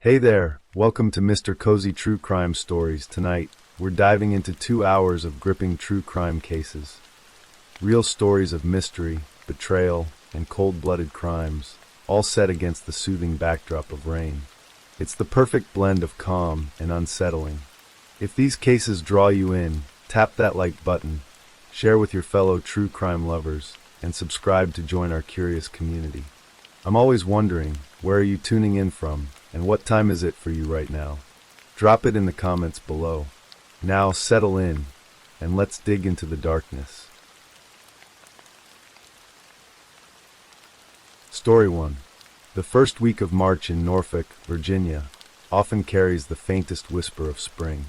Hey there, welcome to Mr. Cozy True Crime Stories. Tonight, we're diving into 2 hours of gripping true crime cases. Real stories of mystery, betrayal, and cold-blooded crimes, all set against the soothing backdrop of rain. It's the perfect blend of calm and unsettling. If these cases draw you in, tap that like button, share with your fellow true crime lovers, and subscribe to join our curious community. I'm always wondering, where are you tuning in from? And what time is it for you right now? Drop it in the comments below. Now settle in, and let's dig into the darkness. Story 1. The first week of March in Norfolk, Virginia, often carries the faintest whisper of spring.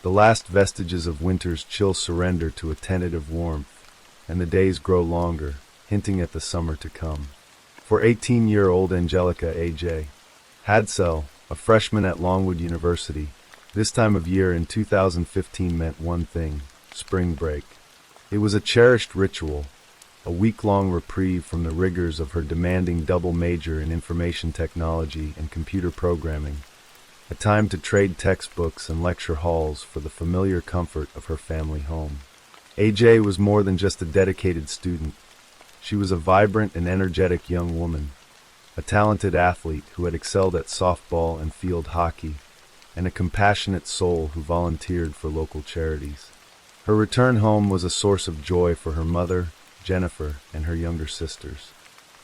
The last vestiges of winter's chill surrender to a tentative warmth, and the days grow longer, hinting at the summer to come. For 18-year-old Angelica A.J. Hadsell, a freshman at Longwood University, this time of year in 2015 meant one thing: spring break. It was a cherished ritual, a week-long reprieve from the rigors of her demanding double major in information technology and computer programming, a time to trade textbooks and lecture halls for the familiar comfort of her family home. AJ was more than just a dedicated student. She was a vibrant and energetic young woman, a talented athlete who had excelled at softball and field hockey, and a compassionate soul who volunteered for local charities. Her return home was a source of joy for her mother, Jennifer, and her younger sisters.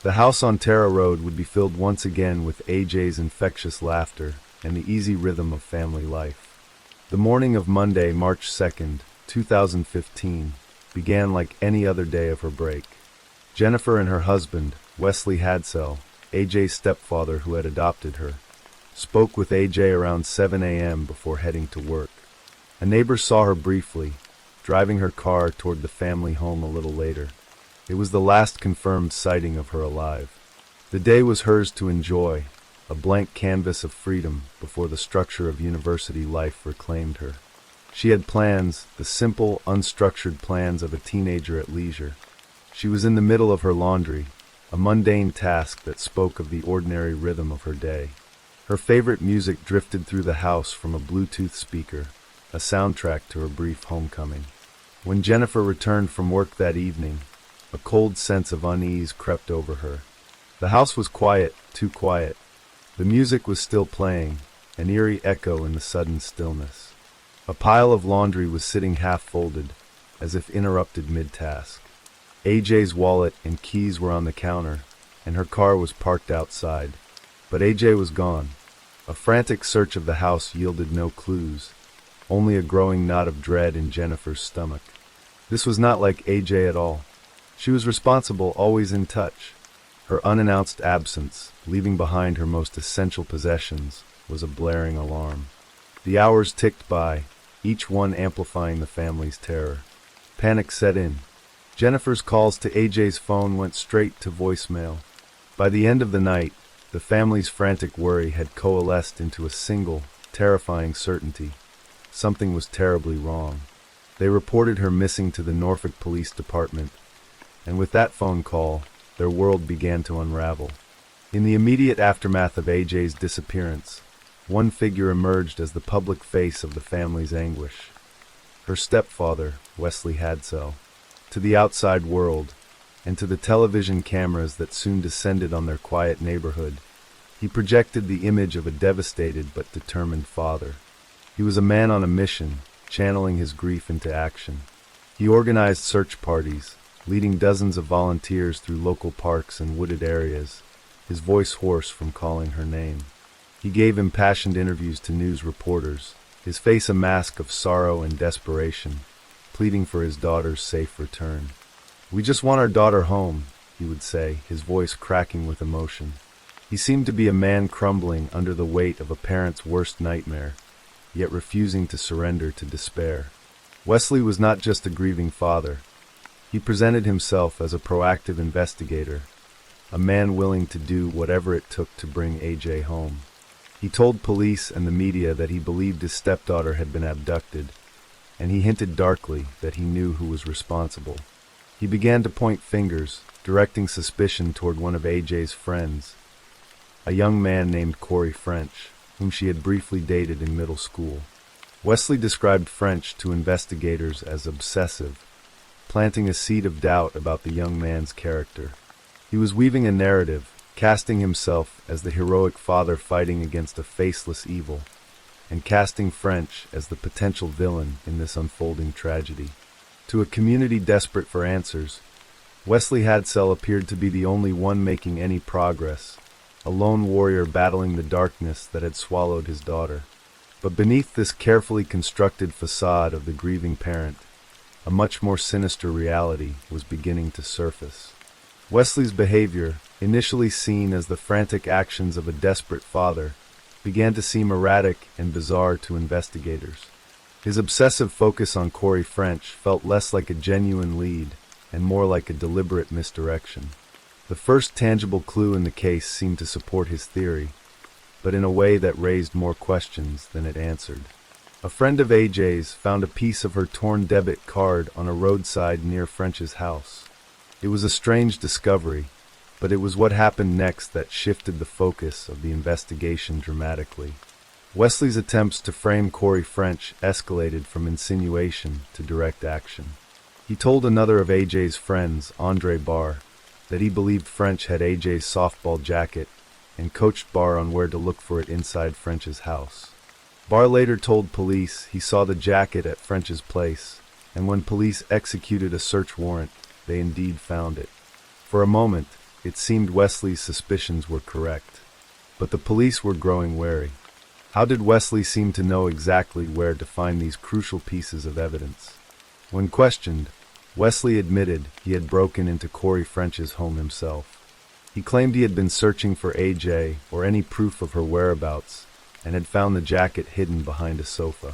The house on Tara Road would be filled once again with AJ's infectious laughter and the easy rhythm of family life. The morning of Monday, March 2nd, 2015, began like any other day of her break. Jennifer and her husband, Wesley Hadsell, AJ's stepfather who had adopted her, spoke with AJ around 7 a.m. before heading to work. A neighbor saw her briefly, driving her car toward the family home a little later. It was the last confirmed sighting of her alive. The day was hers to enjoy, a blank canvas of freedom before the structure of university life reclaimed her. She had plans, the simple, unstructured plans of a teenager at leisure. She was in the middle of her laundry, a mundane task that spoke of the ordinary rhythm of her day. Her favorite music drifted through the house from a Bluetooth speaker, a soundtrack to her brief homecoming. When Jennifer returned from work that evening, a cold sense of unease crept over her. The house was quiet, too quiet. The music was still playing, an eerie echo in the sudden stillness. A pile of laundry was sitting half-folded, as if interrupted mid-task. AJ's wallet and keys were on the counter, and her car was parked outside. But AJ was gone. A frantic search of the house yielded no clues, only a growing knot of dread in Jennifer's stomach. This was not like AJ at all. She was responsible, always in touch. Her unannounced absence, leaving behind her most essential possessions, was a blaring alarm. The hours ticked by, each one amplifying the family's terror. Panic set in. Jennifer's calls to AJ's phone went straight to voicemail. By the end of the night, the family's frantic worry had coalesced into a single, terrifying certainty. Something was terribly wrong. They reported her missing to the Norfolk Police Department, and with that phone call, their world began to unravel. In the immediate aftermath of AJ's disappearance, one figure emerged as the public face of the family's anguish. Her stepfather, Wesley Hadsell. To the outside world, and to the television cameras that soon descended on their quiet neighborhood, he projected the image of a devastated but determined father. He was a man on a mission, channeling his grief into action. He organized search parties, leading dozens of volunteers through local parks and wooded areas, his voice hoarse from calling her name. He gave impassioned interviews to news reporters, his face a mask of sorrow and desperation, pleading for his daughter's safe return. "We just want our daughter home," he would say, his voice cracking with emotion. He seemed to be a man crumbling under the weight of a parent's worst nightmare, yet refusing to surrender to despair. Wesley was not just a grieving father. He presented himself as a proactive investigator, a man willing to do whatever it took to bring AJ home. He told police and the media that he believed his stepdaughter had been abducted, and he hinted darkly that he knew who was responsible. He began to point fingers, directing suspicion toward one of AJ's friends, a young man named Corey French, whom she had briefly dated in middle school. Wesley described French to investigators as obsessive, planting a seed of doubt about the young man's character. He was weaving a narrative, casting himself as the heroic father fighting against a faceless evil, and casting French as the potential villain in this unfolding tragedy. To a community desperate for answers, Wesley Hadsell appeared to be the only one making any progress, a lone warrior battling the darkness that had swallowed his daughter. But beneath this carefully constructed facade of the grieving parent, a much more sinister reality was beginning to surface. Wesley's behavior, initially seen as the frantic actions of a desperate father, began to seem erratic and bizarre to investigators. His obsessive focus on Corey French felt less like a genuine lead and more like a deliberate misdirection. The first tangible clue in the case seemed to support his theory, but in a way that raised more questions than it answered. A friend of AJ's found a piece of her torn debit card on a roadside near French's house. It was a strange discovery, but it was what happened next that shifted the focus of the investigation dramatically. Wesley's attempts to frame Corey French escalated from insinuation to direct action. He told another of AJ's friends, Andre Barr, that he believed French had AJ's softball jacket and coached Barr on where to look for it inside French's house. Barr later told police he saw the jacket at French's place, and when police executed a search warrant, they indeed found it. For a moment, it seemed Wesley's suspicions were correct, but the police were growing wary. How did Wesley seem to know exactly where to find these crucial pieces of evidence? When questioned, Wesley admitted he had broken into Corey French's home himself. He claimed he had been searching for AJ or any proof of her whereabouts and had found the jacket hidden behind a sofa.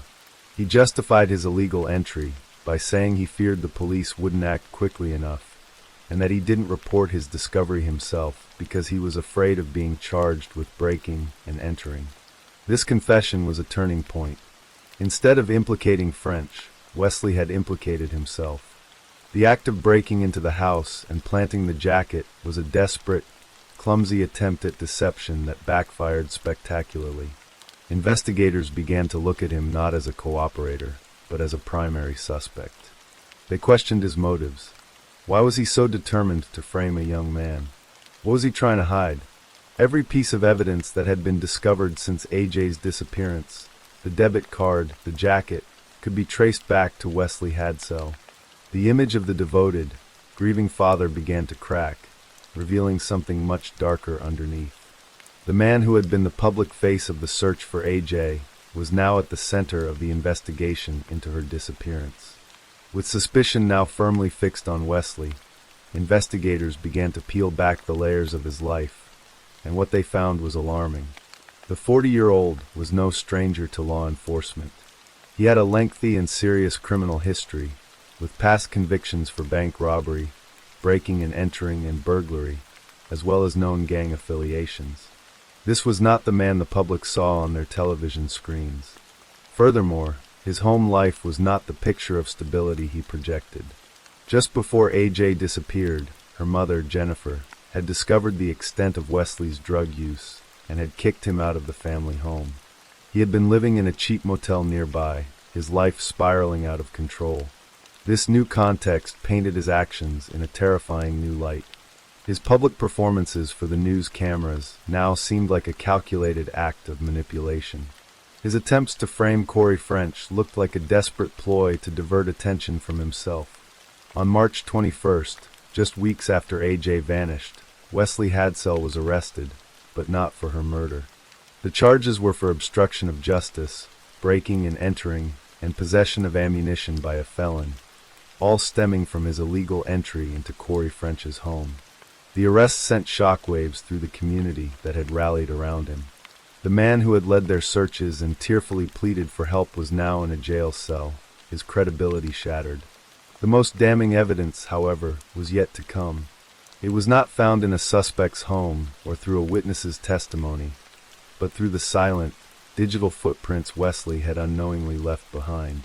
He justified his illegal entry by saying he feared the police wouldn't act quickly enough and that he didn't report his discovery himself because he was afraid of being charged with breaking and entering. This confession was a turning point. Instead of implicating French, Wesley had implicated himself. The act of breaking into the house and planting the jacket was a desperate, clumsy attempt at deception that backfired spectacularly. Investigators began to look at him not as a cooperator, but as a primary suspect. They questioned his motives. Why was he so determined to frame a young man? What was he trying to hide? Every piece of evidence that had been discovered since AJ's disappearance, the debit card, the jacket, could be traced back to Wesley Hadsell. The image of the devoted, grieving father began to crack, revealing something much darker underneath. The man who had been the public face of the search for AJ was now at the center of the investigation into her disappearance. With suspicion now firmly fixed on Wesley, investigators began to peel back the layers of his life, and what they found was alarming. The 40-year-old was no stranger to law enforcement. He had a lengthy and serious criminal history, with past convictions for bank robbery, breaking and entering, and burglary, as well as known gang affiliations. This was not the man the public saw on their television screens. Furthermore, his home life was not the picture of stability he projected. Just before AJ disappeared, her mother, Jennifer, had discovered the extent of Wesley's drug use and had kicked him out of the family home. He had been living in a cheap motel nearby, his life spiraling out of control. This new context painted his actions in a terrifying new light. His public performances for the news cameras now seemed like a calculated act of manipulation. His attempts to frame Corey French looked like a desperate ploy to divert attention from himself. On March 21st, just weeks after AJ vanished, Wesley Hadsell was arrested, but not for her murder. The charges were for obstruction of justice, breaking and entering, and possession of ammunition by a felon, all stemming from his illegal entry into Corey French's home. The arrest sent shockwaves through the community that had rallied around him. The man who had led their searches and tearfully pleaded for help was now in a jail cell, his credibility shattered. The most damning evidence, however, was yet to come. It was not found in a suspect's home or through a witness's testimony, but through the silent, digital footprints Wesley had unknowingly left behind.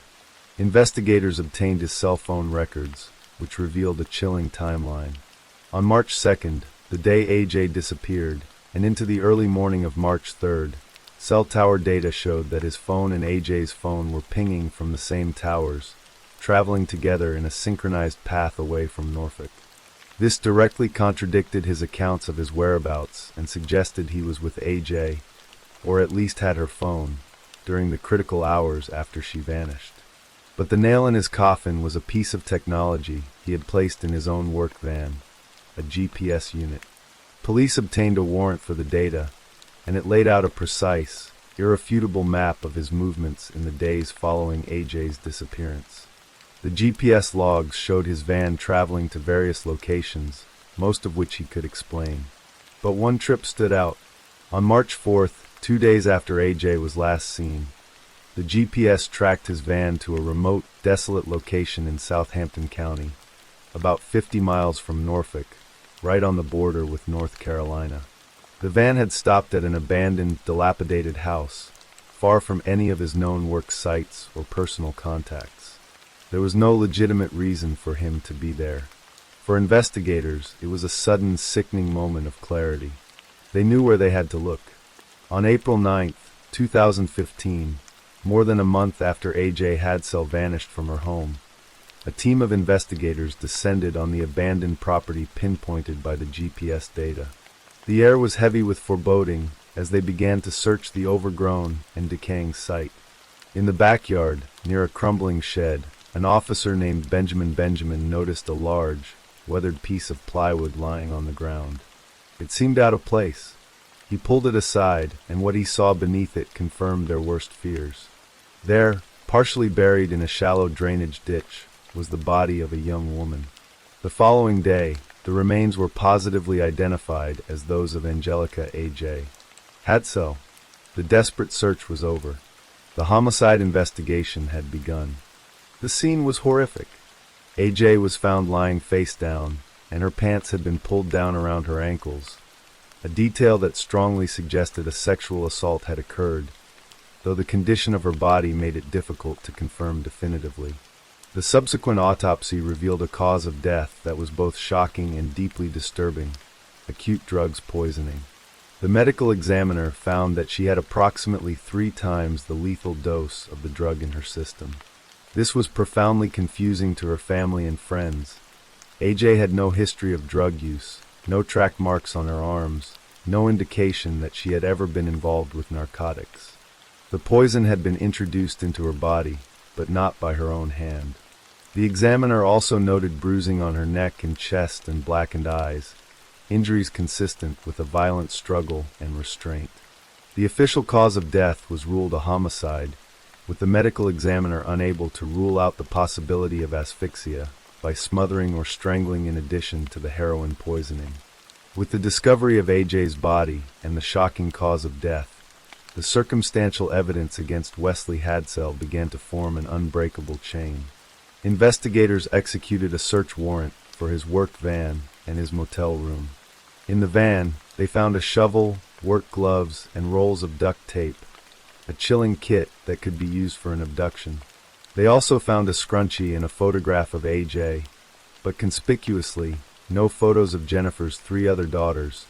Investigators obtained his cell phone records, which revealed a chilling timeline. On March 2nd, the day AJ disappeared, and into the early morning of March 3rd, Cell tower data showed that his phone and AJ's phone were pinging from the same towers, traveling together in a synchronized path away from Norfolk. This directly contradicted his accounts of his whereabouts and suggested he was with AJ, or at least had her phone, during the critical hours after she vanished. But the nail in his coffin was a piece of technology he had placed in his own work van, a GPS unit. Police obtained a warrant for the data, and it laid out a precise, irrefutable map of his movements in the days following AJ's disappearance. The GPS logs showed his van traveling to various locations, most of which he could explain. But one trip stood out. On March 4th, 2 days after AJ was last seen, the GPS tracked his van to a remote, desolate location in Southampton County, about 50 miles from Norfolk, right on the border with North Carolina. The van had stopped at an abandoned, dilapidated house, far from any of his known work sites or personal contacts. There was no legitimate reason for him to be there. For investigators, it was a sudden, sickening moment of clarity. They knew where they had to look. On April 9, 2015, more than a month after AJ Hadsell vanished from her home, a team of investigators descended on the abandoned property pinpointed by the GPS data. The air was heavy with foreboding as they began to search the overgrown and decaying site. In the backyard, near a crumbling shed, an officer named Benjamin noticed a large, weathered piece of plywood lying on the ground. It seemed out of place. He pulled it aside, and what he saw beneath it confirmed their worst fears. There, partially buried in a shallow drainage ditch, was the body of a young woman. The following day, the remains were positively identified as those of Angelica A.J. Hadsell. The desperate search was over. The homicide investigation had begun. The scene was horrific. A.J. was found lying face down, and her pants had been pulled down around her ankles, a detail that strongly suggested a sexual assault had occurred, though the condition of her body made it difficult to confirm definitively. The subsequent autopsy revealed a cause of death that was both shocking and deeply disturbing: acute drugs poisoning. The medical examiner found that she had approximately 3 times the lethal dose of the drug in her system. This was profoundly confusing to her family and friends. AJ had no history of drug use, no track marks on her arms, no indication that she had ever been involved with narcotics. The poison had been introduced into her body, but not by her own hand. The examiner also noted bruising on her neck and chest and blackened eyes, injuries consistent with a violent struggle and restraint. The official cause of death was ruled a homicide, with the medical examiner unable to rule out the possibility of asphyxia by smothering or strangling in addition to the heroin poisoning. With the discovery of AJ's body and the shocking cause of death, the circumstantial evidence against Wesley Hadsell began to form an unbreakable chain. Investigators executed a search warrant for his work van and his motel room. In the van, they found a shovel, work gloves, and rolls of duct tape, a chilling kit that could be used for an abduction. They also found a scrunchie and a photograph of AJ, but conspicuously, no photos of Jennifer's 3 other daughters,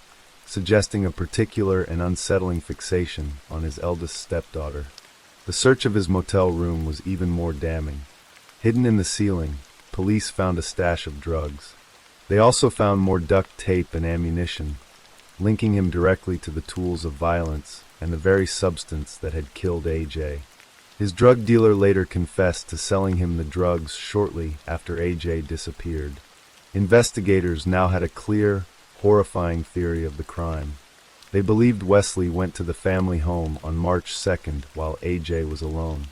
suggesting a particular and unsettling fixation on his eldest stepdaughter. The search of his motel room was even more damning. Hidden in the ceiling, police found a stash of drugs. They also found more duct tape and ammunition, linking him directly to the tools of violence and the very substance that had killed AJ. His drug dealer later confessed to selling him the drugs shortly after AJ disappeared. Investigators now had a clear, horrifying theory of the crime. They believed Wesley went to the family home on March 2nd while AJ was alone.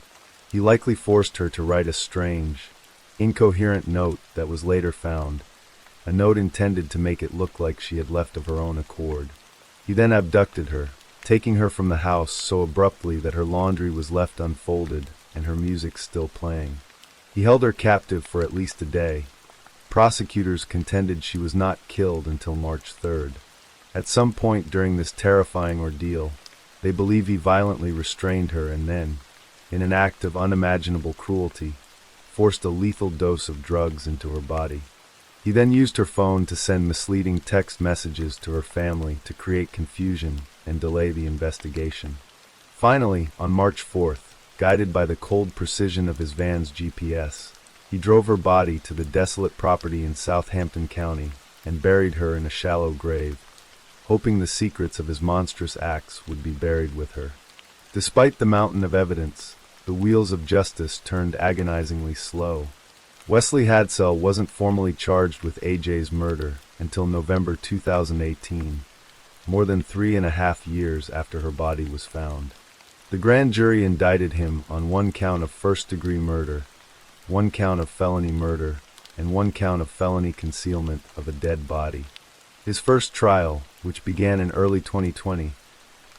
He likely forced her to write a strange, incoherent note that was later found, a note intended to make it look like she had left of her own accord. He then abducted her, taking her from the house so abruptly that her laundry was left unfolded and her music still playing. He held her captive for at least a day. Prosecutors contended she was not killed until March 3rd. At some point during this terrifying ordeal, they believe he violently restrained her and then, in an act of unimaginable cruelty, forced a lethal dose of drugs into her body. He then used her phone to send misleading text messages to her family to create confusion and delay the investigation. Finally, on March 4th, guided by the cold precision of his van's GPS, he drove her body to the desolate property in Southampton County and buried her in a shallow grave, hoping the secrets of his monstrous acts would be buried with her. Despite the mountain of evidence, the wheels of justice turned agonizingly slow. Wesley Hadsell wasn't formally charged with AJ's murder until November 2018, more than 3.5 years after her body was found. The grand jury indicted him on 1 count of first-degree murder, 1 count of felony murder, and 1 count of felony concealment of a dead body. His first trial, which began in early 2020,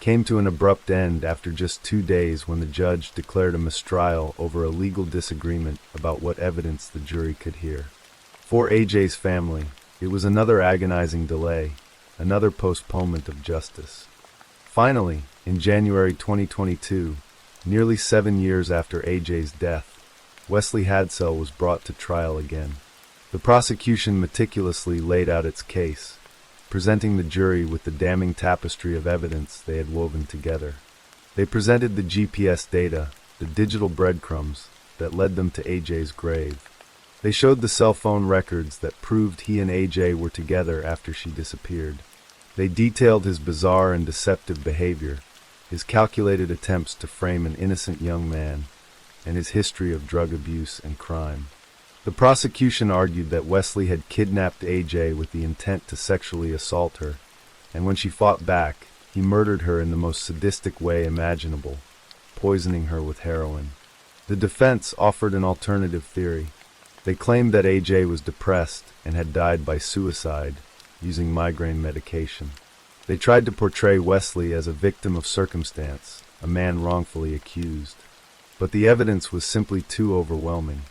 came to an abrupt end after just 2 days when the judge declared a mistrial over a legal disagreement about what evidence the jury could hear. For AJ's family, it was another agonizing delay, another postponement of justice. Finally, in January 2022, nearly 7 years after AJ's death, Wesley Hadsell was brought to trial again. The prosecution meticulously laid out its case, presenting the jury with the damning tapestry of evidence they had woven together. They presented the GPS data, the digital breadcrumbs that led them to AJ's grave. They showed the cell phone records that proved he and AJ were together after she disappeared. They detailed his bizarre and deceptive behavior, his calculated attempts to frame an innocent young man, and his history of drug abuse and crime. The prosecution argued that Wesley had kidnapped AJ with the intent to sexually assault her, and when she fought back, he murdered her in the most sadistic way imaginable, poisoning her with heroin. The defense offered an alternative theory. They claimed that AJ was depressed and had died by suicide, using migraine medication. They tried to portray Wesley as a victim of circumstance, a man wrongfully accused. But the evidence was simply too overwhelming.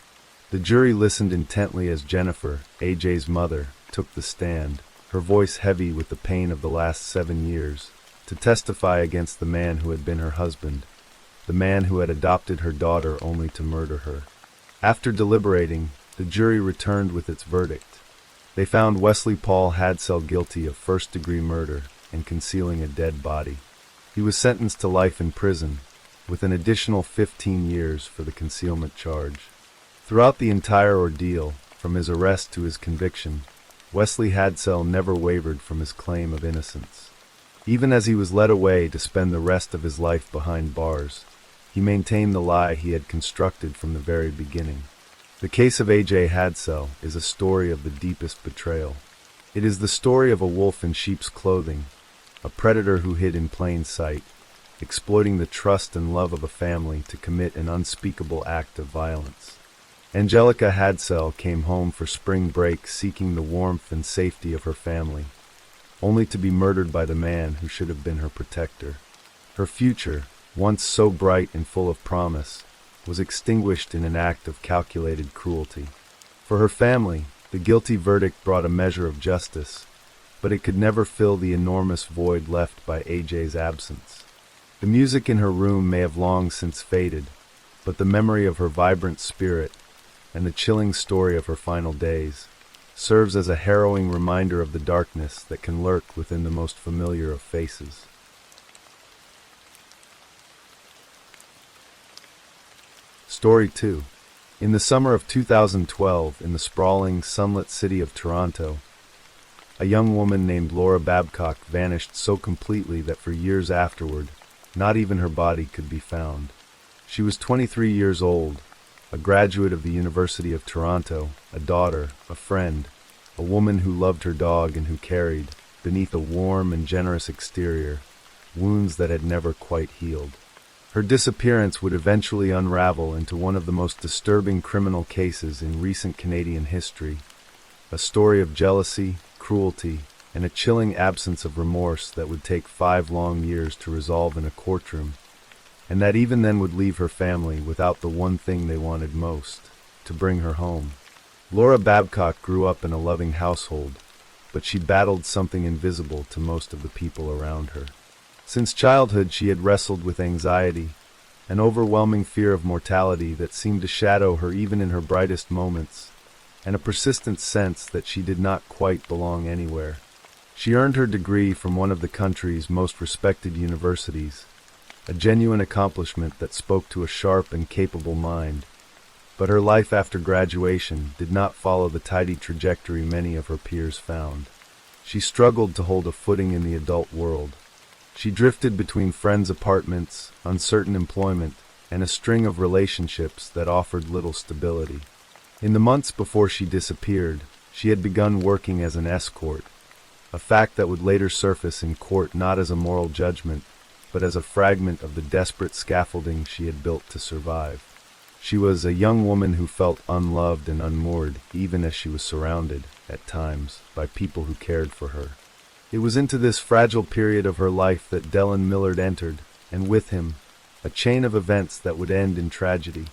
The jury listened intently as Jennifer, AJ's mother, took the stand, her voice heavy with the pain of the last 7 years, to testify against the man who had been her husband, the man who had adopted her daughter only to murder her. After deliberating, the jury returned with its verdict. They found Wesley Paul Hadsell guilty of first-degree murder and concealing a dead body. He was sentenced to life in prison, with an additional 15 years for the concealment charge. Throughout the entire ordeal, from his arrest to his conviction, Wesley Hadsell never wavered from his claim of innocence. Even as he was led away to spend the rest of his life behind bars, he maintained the lie he had constructed from the very beginning. The case of AJ Hadsell is a story of the deepest betrayal. It is the story of a wolf in sheep's clothing, a predator who hid in plain sight, exploiting the trust and love of a family to commit an unspeakable act of violence. Angelica Hadsell came home for spring break seeking the warmth and safety of her family, only to be murdered by the man who should have been her protector. Her future, once so bright and full of promise, was extinguished in an act of calculated cruelty. For her family, the guilty verdict brought a measure of justice, but it could never fill the enormous void left by AJ's absence. The music in her room may have long since faded, but the memory of her vibrant spirit and the chilling story of her final days serves as a harrowing reminder of the darkness that can lurk within the most familiar of faces. Story 2. In the summer of 2012, in the sprawling, sunlit city of Toronto, a young woman named Laura Babcock vanished so completely that for years afterward, not even her body could be found. She was 23 years old, a graduate of the University of Toronto, a daughter, a friend, a woman who loved her dog and who carried, beneath a warm and generous exterior, wounds that had never quite healed. Her disappearance would eventually unravel into one of the most disturbing criminal cases in recent Canadian history, a story of jealousy, cruelty, and a chilling absence of remorse that would take 5 long years to resolve in a courtroom, and that even then would leave her family without the one thing they wanted most, to bring her home. Laura Babcock grew up in a loving household, but she battled something invisible to most of the people around her. Since childhood, she had wrestled with anxiety, an overwhelming fear of mortality that seemed to shadow her even in her brightest moments, and a persistent sense that she did not quite belong anywhere. She earned her degree from one of the country's most respected universities, a genuine accomplishment that spoke to a sharp and capable mind. But her life after graduation did not follow the tidy trajectory many of her peers found. She struggled to hold a footing in the adult world. She drifted between friends' apartments, uncertain employment, and a string of relationships that offered little stability. In the months before she disappeared, she had begun working as an escort, a fact that would later surface in court not as a moral judgment, but as a fragment of the desperate scaffolding she had built to survive. She was a young woman who felt unloved and unmoored, even as she was surrounded, at times, by people who cared for her. It was into this fragile period of her life that Dellen Millard entered, and with him, a chain of events that would end in tragedy.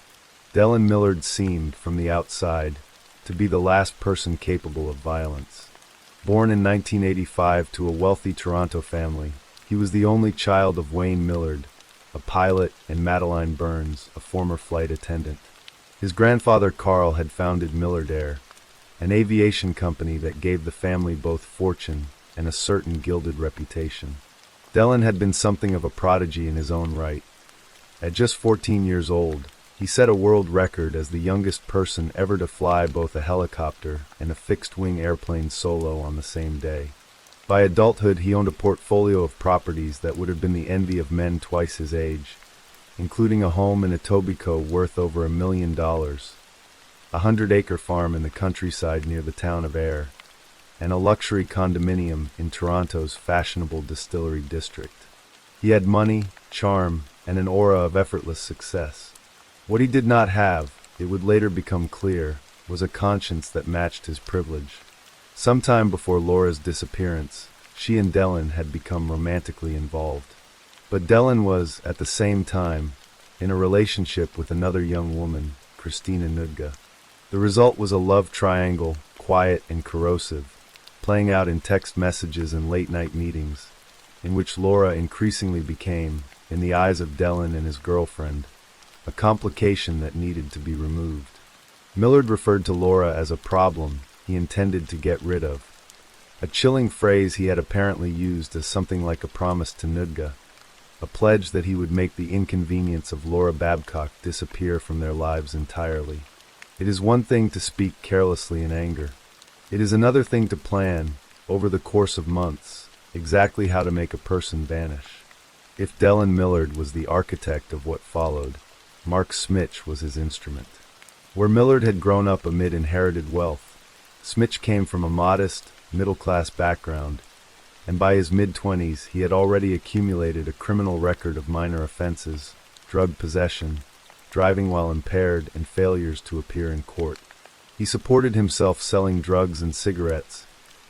Dellen Millard seemed, from the outside, to be the last person capable of violence. Born in 1985 to a wealthy Toronto family, he was the only child of Wayne Millard, a pilot, and Madeline Burns, a former flight attendant. His grandfather Carl had founded Millard Air, an aviation company that gave the family both fortune and a certain gilded reputation. Dellen had been something of a prodigy in his own right. At just 14 years old, he set a world record as the youngest person ever to fly both a helicopter and a fixed-wing airplane solo on the same day. By adulthood, he owned a portfolio of properties that would have been the envy of men twice his age, including a home in Etobicoke worth over $1 million, a 100-acre farm in the countryside near the town of Ayr, and a luxury condominium in Toronto's fashionable distillery district. He had money, charm, and an aura of effortless success. What he did not have, it would later become clear, was a conscience that matched his privilege. Sometime before Laura's disappearance, she and Dellen had become romantically involved. But Dellen was, at the same time, in a relationship with another young woman, Christina Nudga. The result was a love triangle, quiet and corrosive, playing out in text messages and late-night meetings, in which Laura increasingly became, in the eyes of Dellen and his girlfriend, a complication that needed to be removed. Millard referred to Laura as a problem he intended to get rid of, a chilling phrase he had apparently used as something like a promise to Nudga, a pledge that he would make the inconvenience of Laura Babcock disappear from their lives entirely. It is one thing to speak carelessly in anger. It is another thing to plan, over the course of months, exactly how to make a person vanish. If Dellen Millard was the architect of what followed, Mark Smitch was his instrument. Where Millard had grown up amid inherited wealth, Smitch came from a modest, middle-class background, and by his mid-20s he had already accumulated a criminal record of minor offenses, drug possession, driving while impaired, and failures to appear in court. He supported himself selling drugs and cigarettes,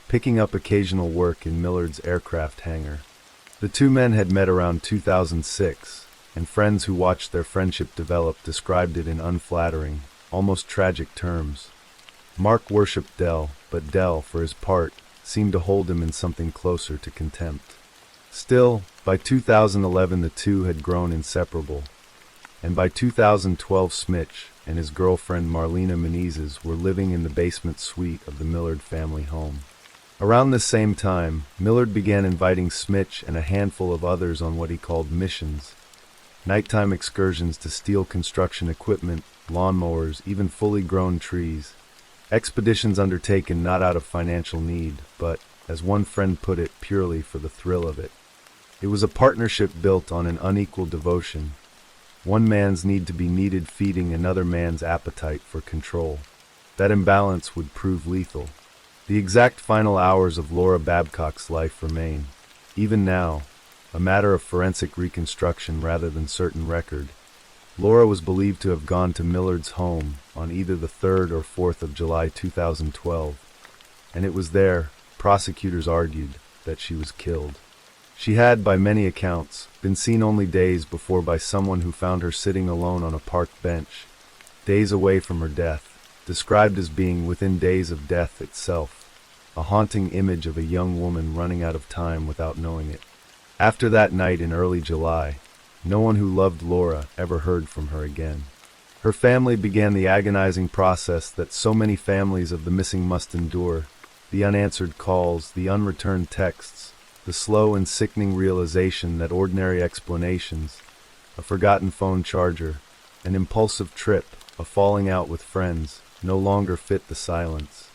picking up occasional work in Millard's aircraft hangar. The two men had met around 2006, and friends who watched their friendship develop described it in unflattering, almost tragic terms. Mark worshipped Dell, but Dell, for his part, seemed to hold him in something closer to contempt. Still, by 2011 the two had grown inseparable, and by 2012 Smitch and his girlfriend Marlena Menezes were living in the basement suite of the Millard family home. Around the same time, Millard began inviting Smitch and a handful of others on what he called missions, nighttime excursions to steal construction equipment, lawnmowers, even fully grown trees. Expeditions undertaken not out of financial need, but, as one friend put it, purely for the thrill of it. It was a partnership built on an unequal devotion, one man's need to be needed feeding another man's appetite for control. That imbalance would prove lethal. The exact final hours of Laura Babcock's life remain, even now, a matter of forensic reconstruction rather than certain record. Laura was believed to have gone to Millard's home on either the 3rd or 4th of July 2012, and it was there, prosecutors argued, that she was killed. She had, by many accounts, been seen only days before by someone who found her sitting alone on a park bench, days away from her death, described as being within days of death itself, a haunting image of a young woman running out of time without knowing it. After that night in early July, no one who loved Laura ever heard from her again. Her family began the agonizing process that so many families of the missing must endure, the unanswered calls, the unreturned texts, the slow and sickening realization that ordinary explanations, a forgotten phone charger, an impulsive trip, a falling out with friends, no longer fit the silence.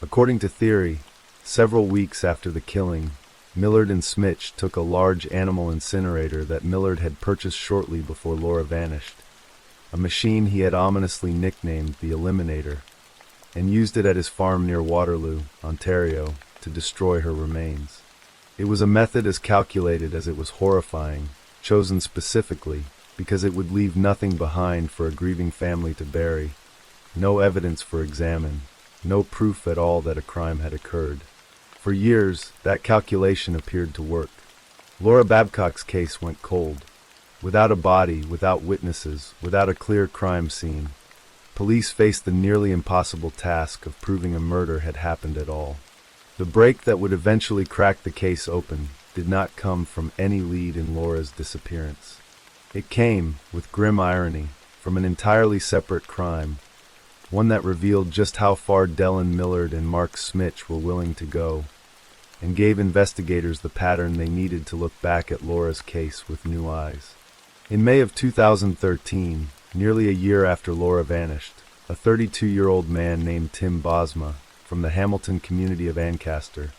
According to theory, several weeks after the killing, Millard and Smitch took a large animal incinerator that Millard had purchased shortly before Laura vanished, a machine he had ominously nicknamed the Eliminator, and used it at his farm near Waterloo, Ontario, to destroy her remains. It was a method as calculated as it was horrifying, chosen specifically because it would leave nothing behind for a grieving family to bury, no evidence for examine, no proof at all that a crime had occurred. For years, that calculation appeared to work. Laura Babcock's case went cold. Without a body, without witnesses, without a clear crime scene, police faced the nearly impossible task of proving a murder had happened at all. The break that would eventually crack the case open did not come from any lead in Laura's disappearance. It came, with grim irony, from an entirely separate crime, one that revealed just how far Dellen Millard and Mark Smitch were willing to go, and gave investigators the pattern they needed to look back at Laura's case with new eyes. In May of 2013, nearly a year after Laura vanished, a 32-year-old man named Tim Bosma, from the Hamilton community of Ancaster,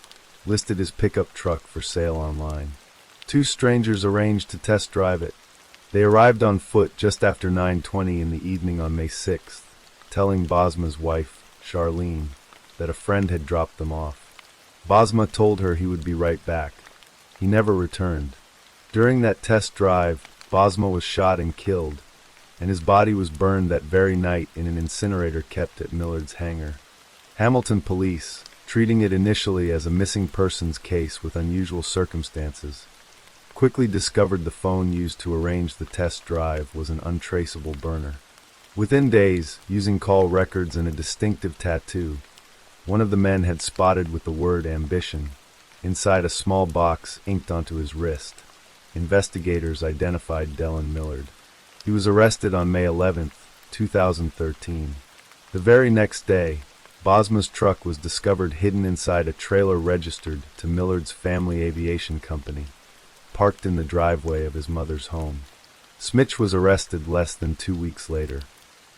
listed his pickup truck for sale online. Two strangers arranged to test drive it. They arrived on foot just after 9:20 in the evening on May 6th, telling Bosma's wife, Charlene, that a friend had dropped them off. Bosma told her he would be right back. He never returned. During that test drive, Bosma was shot and killed, and his body was burned that very night in an incinerator kept at Millard's hangar. Hamilton police, treating it initially as a missing persons case with unusual circumstances, quickly discovered the phone used to arrange the test drive was an untraceable burner. Within days, using call records and a distinctive tattoo, one of the men had spotted with the word ambition inside a small box inked onto his wrist. Investigators identified Dellen Millard. He was arrested on May 11, 2013. The very next day, Bosma's truck was discovered hidden inside a trailer registered to Millard's family aviation company, parked in the driveway of his mother's home. Smitch was arrested less than 2 weeks later.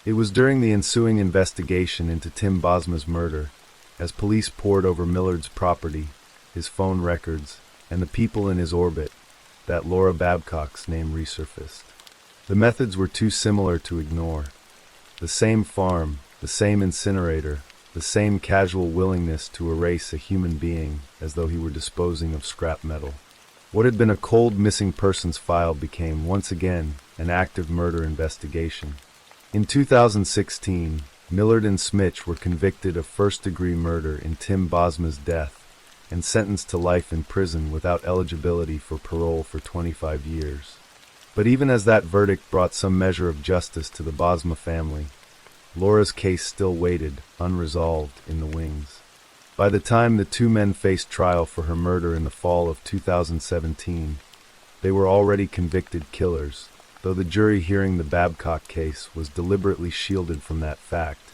It was during the ensuing investigation into Tim Bosma's murder, as police pored over Millard's property, his phone records, and the people in his orbit, that Laura Babcock's name resurfaced. The methods were too similar to ignore. The same farm, the same incinerator, the same casual willingness to erase a human being as though he were disposing of scrap metal. What had been a cold missing persons file became, once again, an active murder investigation. In 2016, Millard and Smitch were convicted of first-degree murder in Tim Bosma's death and sentenced to life in prison without eligibility for parole for 25 years. But even as that verdict brought some measure of justice to the Bosma family, Laura's case still waited, unresolved, in the wings. By the time the two men faced trial for her murder in the fall of 2017, they were already convicted killers, though the jury hearing the Babcock case was deliberately shielded from that fact,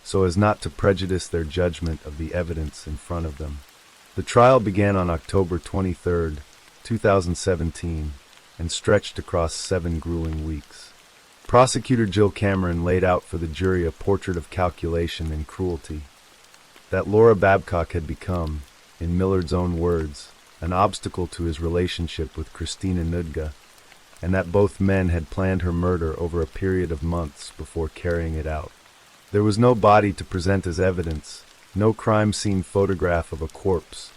so as not to prejudice their judgment of the evidence in front of them. The trial began on October 23, 2017, and stretched across 7 grueling weeks. Prosecutor Jill Cameron laid out for the jury a portrait of calculation and cruelty. That Laura Babcock had become, in Millard's own words, an obstacle to his relationship with Christina Nudga, and that both men had planned her murder over a period of months before carrying it out. There was no body to present as evidence, no crime scene photograph of a corpse,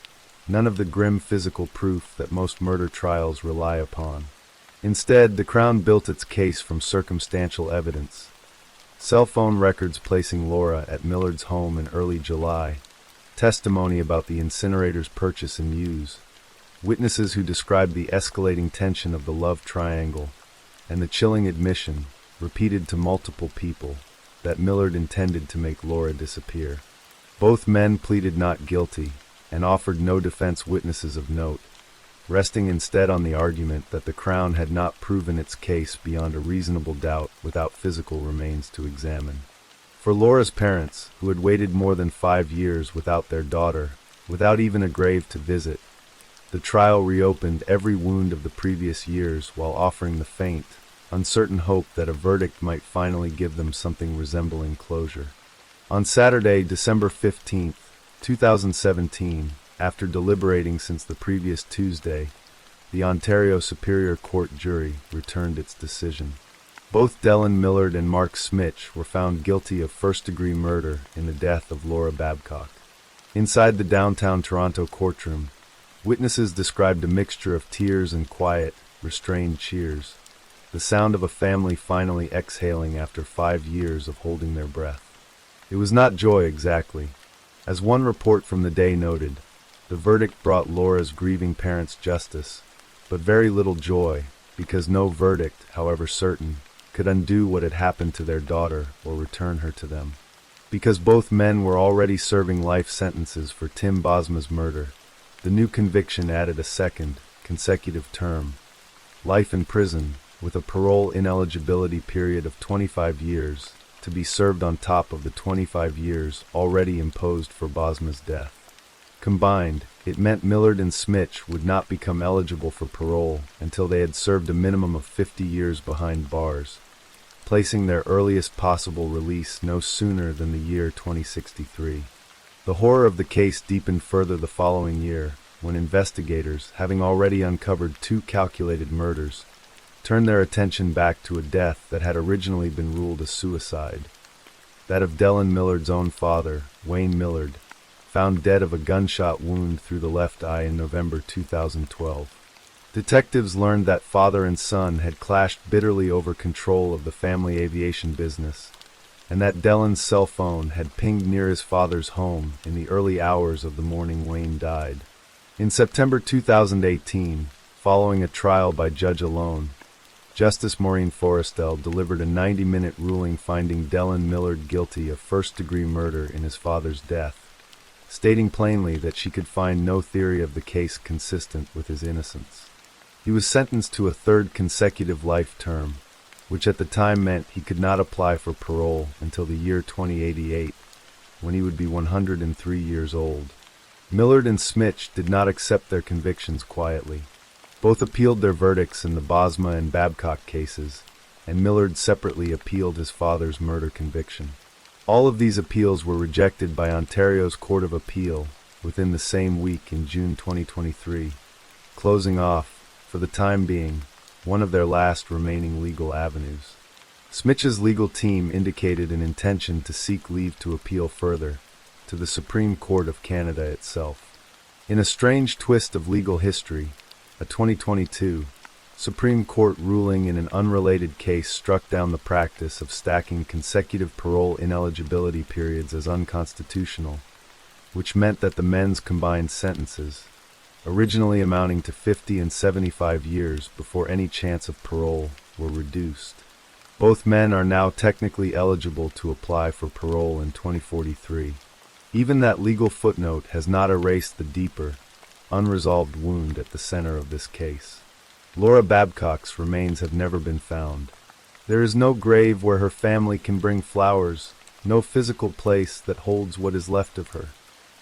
none of the grim physical proof that most murder trials rely upon. Instead, the Crown built its case from circumstantial evidence. Cell phone records placing Laura at Millard's home in early July, testimony about the incinerator's purchase and use, witnesses who described the escalating tension of the love triangle, and the chilling admission, repeated to multiple people, that Millard intended to make Laura disappear. Both men pleaded not guilty and offered no defense witnesses of note, resting instead on the argument that the Crown had not proven its case beyond a reasonable doubt without physical remains to examine. For Laura's parents, who had waited more than 5 years without their daughter, without even a grave to visit, the trial reopened every wound of the previous years while offering the faint, uncertain hope that a verdict might finally give them something resembling closure. On Saturday, December 15, 2017, after deliberating since the previous Tuesday, the Ontario Superior Court jury returned its decision. Both Dellen Millard and Mark Smitch were found guilty of first-degree murder in the death of Laura Babcock. Inside the downtown Toronto courtroom, witnesses described a mixture of tears and quiet, restrained cheers, the sound of a family finally exhaling after 5 years of holding their breath. It was not joy exactly. As one report from the day noted, the verdict brought Laura's grieving parents justice, but very little joy, because no verdict, however certain, could undo what had happened to their daughter or return her to them. Because both men were already serving life sentences for Tim Bosma's murder, the new conviction added a second, consecutive term, life in prison, with a parole ineligibility period of 25 years, to be served on top of the 25 years already imposed for Bosma's death. Combined, it meant Millard and Smitch would not become eligible for parole until they had served a minimum of 50 years behind bars, placing their earliest possible release no sooner than the year 2063. The horror of the case deepened further the following year, when investigators, having already uncovered 2 calculated murders, turned their attention back to a death that had originally been ruled a suicide, that of Dellen Millard's own father, Wayne Millard, found dead of a gunshot wound through the left eye in November 2012. Detectives learned that father and son had clashed bitterly over control of the family aviation business, and that Dellen's cell phone had pinged near his father's home in the early hours of the morning Wayne died. In September 2018, following a trial by judge alone, Justice Maureen Forrestel delivered a 90-minute ruling finding Dellen Millard guilty of first-degree murder in his father's death, stating plainly that she could find no theory of the case consistent with his innocence. He was sentenced to a 3rd consecutive life term, which at the time meant he could not apply for parole until the year 2088, when he would be 103 years old. Millard and Smitch did not accept their convictions quietly. Both appealed their verdicts in the Bosma and Babcock cases, and Millard separately appealed his father's murder conviction. All of these appeals were rejected by Ontario's Court of Appeal within the same week in June 2023, closing off, for the time being, one of their last remaining legal avenues. Smitch's legal team indicated an intention to seek leave to appeal further, to the Supreme Court of Canada itself. In a strange twist of legal history, a 2022 Supreme Court ruling in an unrelated case struck down the practice of stacking consecutive parole ineligibility periods as unconstitutional, which meant that the men's combined sentences, originally amounting to 50 and 75 years before any chance of parole, were reduced. Both men are now technically eligible to apply for parole in 2043. Even that legal footnote has not erased the deeper, unresolved wound at the center of this case. Laura Babcock's remains have never been found. There is no grave where her family can bring flowers, no physical place that holds what is left of her.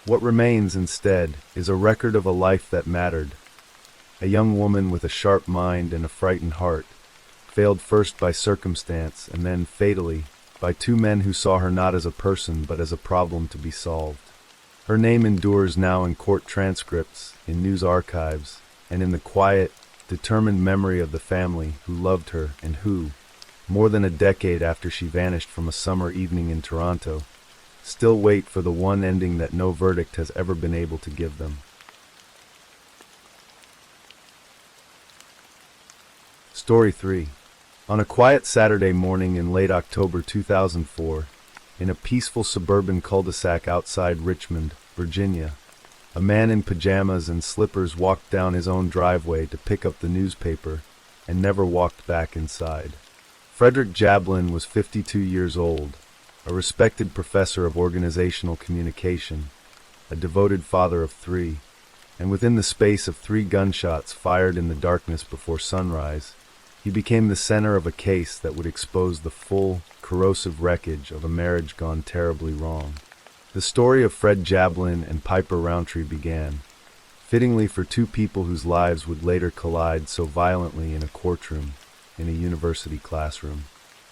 What remains instead is a record of a life that mattered. A young woman with a sharp mind and a frightened heart, failed first by circumstance and then fatally by 2 men who saw her not as a person but as a problem to be solved. Her name endures now in court transcripts, in news archives, and in the quiet, determined memory of the family who loved her and who, more than a decade after she vanished from a summer evening in Toronto, still wait for the one ending that no verdict has ever been able to give them. Story 3. On a quiet Saturday morning in late October 2004, in a peaceful suburban cul-de-sac outside Richmond, Virginia, a man in pajamas and slippers walked down his own driveway to pick up the newspaper and never walked back inside. Frederick Jablin was 52 years old, a respected professor of organizational communication, a devoted father of 3, and within the space of 3 gunshots fired in the darkness before sunrise, he became the center of a case that would expose the full, corrosive wreckage of a marriage gone terribly wrong. The story of Fred Jablin and Piper Rountree began, fittingly for 2 people whose lives would later collide so violently in a courtroom, in a university classroom.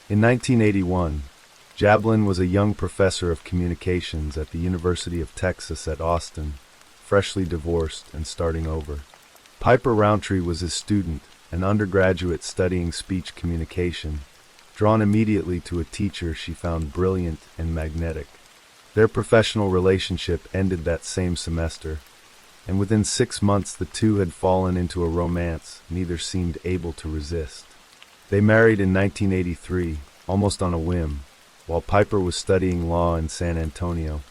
In 1981, Jablin was a young professor of communications at the University of Texas at Austin, freshly divorced and starting over. Piper Roundtree was his student, an undergraduate studying speech communication, drawn immediately to a teacher she found brilliant and magnetic. Their professional relationship ended that same semester, and within 6 months the two had fallen into a romance neither seemed able to resist. They married in 1983, almost on a whim, while Piper was studying law in San Antonio,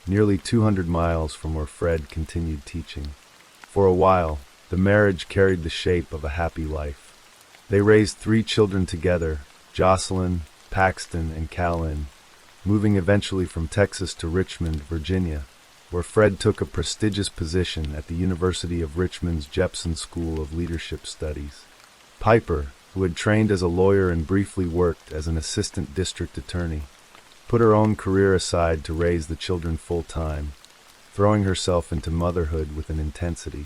nearly 200 miles from where Fred continued teaching. For a while, the marriage carried the shape of a happy life. They raised 3 children together, Jocelyn, Paxton, and Callan, moving eventually from Texas to Richmond, Virginia, where Fred took a prestigious position at the University of Richmond's Jepson School of Leadership Studies. Piper, who had trained as a lawyer and briefly worked as an assistant district attorney, put her own career aside to raise the children full-time, throwing herself into motherhood with an intensity.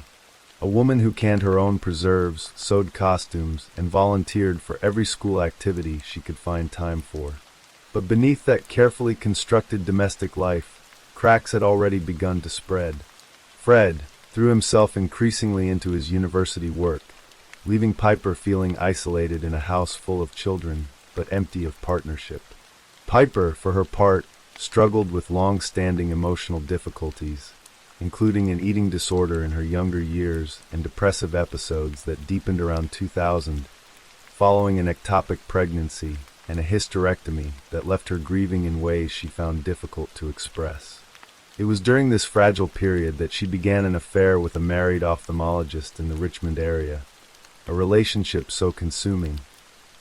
A woman who canned her own preserves, sewed costumes, and volunteered for every school activity she could find time for. But beneath that carefully constructed domestic life, cracks had already begun to spread. Fred threw himself increasingly into his university work, leaving Piper feeling isolated in a house full of children, but empty of partnership. Piper, for her part, struggled with long-standing emotional difficulties, including an eating disorder in her younger years and depressive episodes that deepened around 2000, following an ectopic pregnancy and a hysterectomy that left her grieving in ways she found difficult to express. It was during this fragile period that she began an affair with a married ophthalmologist in the Richmond area, a relationship so consuming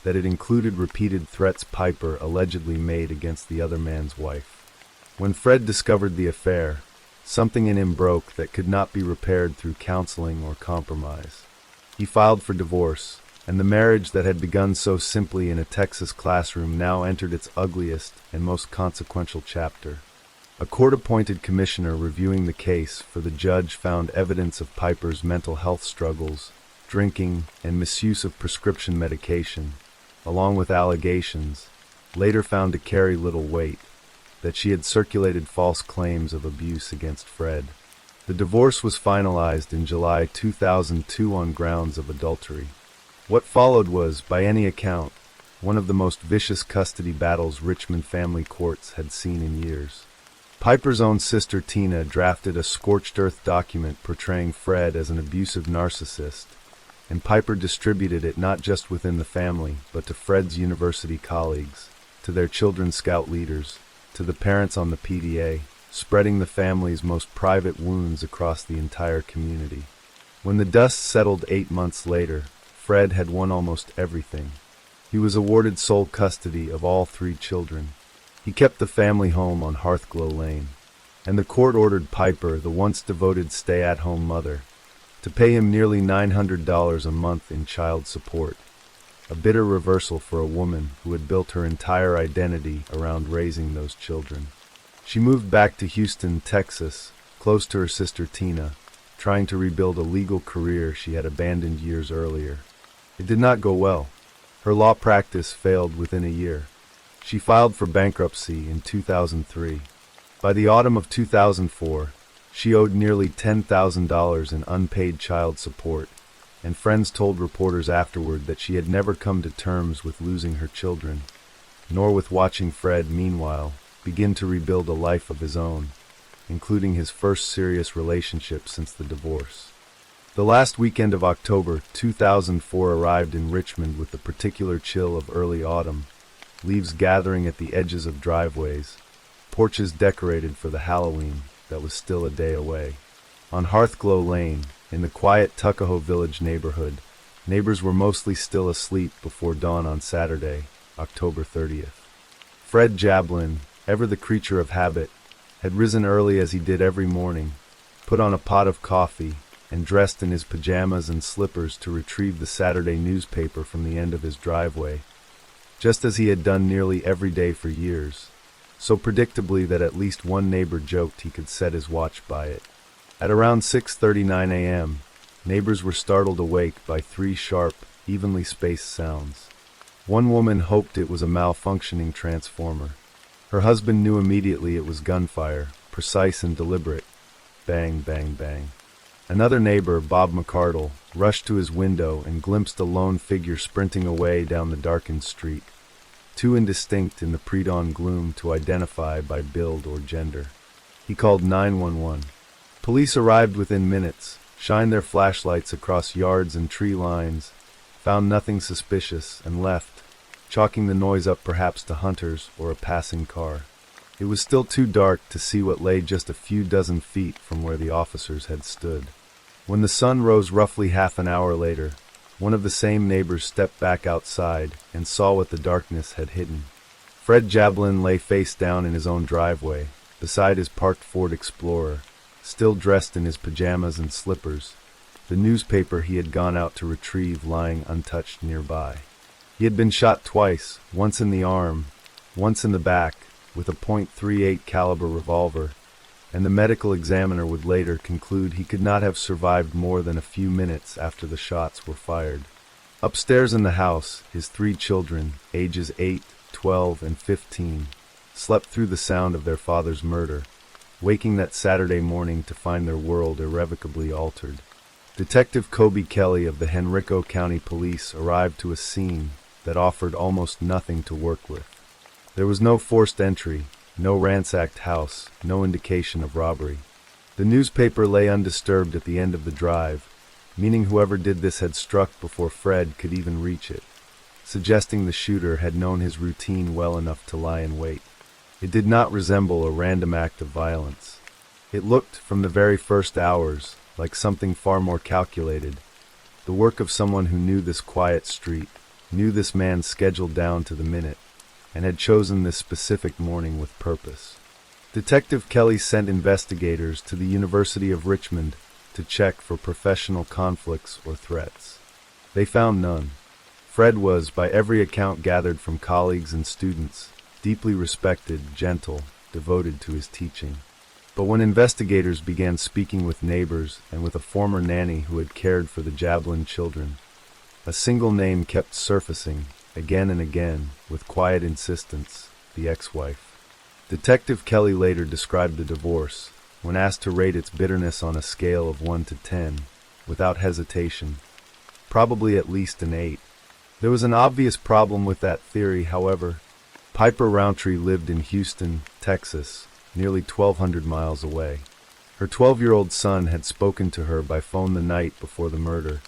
that it included repeated threats Piper allegedly made against the other man's wife. When Fred discovered the affair, something in him broke that could not be repaired through counseling or compromise. He filed for divorce, and the marriage that had begun so simply in a Texas classroom now entered its ugliest and most consequential chapter. A court-appointed commissioner reviewing the case for the judge found evidence of Piper's mental health struggles, drinking, and misuse of prescription medication, along with allegations, later found to carry little weight, that she had circulated false claims of abuse against Fred. The divorce was finalized in July 2002 on grounds of adultery. What followed was, by any account, one of the most vicious custody battles Richmond family courts had seen in years. Piper's own sister Tina drafted a scorched earth document portraying Fred as an abusive narcissist, and Piper distributed it not just within the family, but to Fred's university colleagues, to their children's scout leaders, to the parents on the PDA, spreading the family's most private wounds across the entire community. When the dust settled 8 months later, Fred had won almost everything. He was awarded sole custody of all 3 children. He kept the family home on Hearthglow Lane, and the court ordered Piper, the once devoted stay-at-home mother, to pay him nearly $900 a month in child support, a bitter reversal for a woman who had built her entire identity around raising those children. She moved back to Houston, Texas, close to her sister Tina, trying to rebuild a legal career she had abandoned years earlier. It did not go well. Her law practice failed within a year. She filed for bankruptcy in 2003. By the autumn of 2004, she owed nearly $10,000 in unpaid child support, and friends told reporters afterward that she had never come to terms with losing her children, nor with watching Fred, meanwhile, begin to rebuild a life of his own, including his first serious relationship since the divorce. The last weekend of October 2004 arrived in Richmond with the particular chill of early autumn, leaves gathering at the edges of driveways, porches decorated for the Halloween that was still a day away. On Hearthglow Lane, in the quiet Tuckahoe Village neighborhood, neighbors were mostly still asleep before dawn on Saturday, October 30th. Fred Jablin, ever the creature of habit, had risen early as he did every morning, put on a pot of coffee, and dressed in his pajamas and slippers to retrieve the Saturday newspaper from the end of his driveway, just as he had done nearly every day for years, so predictably that at least one neighbor joked he could set his watch by it. At around 6:39 a.m., neighbors were startled awake by 3 sharp, evenly spaced sounds. One woman hoped it was a malfunctioning transformer. Her husband knew immediately it was gunfire, precise and deliberate. Bang, bang, bang. Another neighbor, Bob McCardle, rushed to his window and glimpsed a lone figure sprinting away down the darkened street, too indistinct in the pre-dawn gloom to identify by build or gender. He called 911. Police arrived within minutes, shined their flashlights across yards and tree lines, found nothing suspicious, and left, chalking the noise up perhaps to hunters or a passing car. It was still too dark to see what lay just a few dozen feet from where the officers had stood. When the sun rose roughly half an hour later, one of the same neighbors stepped back outside and saw what the darkness had hidden. Fred Jablin lay face down in his own driveway, beside his parked Ford Explorer, still dressed in his pajamas and slippers, the newspaper he had gone out to retrieve lying untouched nearby. He had been shot twice, once in the arm, once in the back, with a .38 caliber revolver, and the medical examiner would later conclude he could not have survived more than a few minutes after the shots were fired. Upstairs in the house, his 3 children, ages 8, 12, and 15, slept through the sound of their father's murder, waking that Saturday morning to find their world irrevocably altered. Detective Kobe Kelly of the Henrico County Police arrived to a scene that offered almost nothing to work with. There was no forced entry, no ransacked house, no indication of robbery. The newspaper lay undisturbed at the end of the drive, meaning whoever did this had struck before Fred could even reach it, suggesting the shooter had known his routine well enough to lie in wait. It did not resemble a random act of violence. It looked, from the very first hours, like something far more calculated, the work of someone who knew this quiet street, knew this man scheduled down to the minute, and had chosen this specific morning with purpose. Detective Kelly sent investigators to the University of Richmond to check for professional conflicts or threats. They found none. Fred was, by every account gathered from colleagues and students, deeply respected, gentle, devoted to his teaching. But when investigators began speaking with neighbors and with a former nanny who had cared for the Jablin children, a single name kept surfacing, again and again, with quiet insistence: the ex-wife. Detective Kelly later described the divorce, when asked to rate its bitterness on a scale of 1 to 10, without hesitation, probably at least an 8. There was an obvious problem with that theory, however. Piper Roundtree lived in Houston, Texas, nearly 1,200 miles away. Her 12-year-old son had spoken to her by phone the night before the murder,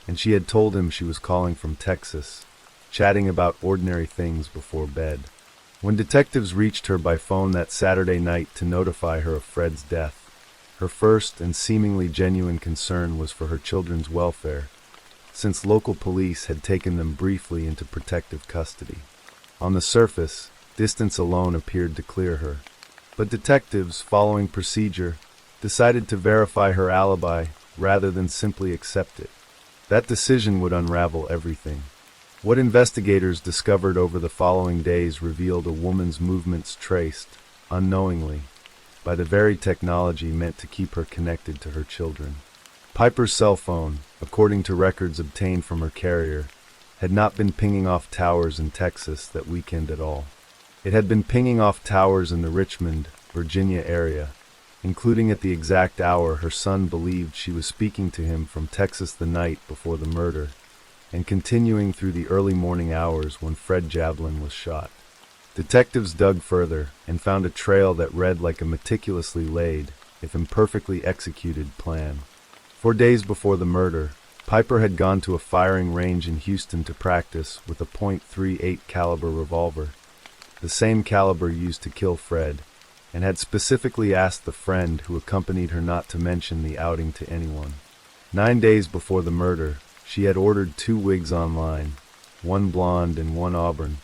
and she had told him she was calling from Texas, chatting about ordinary things before bed. When detectives reached her by phone that Saturday night to notify her of Fred's death, her first and seemingly genuine concern was for her children's welfare, since local police had taken them briefly into protective custody. On the surface, distance alone appeared to clear her, but detectives, following procedure, decided to verify her alibi rather than simply accept it. That decision would unravel everything. What investigators discovered over the following days revealed a woman's movements traced, unknowingly, by the very technology meant to keep her connected to her children. Piper's cell phone, according to records obtained from her carrier, had not been pinging off towers in Texas that weekend at all. It had been pinging off towers in the Richmond, Virginia area, including at the exact hour her son believed she was speaking to him from Texas the night before the murder, and continuing through the early morning hours when Fred Jablin was shot. Detectives dug further and found a trail that read like a meticulously laid, if imperfectly executed, plan. 4 days before the murder, Piper had gone to a firing range in Houston to practice with a .38 caliber revolver, the same caliber used to kill Fred, and had specifically asked the friend who accompanied her not to mention the outing to anyone. 9 days before the murder, she had ordered 2 wigs online, one blonde and one auburn,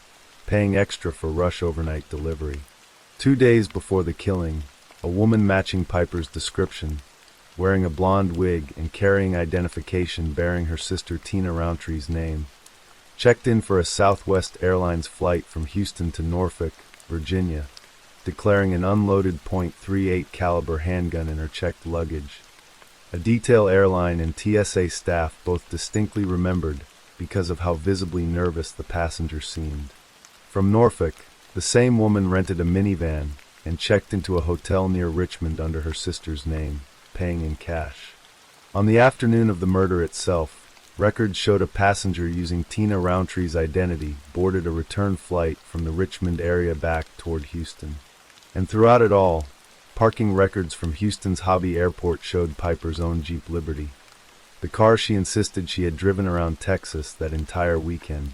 paying extra for rush overnight delivery. 2 days before the killing, a woman matching Piper's description, wearing a blonde wig and carrying identification bearing her sister Tina Roundtree's name, checked in for a Southwest Airlines flight from Houston to Norfolk, Virginia, declaring an unloaded .38 caliber handgun in her checked luggage. A detail airline and TSA staff both distinctly remembered because of how visibly nervous the passenger seemed. From Norfolk, the same woman rented a minivan and checked into a hotel near Richmond under her sister's name, paying in cash. On the afternoon of the murder itself, records showed a passenger using Tina Roundtree's identity boarded a return flight from the Richmond area back toward Houston. And throughout it all, parking records from Houston's Hobby Airport showed Piper's own Jeep Liberty, the car she insisted she had driven around Texas that entire weekend,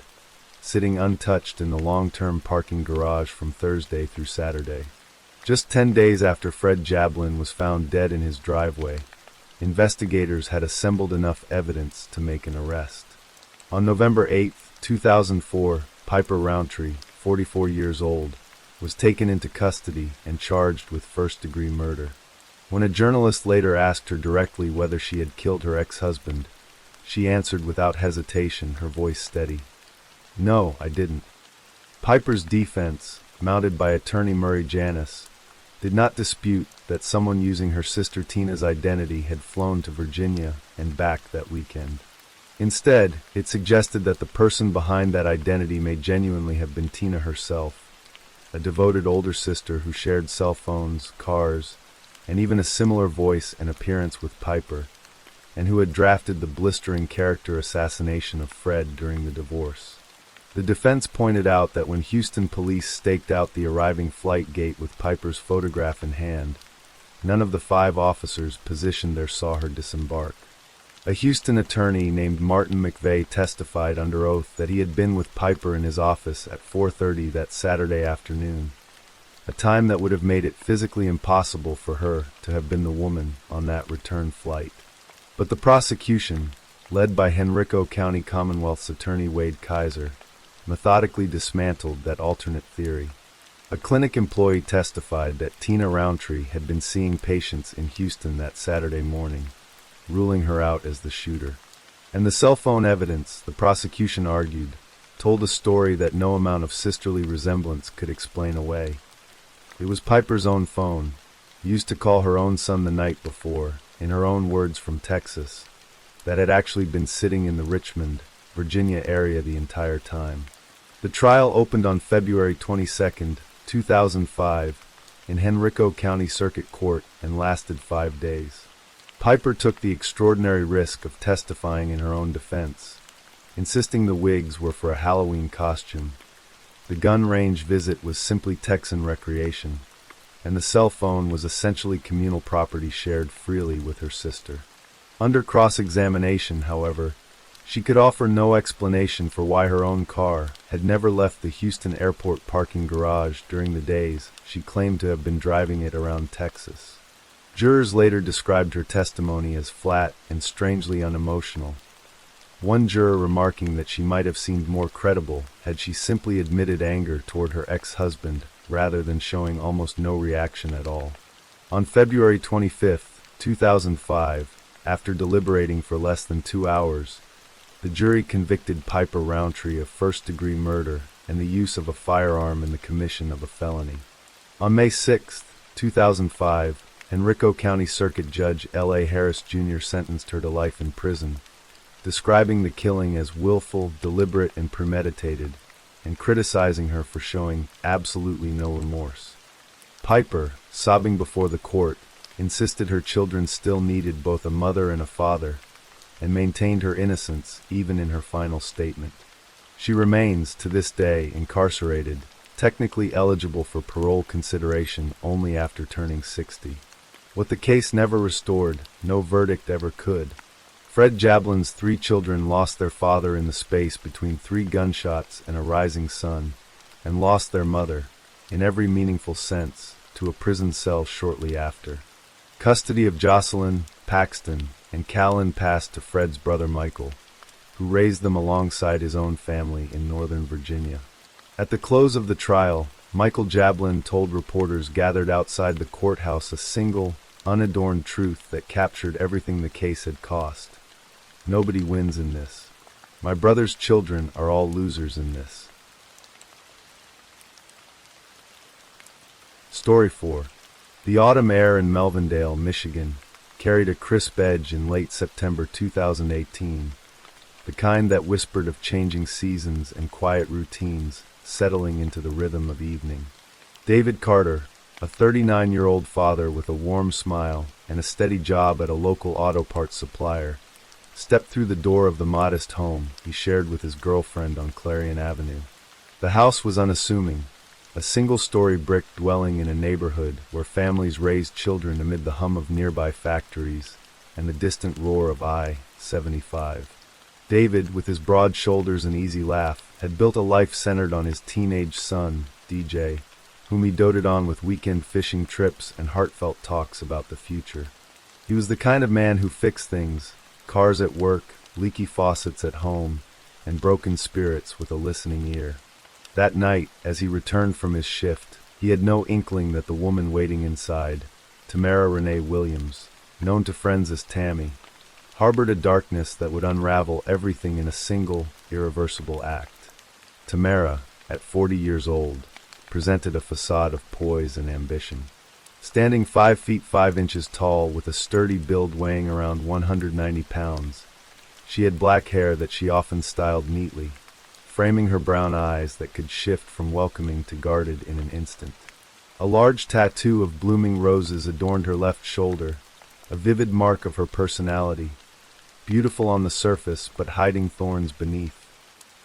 sitting untouched in the long-term parking garage from Thursday through Saturday. Just 10 days after Fred Jablin was found dead in his driveway, investigators had assembled enough evidence to make an arrest. On November 8, 2004, Piper Roundtree, 44 years old, was taken into custody and charged with first-degree murder. When a journalist later asked her directly whether she had killed her ex-husband, she answered without hesitation, her voice steady. "No, I didn't." Piper's defense, mounted by attorney Murray Janis, did not dispute that someone using her sister Tina's identity had flown to Virginia and back that weekend. Instead, it suggested that the person behind that identity may genuinely have been Tina herself, a devoted older sister who shared cell phones, cars, and even a similar voice and appearance with Piper, and who had drafted the blistering character assassination of Fred during the divorce. The defense pointed out that when Houston police staked out the arriving flight gate with Piper's photograph in hand, none of the 5 officers positioned there saw her disembark. A Houston attorney named Martin McVeigh testified under oath that he had been with Piper in his office at 4:30 that Saturday afternoon, a time that would have made it physically impossible for her to have been the woman on that return flight. But the prosecution, led by Henrico County Commonwealth's attorney Wade Kaiser, methodically dismantled that alternate theory. A clinic employee testified that Tina Roundtree had been seeing patients in Houston that Saturday morning, ruling her out as the shooter. And the cell phone evidence, the prosecution argued, told a story that no amount of sisterly resemblance could explain away. It was Piper's own phone, used to call her own son the night before, in her own words from Texas, that had actually been sitting in the Richmond, Virginia area the entire time. The trial opened on February 22, 2005, in Henrico County Circuit Court and lasted 5 days. Piper took the extraordinary risk of testifying in her own defense, insisting the wigs were for a Halloween costume, the gun range visit was simply Texan recreation, and the cell phone was essentially communal property shared freely with her sister. Under cross-examination, however, she could offer no explanation for why her own car had never left the Houston airport parking garage during the days she claimed to have been driving it around Texas. Jurors later described her testimony as flat and strangely unemotional, one juror remarking that she might have seemed more credible had she simply admitted anger toward her ex-husband rather than showing almost no reaction at all. On February 25, 2005, after deliberating for less than 2 hours, the jury convicted Piper Roundtree of first-degree murder and the use of a firearm in the commission of a felony. On May 6, 2005, Henrico County Circuit Judge L.A. Harris Jr. sentenced her to life in prison, describing the killing as willful, deliberate, and premeditated, and criticizing her for showing absolutely no remorse. Piper, sobbing before the court, insisted her children still needed both a mother and a father, and maintained her innocence even in her final statement. She remains, to this day, incarcerated, technically eligible for parole consideration only after turning 60. What the case never restored, no verdict ever could. Fred Jablin's 3 children lost their father in the space between 3 gunshots and a rising sun, and lost their mother, in every meaningful sense, to a prison cell shortly after. Custody of Jocelyn, Paxton, and Callan passed to Fred's brother Michael, who raised them alongside his own family in Northern Virginia. At the close of the trial, Michael Jablin told reporters gathered outside the courthouse a single, unadorned truth that captured everything the case had cost. Nobody wins in this. My brother's children are all losers in this. Story 4. The autumn air in Melvindale, Michigan, carried a crisp edge in late September 2018, the kind that whispered of changing seasons and quiet routines settling into the rhythm of evening. David Carter, a 39-year-old father with a warm smile and a steady job at a local auto parts supplier, stepped through the door of the modest home he shared with his girlfriend on Clarion Avenue. The house was unassuming, a single-story brick dwelling in a neighborhood where families raised children amid the hum of nearby factories and the distant roar of I-75. David, with his broad shoulders and easy laugh, had built a life centered on his teenage son, DJ, whom he doted on with weekend fishing trips and heartfelt talks about the future. He was the kind of man who fixed things, cars at work, leaky faucets at home, and broken spirits with a listening ear. That night, as he returned from his shift, he had no inkling that the woman waiting inside, Tamara Renee Williams, known to friends as Tammy, harbored a darkness that would unravel everything in a single, irreversible act. Tamara, at 40 years old, presented a facade of poise and ambition. Standing 5 feet 5 inches tall with a sturdy build weighing around 190 pounds, she had black hair that she often styled neatly, framing her brown eyes that could shift from welcoming to guarded in an instant. A large tattoo of blooming roses adorned her left shoulder, a vivid mark of her personality, beautiful on the surface but hiding thorns beneath.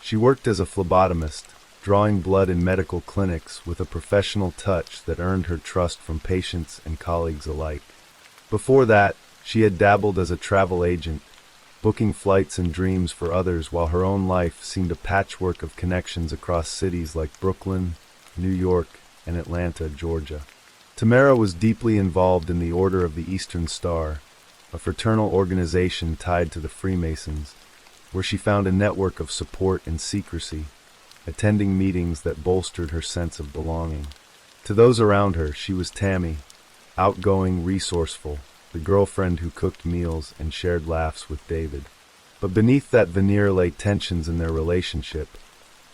She worked as a phlebotomist, drawing blood in medical clinics with a professional touch that earned her trust from patients and colleagues alike. Before that, she had dabbled as a travel agent, booking flights and dreams for others while her own life seemed a patchwork of connections across cities like Brooklyn, New York, and Atlanta, Georgia. Tamara was deeply involved in the Order of the Eastern Star, a fraternal organization tied to the Freemasons, where she found a network of support and secrecy, attending meetings that bolstered her sense of belonging. To those around her, she was Tammy, outgoing, resourceful, the girlfriend who cooked meals and shared laughs with David. But beneath that veneer lay tensions in their relationship,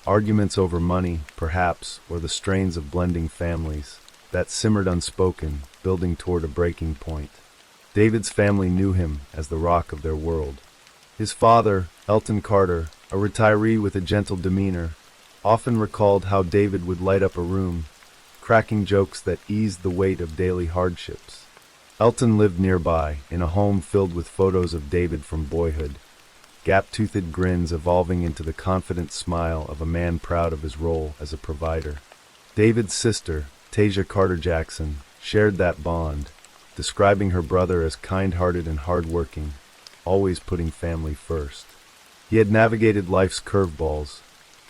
arguments over money, perhaps, or the strains of blending families that simmered unspoken, building toward a breaking point. David's family knew him as the rock of their world. His father, Elton Carter, a retiree with a gentle demeanor, often recalled how David would light up a room, cracking jokes that eased the weight of daily hardships. Elton lived nearby, in a home filled with photos of David from boyhood, gap-toothed grins evolving into the confident smile of a man proud of his role as a provider. David's sister, Tasia Carter Jackson, shared that bond, describing her brother as kind-hearted and hard-working, always putting family first. He had navigated life's curveballs,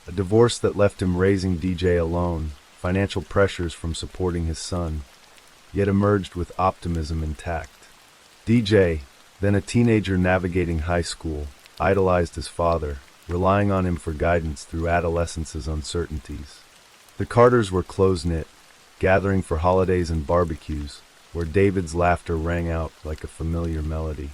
a divorce that left him raising DJ alone, financial pressures from supporting his son, yet emerged with optimism intact. DJ, then a teenager navigating high school, idolized his father, relying on him for guidance through adolescence's uncertainties. The Carters were close-knit, gathering for holidays and barbecues, where David's laughter rang out like a familiar melody.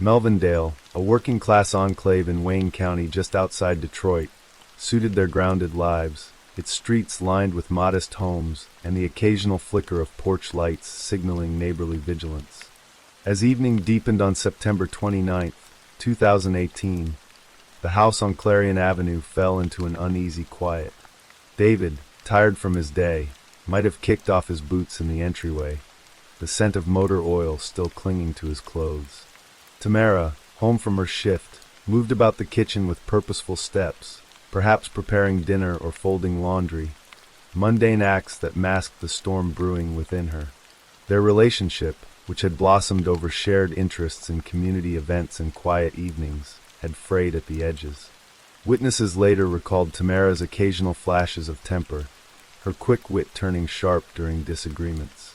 Melvindale, a working-class enclave in Wayne County just outside Detroit, suited their grounded lives, its streets lined with modest homes and the occasional flicker of porch lights signaling neighborly vigilance. As evening deepened on September 29, 2018, the house on Clarion Avenue fell into an uneasy quiet. David, tired from his day, might have kicked off his boots in the entryway, the scent of motor oil still clinging to his clothes. Tamara, home from her shift, moved about the kitchen with purposeful steps, perhaps preparing dinner or folding laundry, mundane acts that masked the storm brewing within her. Their relationship, which had blossomed over shared interests in community events and quiet evenings, had frayed at the edges. Witnesses later recalled Tamara's occasional flashes of temper, her quick wit turning sharp during disagreements.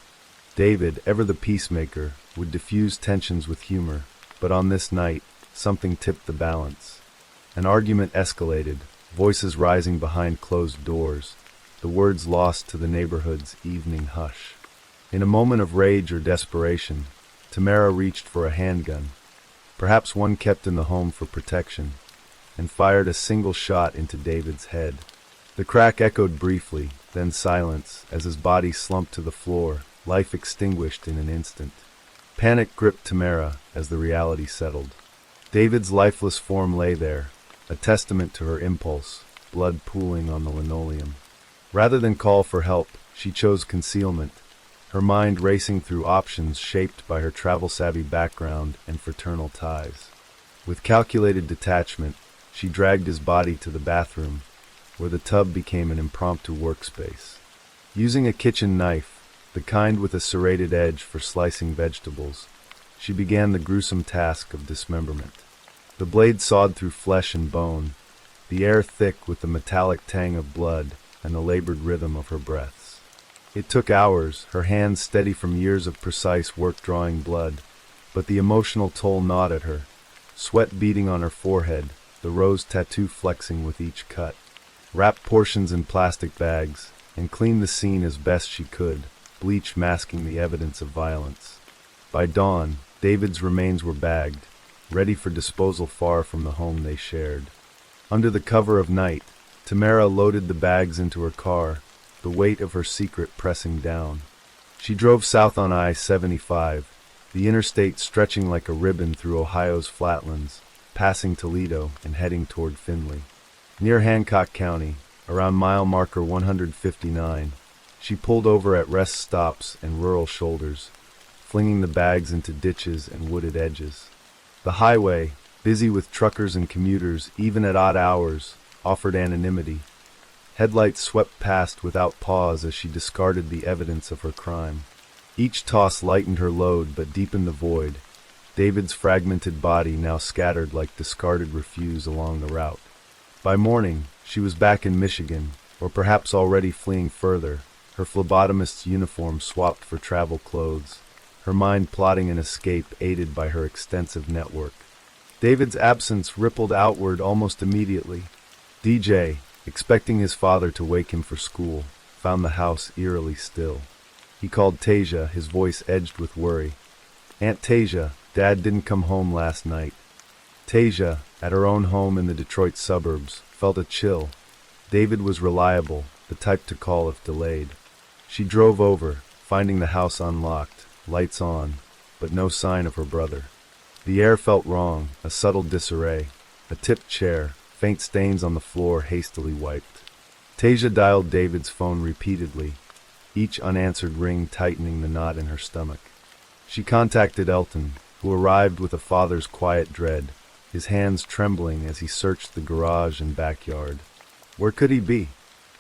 David, ever the peacemaker, would diffuse tensions with humor, but on this night, something tipped the balance. An argument escalated, voices rising behind closed doors, the words lost to the neighborhood's evening hush. In a moment of rage or desperation, Tamara reached for a handgun, perhaps one kept in the home for protection, and fired a single shot into David's head. The crack echoed briefly, then silence, as his body slumped to the floor, life extinguished in an instant. Panic gripped Tamara as the reality settled. David's lifeless form lay there, a testament to her impulse, blood pooling on the linoleum. Rather than call for help, she chose concealment, her mind racing through options shaped by her travel-savvy background and fraternal ties. With calculated detachment, she dragged his body to the bathroom, where the tub became an impromptu workspace. Using a kitchen knife, the kind with a serrated edge for slicing vegetables, she began the gruesome task of dismemberment. The blade sawed through flesh and bone, the air thick with the metallic tang of blood and the labored rhythm of her breaths. It took hours, her hands steady from years of precise work drawing blood, but the emotional toll gnawed at her, sweat beading on her forehead, the rose tattoo flexing with each cut. Wrapped portions in plastic bags, and cleaned the scene as best she could, bleach masking the evidence of violence. By dawn, David's remains were bagged, ready for disposal far from the home they shared. Under the cover of night, Tamara loaded the bags into her car, the weight of her secret pressing down. She drove south on I-75, the interstate stretching like a ribbon through Ohio's flatlands, passing Toledo and heading toward Findlay. Near Hancock County, around mile marker 159, she pulled over at rest stops and rural shoulders, flinging the bags into ditches and wooded edges. The highway, busy with truckers and commuters even at odd hours, offered anonymity. Headlights swept past without pause as she discarded the evidence of her crime. Each toss lightened her load but deepened the void, David's fragmented body now scattered like discarded refuse along the route. By morning, she was back in Michigan, or perhaps already fleeing further, her phlebotomist's uniform swapped for travel clothes, her mind plotting an escape aided by her extensive network. David's absence rippled outward almost immediately. DJ, expecting his father to wake him for school, found the house eerily still. He called Tasia, his voice edged with worry. "Aunt Tasia, Dad didn't come home last night." Tasia, at her own home in the Detroit suburbs, felt a chill. David was reliable, the type to call if delayed. She drove over, finding the house unlocked, lights on, but no sign of her brother. The air felt wrong, a subtle disarray. A tipped chair, faint stains on the floor hastily wiped. Tasia dialed David's phone repeatedly, each unanswered ring tightening the knot in her stomach. She contacted Elton, who arrived with a father's quiet dread, his hands trembling as he searched the garage and backyard. Where could he be?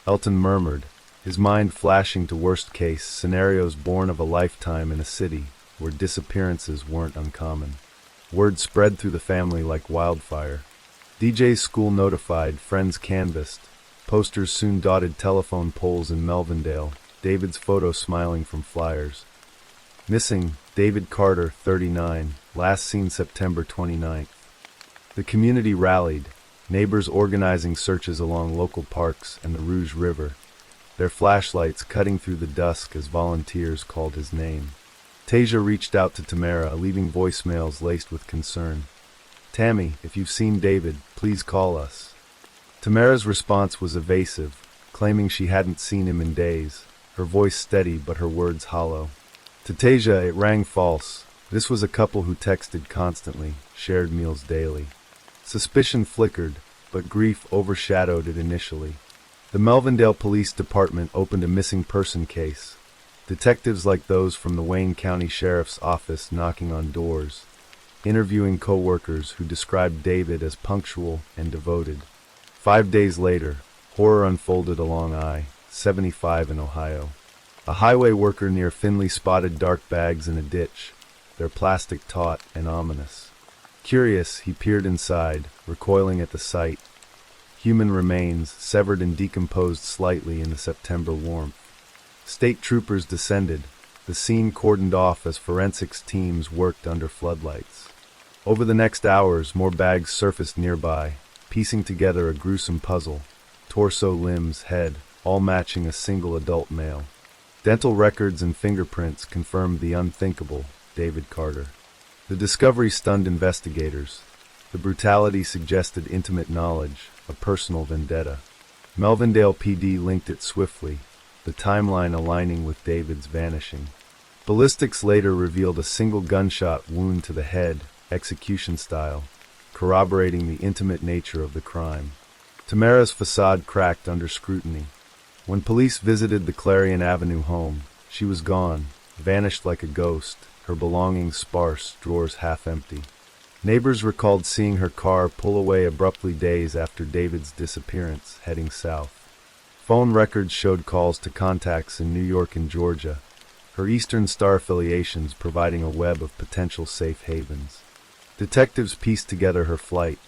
Elton murmured, his mind flashing to worst-case scenarios born of a lifetime in a city where disappearances weren't uncommon. Word spread through the family like wildfire. DJ's school notified, friends canvassed. Posters soon dotted telephone poles in Melvindale, David's photo smiling from flyers. Missing, David Carter, 39, last seen September 29th. The community rallied, neighbors organizing searches along local parks and the Rouge River, their flashlights cutting through the dusk as volunteers called his name. Tasia reached out to Tamara, leaving voicemails laced with concern. "Tammy, if you've seen David, please call us." Tamara's response was evasive, claiming she hadn't seen him in days, her voice steady but her words hollow. To Tasia, it rang false. This was a couple who texted constantly, shared meals daily. Suspicion flickered, but grief overshadowed it initially. The Melvindale Police Department opened a missing person case, detectives like those from the Wayne County Sheriff's Office knocking on doors, interviewing co-workers who described David as punctual and devoted. 5 days later, horror unfolded along I-75 in Ohio. A highway worker near Findlay spotted dark bags in a ditch, their plastic taut and ominous. Curious, he peered inside, recoiling at the sight. Human remains, severed and decomposed slightly in the September warmth. State troopers descended, the scene cordoned off as forensics teams worked under floodlights. Over the next hours, more bags surfaced nearby, piecing together a gruesome puzzle. Torso, limbs, head, all matching a single adult male. Dental records and fingerprints confirmed the unthinkable, David Carter. The discovery stunned investigators. The brutality suggested intimate knowledge, a personal vendetta. Melvindale PD linked it swiftly, the timeline aligning with David's vanishing. Ballistics later revealed a single gunshot wound to the head, execution style, corroborating the intimate nature of the crime. Tamara's facade cracked under scrutiny. When police visited the Clarion Avenue home, she was gone, vanished like a ghost, her belongings sparse, drawers half empty. Neighbors recalled seeing her car pull away abruptly days after David's disappearance, heading south. Phone records showed calls to contacts in New York and Georgia, her Eastern Star affiliations providing a web of potential safe havens. Detectives pieced together her flight.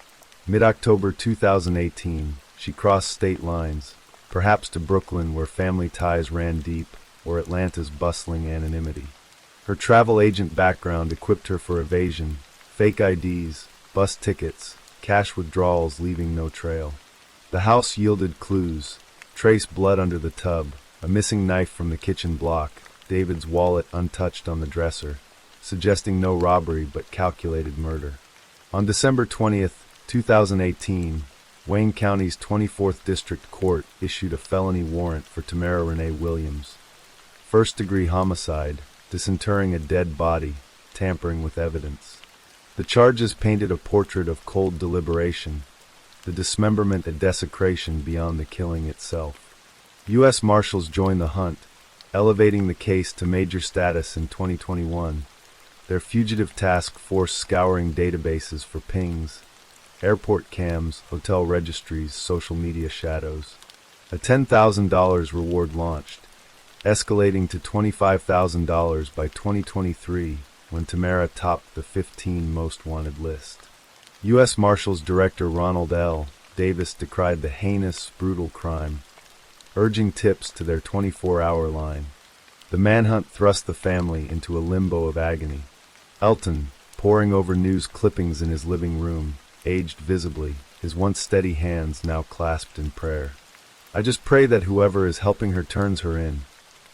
Mid-October 2018, she crossed state lines, perhaps to Brooklyn where family ties ran deep, or Atlanta's bustling anonymity. Her travel agent background equipped her for evasion, fake IDs, bus tickets, cash withdrawals leaving no trail. The house yielded clues: trace blood under the tub, a missing knife from the kitchen block, David's wallet untouched on the dresser, suggesting no robbery but calculated murder. On December 20th, 2018, Wayne County's 24th District Court issued a felony warrant for Tamara Renee Williams. First-degree homicide, disinterring a dead body, tampering with evidence. The charges painted a portrait of cold deliberation, the dismemberment a desecration beyond the killing itself. U.S. Marshals joined the hunt, elevating the case to major status in 2021, their fugitive task force scouring databases for pings, airport cams, hotel registries, social media shadows. A $10,000 reward launched, escalating to $25,000 by 2023 when Tamara topped the 15 most wanted list. U.S. Marshals Director Ronald L. Davis decried the heinous, brutal crime, urging tips to their 24-hour line. The manhunt thrust the family into a limbo of agony. Elton, poring over news clippings in his living room, aged visibly, his once steady hands now clasped in prayer. "I just pray that whoever is helping her turns her in,"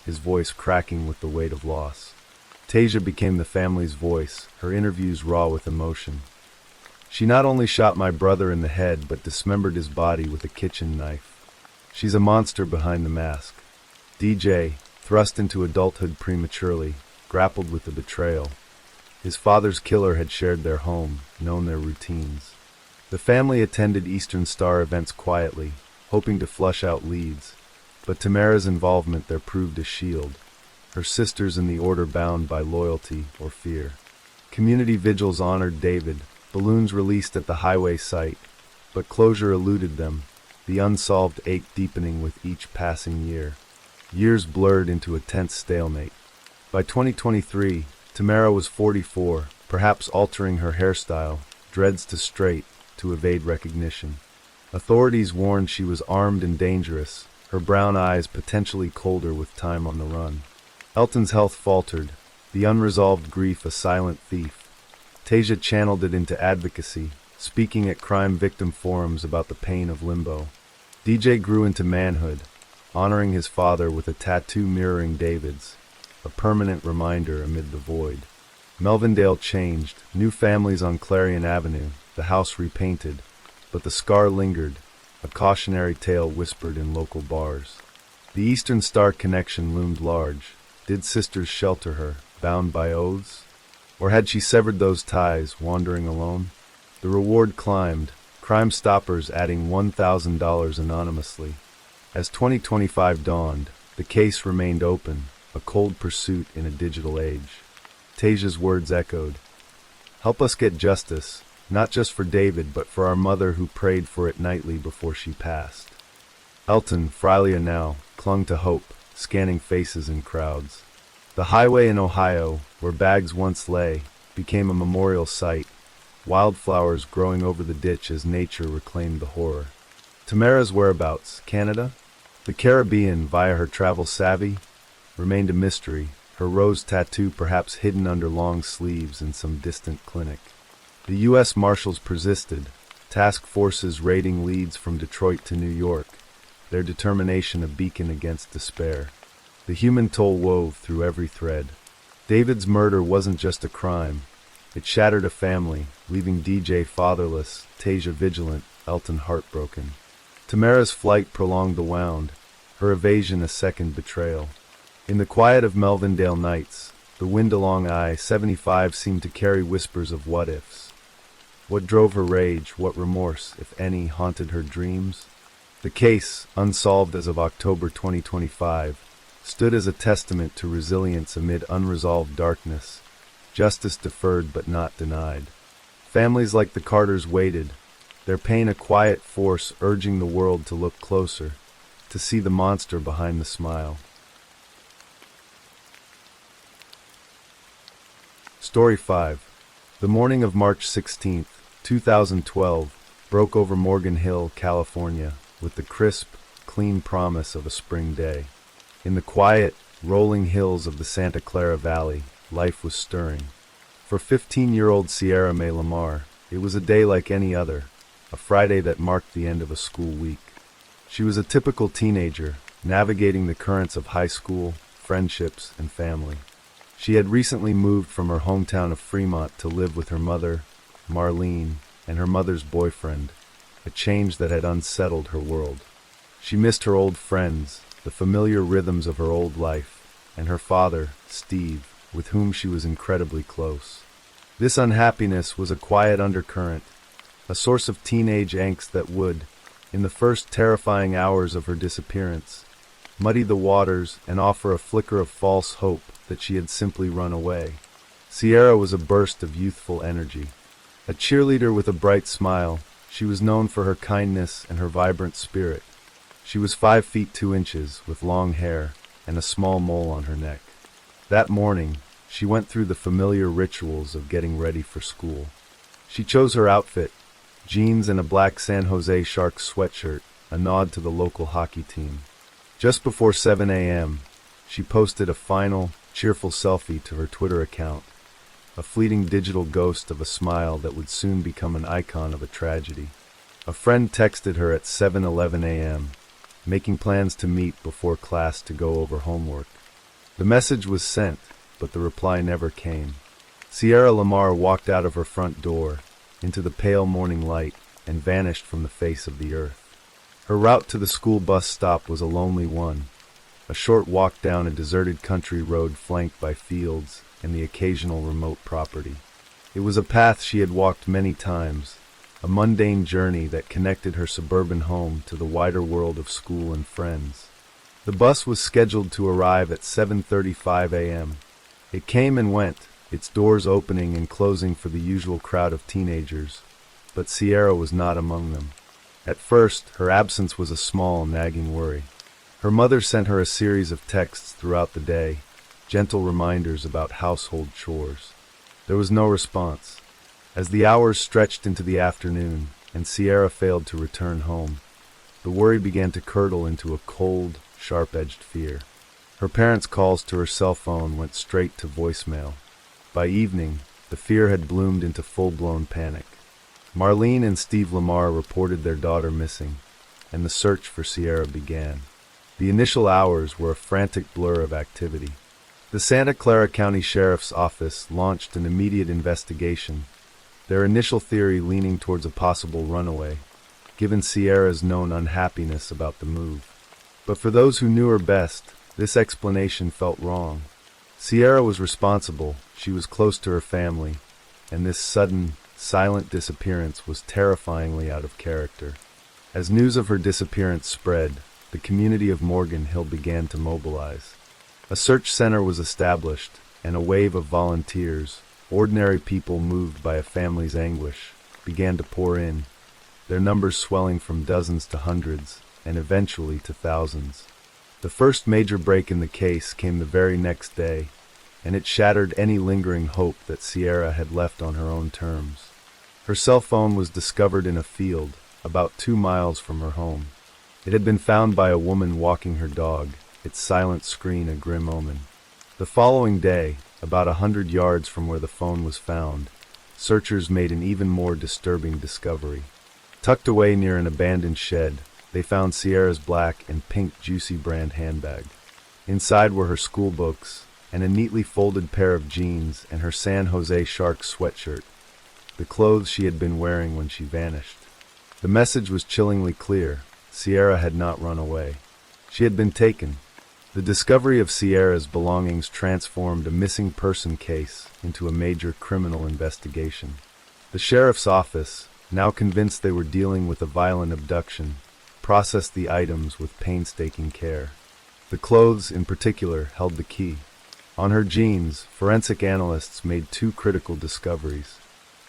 his voice cracking with the weight of loss. Tasia became the family's voice, her interviews raw with emotion. "She not only shot my brother in the head but dismembered his body with a kitchen knife. She's a monster behind the mask." DJ, thrust into adulthood prematurely, grappled with the betrayal. His father's killer had shared their home, known their routines. The family attended Eastern Star events quietly, hoping to flush out leads, but Tamara's involvement there proved a shield, her sisters in the order bound by loyalty or fear. Community vigils honored David, balloons released at the highway site, but closure eluded them, the unsolved ache deepening with each passing year. Years blurred into a tense stalemate. By 2023, Tamara was 44, perhaps altering her hairstyle, dreads to straight, to evade recognition. Authorities warned she was armed and dangerous, her brown eyes potentially colder with time on the run. Elton's health faltered, the unresolved grief a silent thief. Tasia channeled it into advocacy, speaking at crime victim forums about the pain of limbo. DJ grew into manhood, honoring his father with a tattoo mirroring David's, a permanent reminder amid the void. Melvindale changed, new families on Clarion Avenue, the house repainted, but the scar lingered, a cautionary tale whispered in local bars. The Eastern Star connection loomed large. Did sisters shelter her, bound by oaths? Or had she severed those ties, wandering alone? The reward climbed, Crime Stoppers adding $1,000 anonymously. As 2025 dawned, the case remained open, a cold pursuit in a digital age. Tasia's words echoed. "Help us get justice, not just for David but for our mother who prayed for it nightly before she passed." Elton, Frilia now, clung to hope, scanning faces in crowds. The highway in Ohio, where bags once lay, became a memorial site, wildflowers growing over the ditch as nature reclaimed the horror. Tamara's whereabouts, Canada? The Caribbean, via her travel savvy, remained a mystery, her rose tattoo perhaps hidden under long sleeves in some distant clinic. The U.S. Marshals persisted, task forces raiding leads from Detroit to New York, their determination a beacon against despair. The human toll wove through every thread. David's murder wasn't just a crime. It shattered a family, leaving DJ fatherless, Tasia vigilant, Elton heartbroken. Tamara's flight prolonged the wound, her evasion a second betrayal. In the quiet of Melvindale nights, the wind along I-75 seemed to carry whispers of what-ifs. What drove her rage, what remorse, if any, haunted her dreams? The case, unsolved as of October 2025, stood as a testament to resilience amid unresolved darkness, justice deferred but not denied. Families like the Carters waited, their pain a quiet force urging the world to look closer, to see the monster behind the smile. Story 5. The morning of March 16, 2012, broke over Morgan Hill, California, with the crisp, clean promise of a spring day. In the quiet, rolling hills of the Santa Clara Valley, life was stirring. For 15-year-old Sierra May Lamar, it was a day like any other, a Friday that marked the end of a school week. She was a typical teenager, navigating the currents of high school, friendships, and family. She had recently moved from her hometown of Fremont to live with her mother, Marlene, and her mother's boyfriend, a change that had unsettled her world. She missed her old friends, the familiar rhythms of her old life, and her father, Steve, with whom she was incredibly close. This unhappiness was a quiet undercurrent, a source of teenage angst that would, in the first terrifying hours of her disappearance, muddy the waters and offer a flicker of false hope that she had simply run away. Sierra was a burst of youthful energy. A cheerleader with a bright smile, she was known for her kindness and her vibrant spirit. She was 5 feet 2 inches, with long hair and a small mole on her neck. That morning, she went through the familiar rituals of getting ready for school. She chose her outfit, jeans and a black San Jose Sharks sweatshirt, a nod to the local hockey team. Just before 7 a.m., she posted a final, cheerful selfie to her Twitter account, a fleeting digital ghost of a smile that would soon become an icon of a tragedy. A friend texted her at 7:11 a.m., making plans to meet before class to go over homework. The message was sent, but the reply never came. Sierra Lamar walked out of her front door, into the pale morning light, and vanished from the face of the earth. Her route to the school bus stop was a lonely one, a short walk down a deserted country road flanked by fields and the occasional remote property. It was a path she had walked many times, a mundane journey that connected her suburban home to the wider world of school and friends. The bus was scheduled to arrive at 7:35 a.m. It came and went, its doors opening and closing for the usual crowd of teenagers, but Sierra was not among them. At first, her absence was a small, nagging worry. Her mother sent her a series of texts throughout the day, gentle reminders about household chores. There was no response. As the hours stretched into the afternoon, and Sierra failed to return home, the worry began to curdle into a cold, sharp-edged fear. Her parents' calls to her cell phone went straight to voicemail. By evening, the fear had bloomed into full-blown panic. Marlene and Steve Lamar reported their daughter missing, and the search for Sierra began. The initial hours were a frantic blur of activity. The Santa Clara County Sheriff's Office launched an immediate investigation, their initial theory leaning towards a possible runaway, given Sierra's known unhappiness about the move. But for those who knew her best, this explanation felt wrong. Sierra was responsible, she was close to her family, and this sudden, silent disappearance was terrifyingly out of character. As news of her disappearance spread, the community of Morgan Hill began to mobilize. A search center was established, and a wave of volunteers, ordinary people moved by a family's anguish, began to pour in, their numbers swelling from dozens to hundreds, and eventually to thousands. The first major break in the case came the very next day, and it shattered any lingering hope that Sierra had left on her own terms. Her cell phone was discovered in a field, about 2 miles from her home. It had been found by a woman walking her dog, its silent screen a grim omen. The following day, about 100 yards from where the phone was found, searchers made an even more disturbing discovery. Tucked away near an abandoned shed, they found Sierra's black and pink Juicy brand handbag. Inside were her school books, and a neatly folded pair of jeans and her San Jose Sharks sweatshirt, the clothes she had been wearing when she vanished. The message was chillingly clear. Sierra had not run away. She had been taken. The discovery of Sierra's belongings transformed a missing person case into a major criminal investigation. The sheriff's office, now convinced they were dealing with a violent abduction, processed the items with painstaking care. The clothes, in particular, held the key. On her jeans, forensic analysts made two critical discoveries.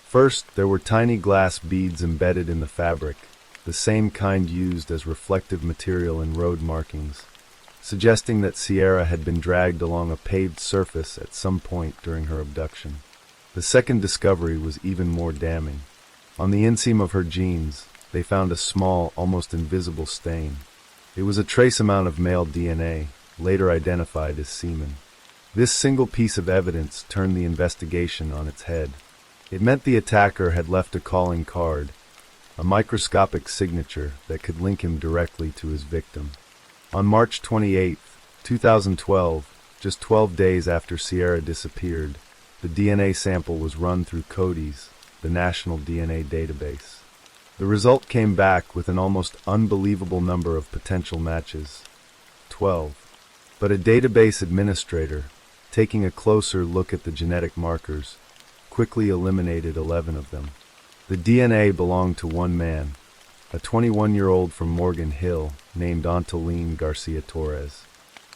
First, there were tiny glass beads embedded in the fabric, the same kind used as reflective material in road markings, suggesting that Sierra had been dragged along a paved surface at some point during her abduction. The second discovery was even more damning. On the inseam of her jeans, they found a small, almost invisible stain. It was a trace amount of male DNA, later identified as semen. This single piece of evidence turned the investigation on its head. It meant the attacker had left a calling card, a microscopic signature that could link him directly to his victim. On March 28, 2012, just 12 days after Sierra disappeared, the DNA sample was run through CODIS, the National DNA Database. The result came back with an almost unbelievable number of potential matches, 12. But a database administrator, taking a closer look at the genetic markers, quickly eliminated 11 of them. The DNA belonged to one man, a 21-year-old from Morgan Hill named Antolin Garcia Torres.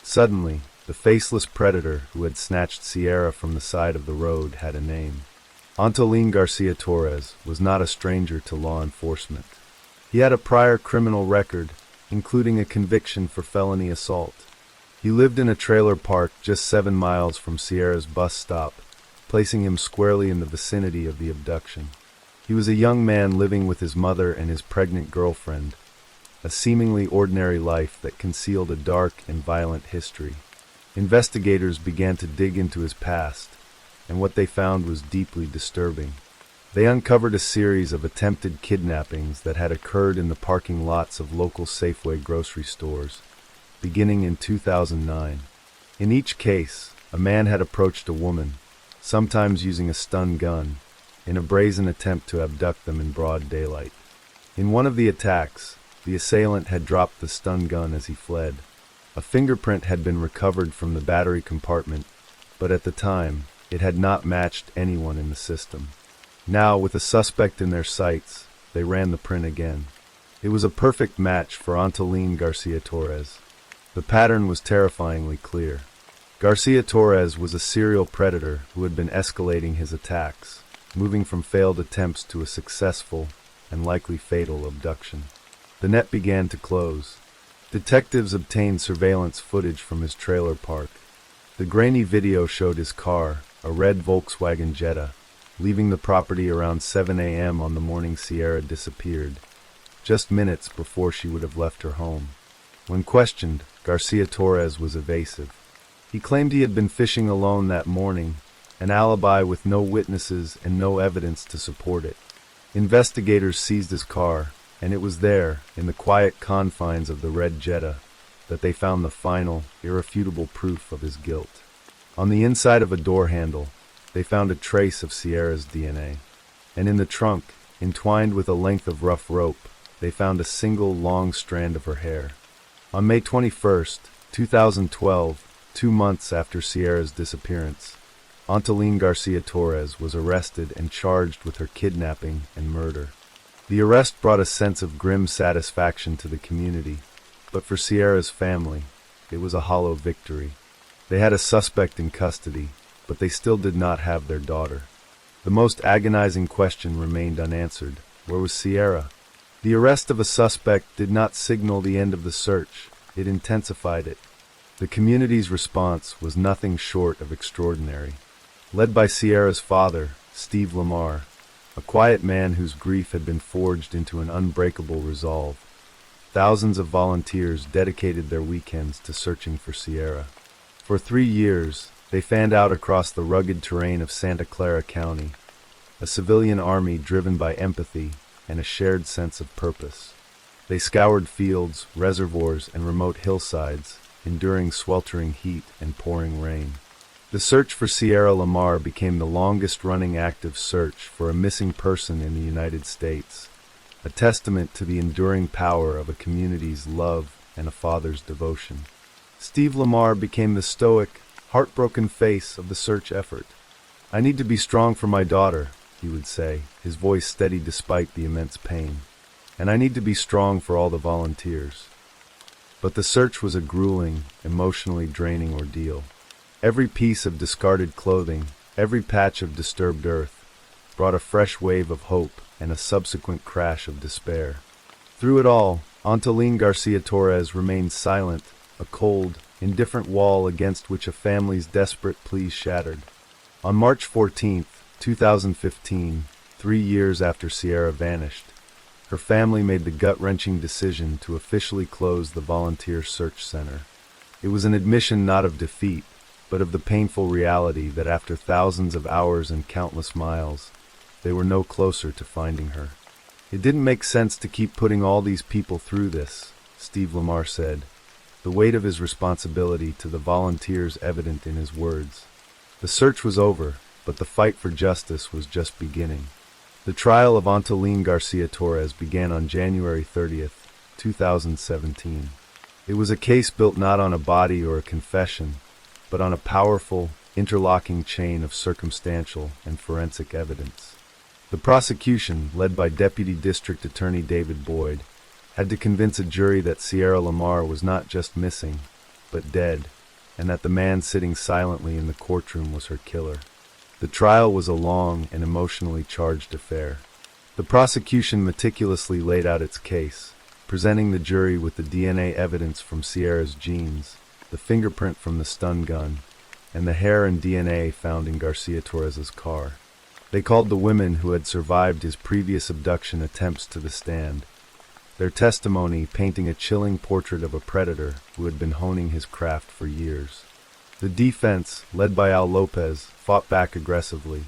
Suddenly, the faceless predator who had snatched Sierra from the side of the road had a name. Antolin Garcia Torres was not a stranger to law enforcement. He had a prior criminal record, including a conviction for felony assault. He lived in a trailer park just 7 miles from Sierra's bus stop, placing him squarely in the vicinity of the abduction. He was a young man living with his mother and his pregnant girlfriend, a seemingly ordinary life that concealed a dark and violent history. Investigators began to dig into his past, and what they found was deeply disturbing. They uncovered a series of attempted kidnappings that had occurred in the parking lots of local Safeway grocery stores, beginning in 2009. In each case, a man had approached a woman, sometimes using a stun gun, in a brazen attempt to abduct them in broad daylight. In one of the attacks, the assailant had dropped the stun gun as he fled. A fingerprint had been recovered from the battery compartment, but at the time, it had not matched anyone in the system. Now, with a suspect in their sights, they ran the print again. It was a perfect match for Antolin Garcia Torres. The pattern was terrifyingly clear. Garcia Torres was a serial predator who had been escalating his attacks, moving from failed attempts to a successful and likely fatal abduction. The net began to close. Detectives obtained surveillance footage from his trailer park. The grainy video showed his car, a red Volkswagen Jetta, leaving the property around 7 a.m. on the morning Sierra disappeared, just minutes before she would have left her home. When questioned, Garcia Torres was evasive. He claimed he had been fishing alone that morning, an alibi with no witnesses and no evidence to support it. Investigators seized his car, and it was there, in the quiet confines of the red Jetta, that they found the final, irrefutable proof of his guilt. On the inside of a door handle, they found a trace of Sierra's DNA. And in the trunk, entwined with a length of rough rope, they found a single long strand of her hair. On May 21, 2012, 2 months after Sierra's disappearance, Antolin Garcia Torres was arrested and charged with her kidnapping and murder. The arrest brought a sense of grim satisfaction to the community, but for Sierra's family, it was a hollow victory. They had a suspect in custody, but they still did not have their daughter. The most agonizing question remained unanswered. Where was Sierra? The arrest of a suspect did not signal the end of the search. It intensified it. The community's response was nothing short of extraordinary. Led by Sierra's father, Steve Lamar, a quiet man whose grief had been forged into an unbreakable resolve, thousands of volunteers dedicated their weekends to searching for Sierra. For 3 years, they fanned out across the rugged terrain of Santa Clara County, a civilian army driven by empathy and a shared sense of purpose. They scoured fields, reservoirs, and remote hillsides, enduring sweltering heat and pouring rain. The search for Sierra Lamar became the longest-running active search for a missing person in the United States, a testament to the enduring power of a community's love and a father's devotion. Steve Lamar became the stoic, heartbroken face of the search effort. "I need to be strong for my daughter," he would say, his voice steady despite the immense pain. "And I need to be strong for all the volunteers." But the search was a grueling, emotionally draining ordeal. Every piece of discarded clothing, every patch of disturbed earth, brought a fresh wave of hope and a subsequent crash of despair. Through it all, Antolín Garcia Torres remained silent, a cold, indifferent wall against which a family's desperate pleas shattered. On March 14, 2015, 3 years after Sierra vanished, her family made the gut-wrenching decision to officially close the volunteer search center. It was an admission not of defeat, but of the painful reality that after thousands of hours and countless miles, they were no closer to finding her. "It didn't make sense to keep putting all these people through this," Steve Lamar said, the weight of his responsibility to the volunteers evident in his words. The search was over, but the fight for justice was just beginning. The trial of Antolín Garcia Torres began on January 30, 2017. It was a case built not on a body or a confession, but on a powerful, interlocking chain of circumstantial and forensic evidence. The prosecution, led by Deputy District Attorney David Boyd, had to convince a jury that Sierra Lamar was not just missing, but dead, and that the man sitting silently in the courtroom was her killer. The trial was a long and emotionally charged affair. The prosecution meticulously laid out its case, presenting the jury with the DNA evidence from Sierra's jeans, the fingerprint from the stun gun, and the hair and DNA found in Garcia Torres's car. They called the women who had survived his previous abduction attempts to the stand, their testimony painting a chilling portrait of a predator who had been honing his craft for years. The defense, led by Al Lopez, fought back aggressively.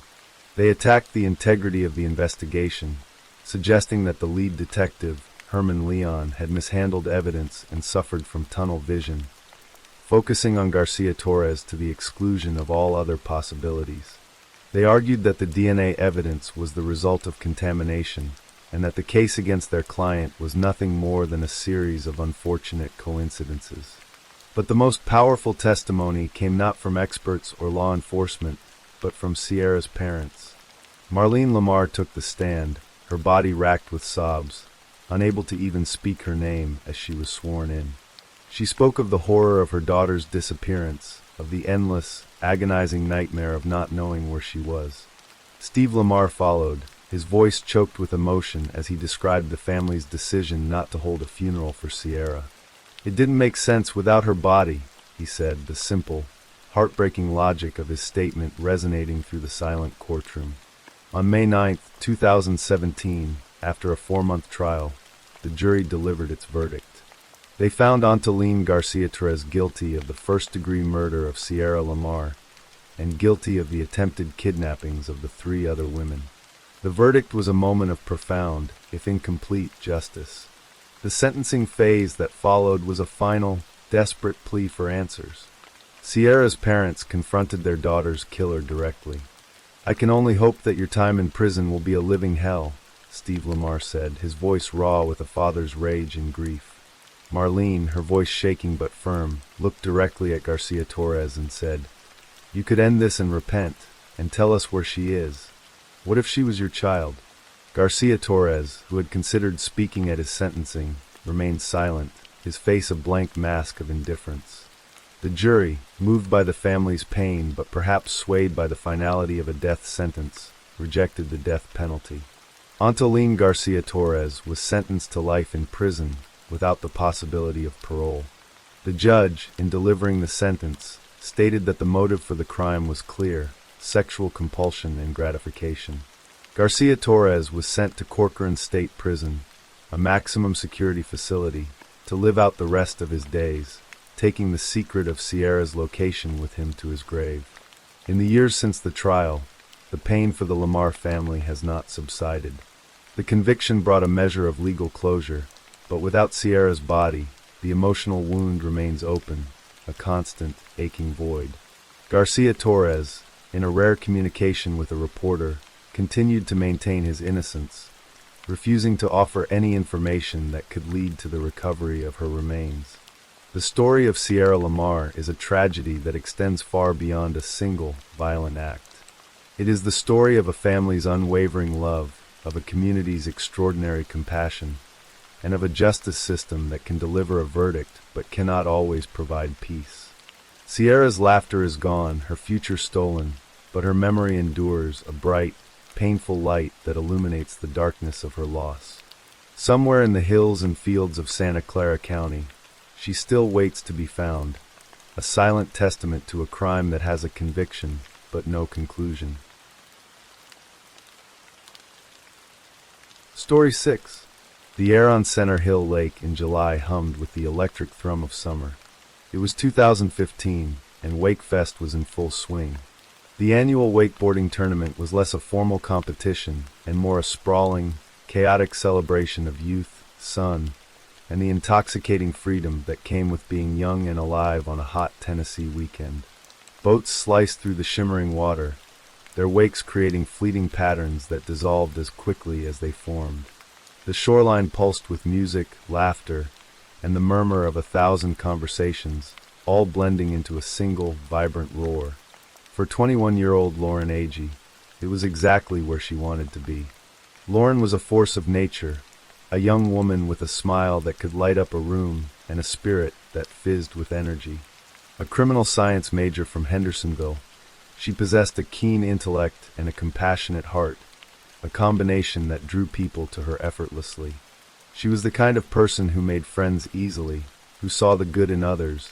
They attacked the integrity of the investigation, suggesting that the lead detective, Herman Leon, had mishandled evidence and suffered from tunnel vision, focusing on Garcia Torres to the exclusion of all other possibilities. They argued that the DNA evidence was the result of contamination, and that the case against their client was nothing more than a series of unfortunate coincidences. But the most powerful testimony came not from experts or law enforcement, but from Sierra's parents. Marlene Lamar took the stand, her body racked with sobs, unable to even speak her name as she was sworn in. She spoke of the horror of her daughter's disappearance, of the endless, agonizing nightmare of not knowing where she was. Steve Lamar followed, his voice choked with emotion as he described the family's decision not to hold a funeral for Sierra. "It didn't make sense without her body," he said, the simple, heartbreaking logic of his statement resonating through the silent courtroom. On May 9, 2017, after a 4-month trial, the jury delivered its verdict. They found Antolín Garcia Torres guilty of the first-degree murder of Sierra Lamar and guilty of the attempted kidnappings of the 3 other women. The verdict was a moment of profound, if incomplete, justice. The sentencing phase that followed was a final, desperate plea for answers. Sierra's parents confronted their daughter's killer directly. "I can only hope that your time in prison will be a living hell," Steve Lamar said, his voice raw with a father's rage and grief. Marlene, her voice shaking but firm, looked directly at Garcia Torres and said, "You could end this and repent, and tell us where she is. What if she was your child?" Garcia Torres, who had considered speaking at his sentencing, remained silent, his face a blank mask of indifference. The jury, moved by the family's pain but perhaps swayed by the finality of a death sentence, rejected the death penalty. Antolín Garcia Torres was sentenced to life in prison without the possibility of parole. The judge, in delivering the sentence, stated that the motive for the crime was clear: sexual compulsion and gratification. Garcia Torres was sent to Corcoran State Prison, a maximum security facility, to live out the rest of his days, taking the secret of Sierra's location with him to his grave. In the years since the trial, the pain for the Lamar family has not subsided. The conviction brought a measure of legal closure, but without Sierra's body, the emotional wound remains open, a constant, aching void. Garcia Torres, in a rare communication with a reporter, continued to maintain his innocence, refusing to offer any information that could lead to the recovery of her remains. The story of Sierra Lamar is a tragedy that extends far beyond a single violent act. It is the story of a family's unwavering love, of a community's extraordinary compassion, and of a justice system that can deliver a verdict but cannot always provide peace. Sierra's laughter is gone, her future stolen, but her memory endures, a bright, painful light that illuminates the darkness of her loss. Somewhere in the hills and fields of Santa Clara County, she still waits to be found, a silent testament to a crime that has a conviction but no conclusion. Story 6. The air on Center Hill Lake in July hummed with the electric thrum of summer. It was 2015, and Wakefest was in full swing. The annual wakeboarding tournament was less a formal competition and more a sprawling, chaotic celebration of youth, sun, and the intoxicating freedom that came with being young and alive on a hot Tennessee weekend. Boats sliced through the shimmering water, their wakes creating fleeting patterns that dissolved as quickly as they formed. The shoreline pulsed with music, laughter, and the murmur of 1,000 conversations, all blending into a single, vibrant roar. For 21-year-old Lauren Agee, it was exactly where she wanted to be. Lauren was a force of nature, a young woman with a smile that could light up a room and a spirit that fizzed with energy. A criminal science major from Hendersonville, she possessed a keen intellect and a compassionate heart, a combination that drew people to her effortlessly. She was the kind of person who made friends easily, who saw the good in others,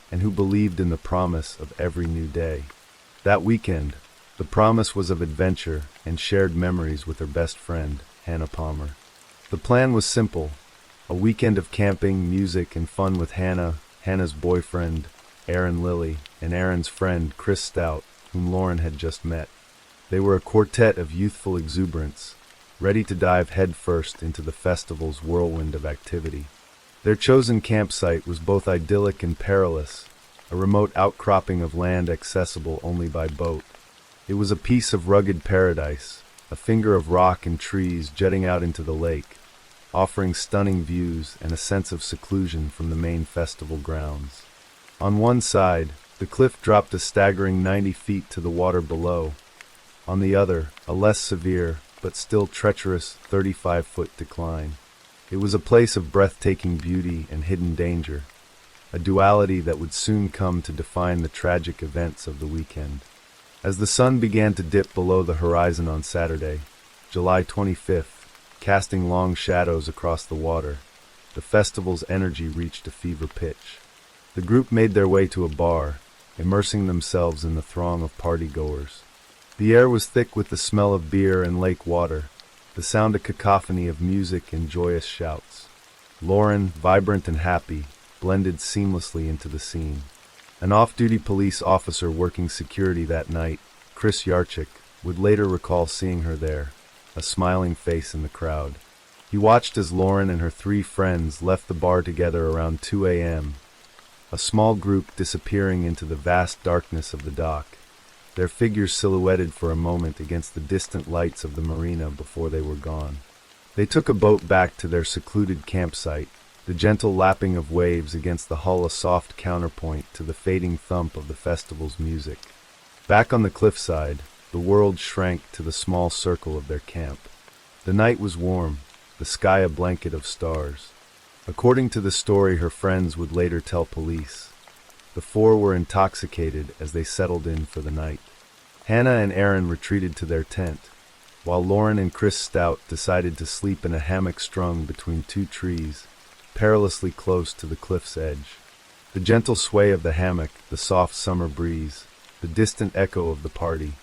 and who believed in the promise of every new day. That weekend, the promise was of adventure and shared memories with her best friend, Hannah Palmer. The plan was simple, a weekend of camping, music, and fun with Hannah, Hannah's boyfriend, Aaron Lilly, and Aaron's friend, Chris Stout, whom Lauren had just met. They were a quartet of youthful exuberance, ready to dive headfirst into the festival's whirlwind of activity. Their chosen campsite was both idyllic and perilous, a remote outcropping of land accessible only by boat. It was a piece of rugged paradise, a finger of rock and trees jutting out into the lake, offering stunning views and a sense of seclusion from the main festival grounds. On one side, the cliff dropped a staggering 90 feet to the water below. On the other, a less severe, but still treacherous 35-foot decline. It was a place of breathtaking beauty and hidden danger, a duality that would soon come to define the tragic events of the weekend. As the sun began to dip below the horizon on Saturday, July 25th, casting long shadows across the water, the festival's energy reached a fever pitch. The group made their way to a bar, immersing themselves in the throng of party-goers. The air was thick with the smell of beer and lake water, the sound a cacophony of music and joyous shouts. Lauren, vibrant and happy, blended seamlessly into the scene. An off-duty police officer working security that night, Chris Yarchik, would later recall seeing her there, a smiling face in the crowd. He watched as Lauren and her 3 friends left the bar together around 2 a.m., a small group disappearing into the vast darkness of the dock, their figures silhouetted for a moment against the distant lights of the marina before they were gone. They took a boat back to their secluded campsite, the gentle lapping of waves against the hull a soft counterpoint to the fading thump of the festival's music. Back on the cliffside, the world shrank to the small circle of their camp. The night was warm, the sky a blanket of stars. According to the story her friends would later tell police, the 4 were intoxicated as they settled in for the night. Hannah and Aaron retreated to their tent, while Lauren and Chris Stout decided to sleep in a hammock strung between 2 trees, perilously close to the cliff's edge. The gentle sway of the hammock, the soft summer breeze, the distant echo of the party.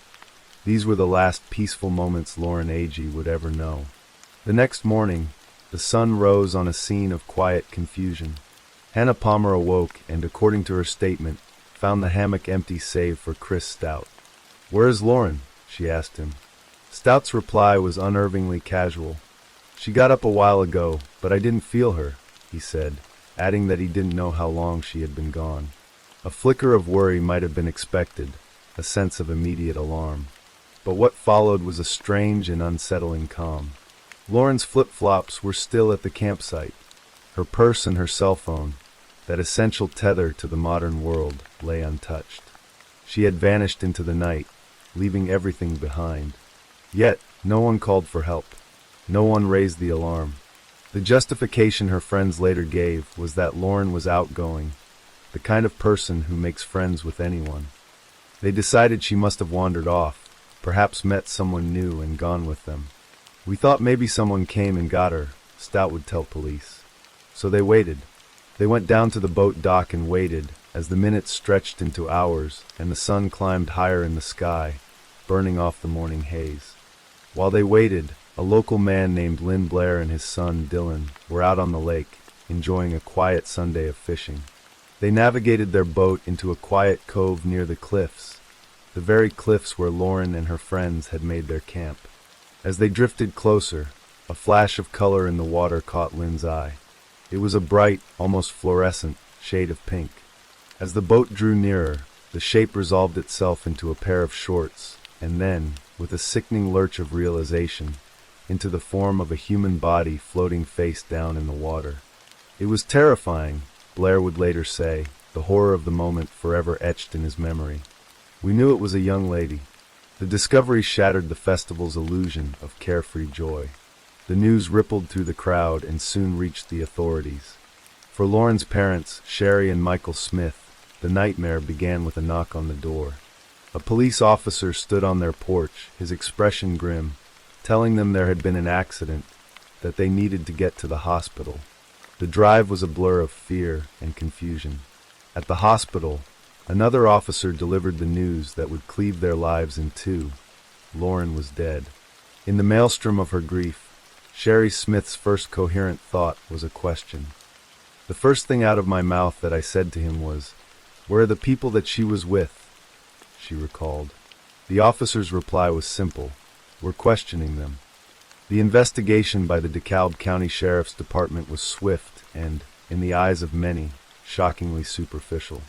These were the last peaceful moments Lauren Agee would ever know. The next morning, the sun rose on a scene of quiet confusion. Hannah Palmer awoke and, according to her statement, found the hammock empty save for Chris Stout. "Where is Lauren?" she asked him. Stout's reply was unnervingly casual. "She got up a while ago, but I didn't feel her," he said, adding that he didn't know how long she had been gone. A flicker of worry might have been expected, a sense of immediate alarm. But what followed was a strange and unsettling calm. Lauren's flip-flops were still at the campsite. Her purse and her cell phone, that essential tether to the modern world, lay untouched. She had vanished into the night, leaving everything behind. Yet, no one called for help. No one raised the alarm. The justification her friends later gave was that Lauren was outgoing, the kind of person who makes friends with anyone. They decided she must have wandered off, perhaps met someone new and gone with them. "We thought maybe someone came and got her," Stout would tell police. So they waited. They went down to the boat dock and waited, as the minutes stretched into hours and the sun climbed higher in the sky, burning off the morning haze. While they waited, a local man named Lynn Blair and his son, Dylan, were out on the lake, enjoying a quiet Sunday of fishing. They navigated their boat into a quiet cove near the cliffs, the very cliffs where Lauren and her friends had made their camp. As they drifted closer, a flash of color in the water caught Lynn's eye. It was a bright, almost fluorescent, shade of pink. As the boat drew nearer, the shape resolved itself into a pair of shorts, and then, with a sickening lurch of realization, into the form of a human body floating face down in the water. It was terrifying, Blair would later say, the horror of the moment forever etched in his memory. "We knew it was a young lady." The discovery shattered the festival's illusion of carefree joy. The news rippled through the crowd and soon reached the authorities. For Lauren's parents, Sherry and Michael Smith, the nightmare began with a knock on the door. A police officer stood on their porch, his expression grim, telling them there had been an accident, that they needed to get to the hospital. The drive was a blur of fear and confusion. At the hospital, another officer delivered the news that would cleave their lives in two. Lauren was dead. In the maelstrom of her grief, Sherry Smith's first coherent thought was a question. "The first thing out of my mouth that I said to him was, 'Where are the people that she was with?'" she recalled. The officer's reply was simple, "We're questioning them." The investigation by the DeKalb County Sheriff's Department was swift and, in the eyes of many, shockingly superficial.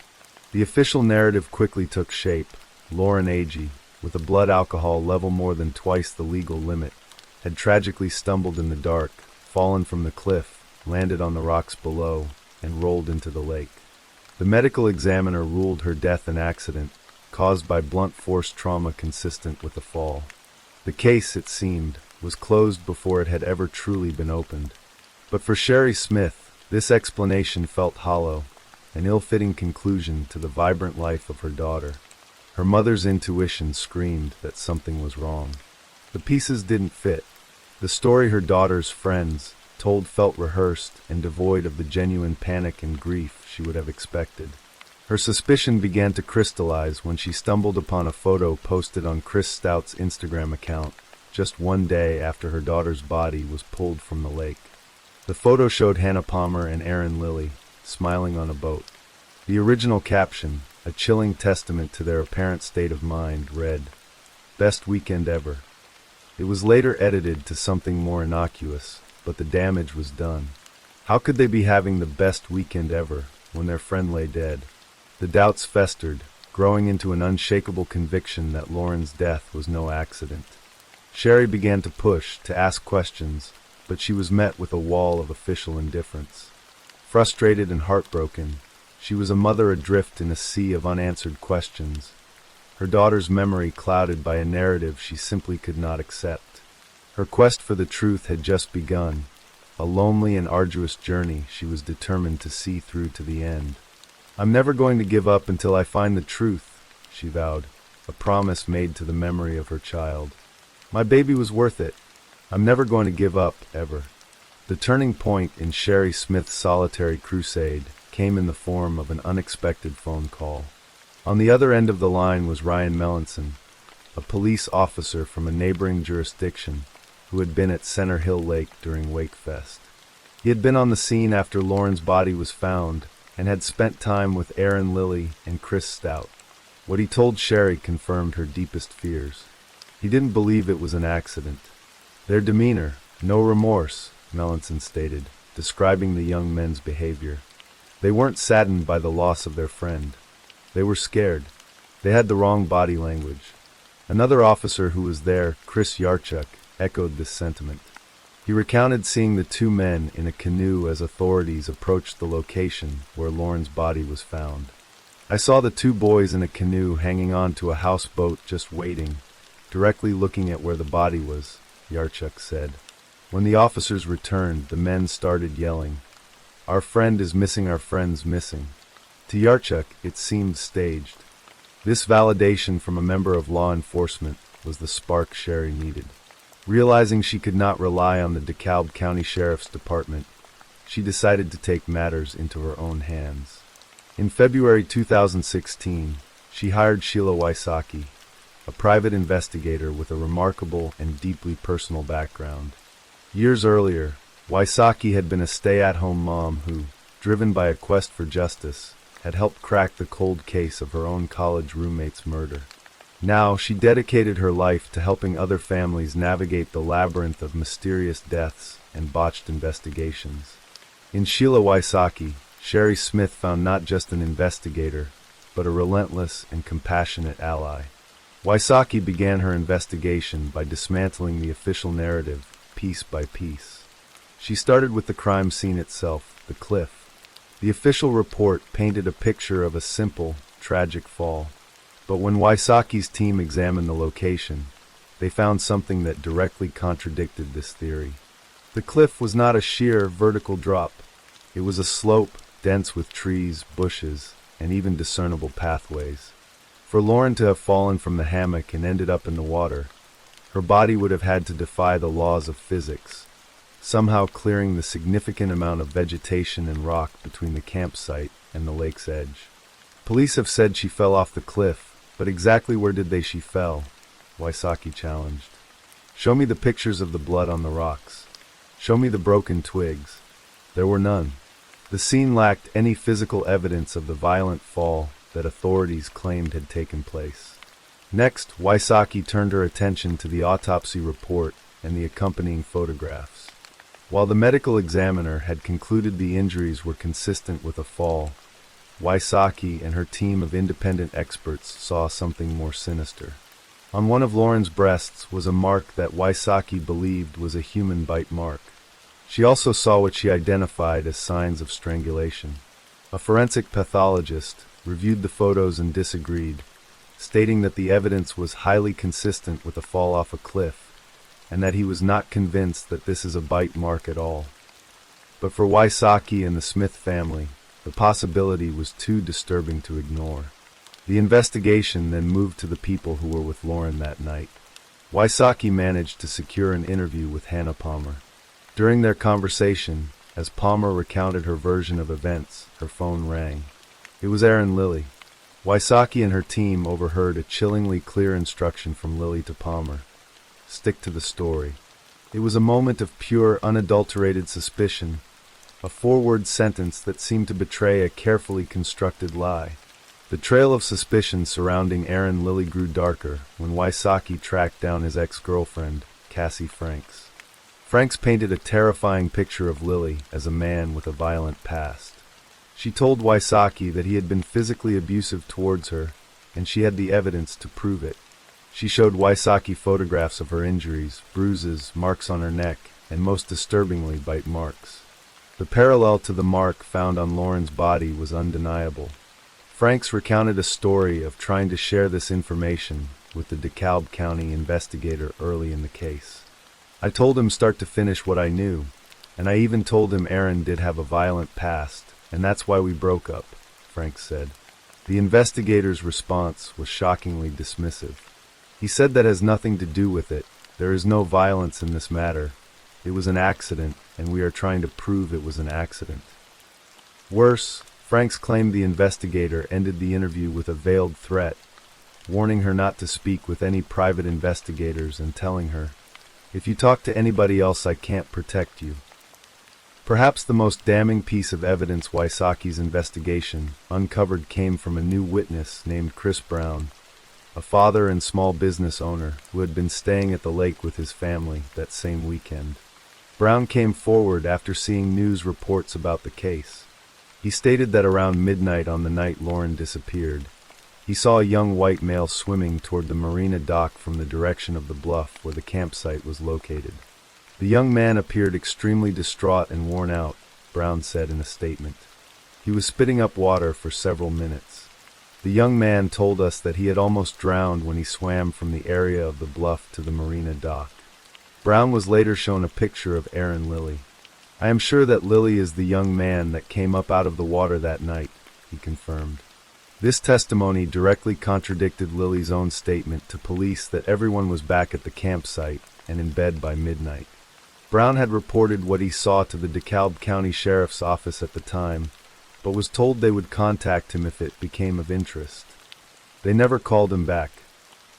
The official narrative quickly took shape. Lauren Agee, with a blood alcohol level more than twice the legal limit, had tragically stumbled in the dark, fallen from the cliff, landed on the rocks below, and rolled into the lake. The medical examiner ruled her death an accident, caused by blunt force trauma consistent with a fall. The case, it seemed, was closed before it had ever truly been opened. But for Sherry Smith, this explanation felt hollow, an ill-fitting conclusion to the vibrant life of her daughter. Her mother's intuition screamed that something was wrong. The pieces didn't fit. The story her daughter's friends told felt rehearsed and devoid of the genuine panic and grief she would have expected. Her suspicion began to crystallize when she stumbled upon a photo posted on Chris Stout's Instagram account just one day after her daughter's body was pulled from the lake. The photo showed Hannah Palmer and Erin Lilly smiling on a boat. The original caption, a chilling testament to their apparent state of mind, read, "Best weekend ever." It was later edited to something more innocuous, but the damage was done. How could they be having the best weekend ever when their friend lay dead? The doubts festered, growing into an unshakable conviction that Lauren's death was no accident. Sherry began to push, to ask questions, but she was met with a wall of official indifference. Frustrated and heartbroken, she was a mother adrift in a sea of unanswered questions, her daughter's memory clouded by a narrative she simply could not accept. Her quest for the truth had just begun, a lonely and arduous journey she was determined to see through to the end. "I'm never going to give up until I find the truth," she vowed, a promise made to the memory of her child. "My baby was worth it. I'm never going to give up, ever." The turning point in Sherry Smith's solitary crusade came in the form of an unexpected phone call. On the other end of the line was Ryan Melanson, a police officer from a neighboring jurisdiction who had been at Center Hill Lake during Wakefest. He had been on the scene after Lauren's body was found and had spent time with Erin Lilly and Chris Stout. What he told Sherry confirmed her deepest fears. He didn't believe it was an accident. Their demeanor, no remorse, Melanson stated, describing the young men's behavior. They weren't saddened by the loss of their friend. They were scared. They had the wrong body language. Another officer who was there, Chris Yarchuk, echoed this sentiment. He recounted seeing the two men in a canoe as authorities approached the location where Lauren's body was found. I saw the two boys in a canoe hanging on to a houseboat just waiting, directly looking at where the body was, Yarchuk said. When the officers returned, the men started yelling, "Our friend is missing, our friend's missing." To Yarchuk, it seemed staged. This validation from a member of law enforcement was the spark Sherry needed. Realizing she could not rely on the DeKalb County Sheriff's Department, she decided to take matters into her own hands. In February 2016, she hired Sheila Wysocki, a private investigator with a remarkable and deeply personal background. Years earlier, Wysocki had been a stay-at-home mom who, driven by a quest for justice, had helped crack the cold case of her own college roommate's murder. Now, she dedicated her life to helping other families navigate the labyrinth of mysterious deaths and botched investigations. In Sheila Wysocki, Sherry Smith found not just an investigator, but a relentless and compassionate ally. Wysocki began her investigation by dismantling the official narrative, piece by piece. She started with the crime scene itself, the cliff. The official report painted a picture of a simple, tragic fall. But when Wysocki's team examined the location, they found something that directly contradicted this theory. The cliff was not a sheer, vertical drop. It was a slope, dense with trees, bushes, and even discernible pathways. For Lauren to have fallen from the hammock and ended up in the water, her body would have had to defy the laws of physics, somehow clearing the significant amount of vegetation and rock between the campsite and the lake's edge. Police have said she fell off the cliff, but exactly where did she fell? Wysocki challenged. Show me the pictures of the blood on the rocks. Show me the broken twigs. There were none. The scene lacked any physical evidence of the violent fall that authorities claimed had taken place. Next, Wysocki turned her attention to the autopsy report and the accompanying photographs. While the medical examiner had concluded the injuries were consistent with a fall, Wysocki and her team of independent experts saw something more sinister. On one of Lauren's breasts was a mark that Wysocki believed was a human bite mark. She also saw what she identified as signs of strangulation. A forensic pathologist reviewed the photos and disagreed, stating that the evidence was highly consistent with a fall off a cliff, and that he was not convinced that this is a bite mark at all. But for Wysocki and the Smith family, the possibility was too disturbing to ignore. The investigation then moved to the people who were with Lauren that night. Wysocki managed to secure an interview with Hannah Palmer. During their conversation, as Palmer recounted her version of events, her phone rang. It was Erin Lilly. Wysocki and her team overheard a chillingly clear instruction from Lilly to Palmer. Stick to the story. It was a moment of pure, unadulterated suspicion, a four-word sentence that seemed to betray a carefully constructed lie. The trail of suspicion surrounding Erin Lilly grew darker when Wysocki tracked down his ex-girlfriend, Cassie Franks. Franks painted a terrifying picture of Lilly as a man with a violent past. She told Wysocki that he had been physically abusive towards her, and she had the evidence to prove it. She showed Wysocki photographs of her injuries, bruises, marks on her neck, and most disturbingly, bite marks. The parallel to the mark found on Lauren's body was undeniable. Franks recounted a story of trying to share this information with the DeKalb County investigator early in the case. I told him start to finish what I knew, and I even told him Erin did have a violent past, and that's why we broke up, Franks said. The investigator's response was shockingly dismissive. He said that has nothing to do with it. There is no violence in this matter. It was an accident, and we are trying to prove it was an accident. Worse, Franks claimed the investigator ended the interview with a veiled threat, warning her not to speak with any private investigators and telling her, "If you talk to anybody else, I can't protect you." Perhaps the most damning piece of evidence Wysocki's investigation uncovered came from a new witness named Chris Brown, a father and small business owner who had been staying at the lake with his family that same weekend. Brown came forward after seeing news reports about the case. He stated that around midnight on the night Lauren disappeared, he saw a young white male swimming toward the marina dock from the direction of the bluff where the campsite was located. The young man appeared extremely distraught and worn out, Brown said in a statement. He was spitting up water for several minutes. The young man told us that he had almost drowned when he swam from the area of the bluff to the marina dock. Brown was later shown a picture of Aaron Lilly. "I am sure that Lilly is the young man that came up out of the water that night," he confirmed. This testimony directly contradicted Lilly's own statement to police that everyone was back at the campsite and in bed by midnight. Brown had reported what he saw to the DeKalb County Sheriff's Office at the time, but was told they would contact him if it became of interest. They never called him back.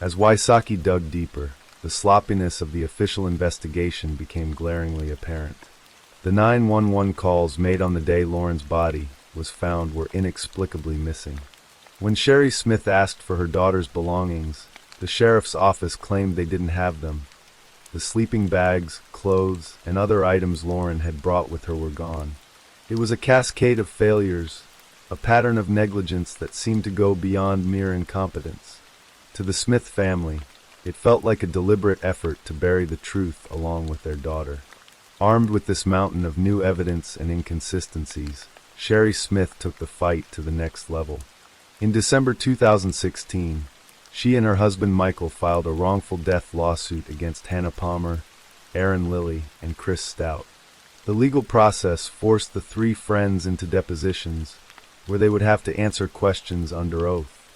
As Wysocki dug deeper, the sloppiness of the official investigation became glaringly apparent. The 911 calls made on the day Lauren's body was found were inexplicably missing. When Sherry Smith asked for her daughter's belongings, the sheriff's office claimed they didn't have them. The sleeping bags, clothes, and other items Lauren had brought with her were gone. It was a cascade of failures, a pattern of negligence that seemed to go beyond mere incompetence. To the Smith family, it felt like a deliberate effort to bury the truth along with their daughter. Armed with this mountain of new evidence and inconsistencies, Sherry Smith took the fight to the next level. In December 2016, she and her husband Michael filed a wrongful death lawsuit against Hannah Palmer, Aaron Lilly, and Chris Stout. The legal process forced the three friends into depositions, where they would have to answer questions under oath.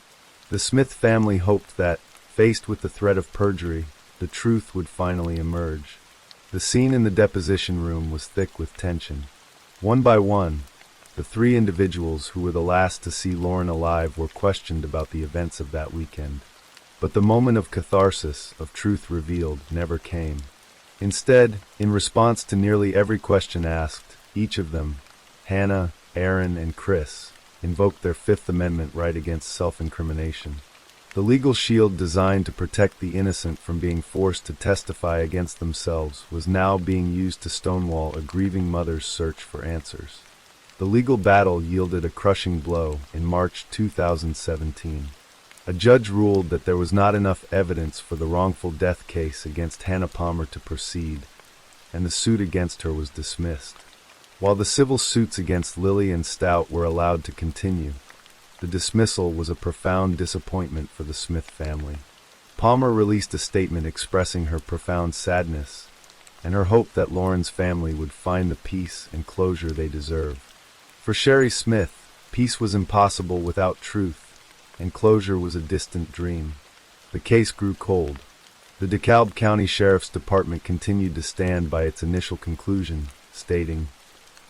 The Smith family hoped that, faced with the threat of perjury, the truth would finally emerge. The scene in the deposition room was thick with tension. One by one, the three individuals who were the last to see Lauren alive were questioned about the events of that weekend. But the moment of catharsis, of truth revealed, never came. Instead, in response to nearly every question asked, each of them, Hannah, Aaron, and Chris, invoked their Fifth Amendment right against self-incrimination. The legal shield designed to protect the innocent from being forced to testify against themselves was now being used to stonewall a grieving mother's search for answers. The legal battle yielded a crushing blow in March 2017. A judge ruled that there was not enough evidence for the wrongful death case against Hannah Palmer to proceed, and the suit against her was dismissed. While the civil suits against Lilly and Stout were allowed to continue, the dismissal was a profound disappointment for the Smith family. Palmer released a statement expressing her profound sadness and her hope that Lauren's family would find the peace and closure they deserve. For Sherry Smith, peace was impossible without truth, and closure was a distant dream. The case grew cold. The DeKalb County Sheriff's Department continued to stand by its initial conclusion, stating,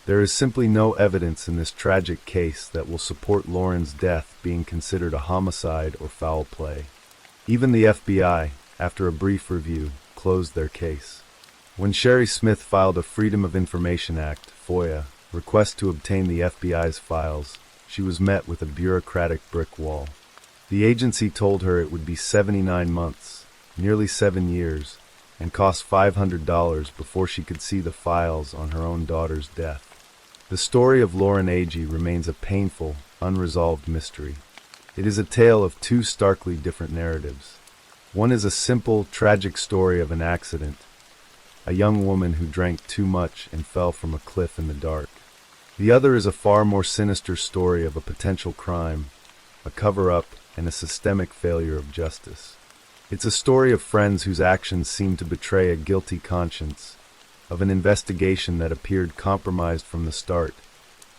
"There is simply no evidence in this tragic case that will support Lauren's death being considered a homicide or foul play." Even the FBI, after a brief review, closed their case. When Sherry Smith filed a Freedom of Information Act (FOIA) request to obtain the FBI's files, she was met with a bureaucratic brick wall. The agency told her it would be 79 months, nearly 7 years, and cost $500 before she could see the files on her own daughter's death. The story of Lauren Agee remains a painful, unresolved mystery. It is a tale of two starkly different narratives. One is a simple, tragic story of an accident, a young woman who drank too much and fell from a cliff in the dark. The other is a far more sinister story of a potential crime, a cover-up, and a systemic failure of justice. It's a story of friends whose actions seem to betray a guilty conscience, of an investigation that appeared compromised from the start,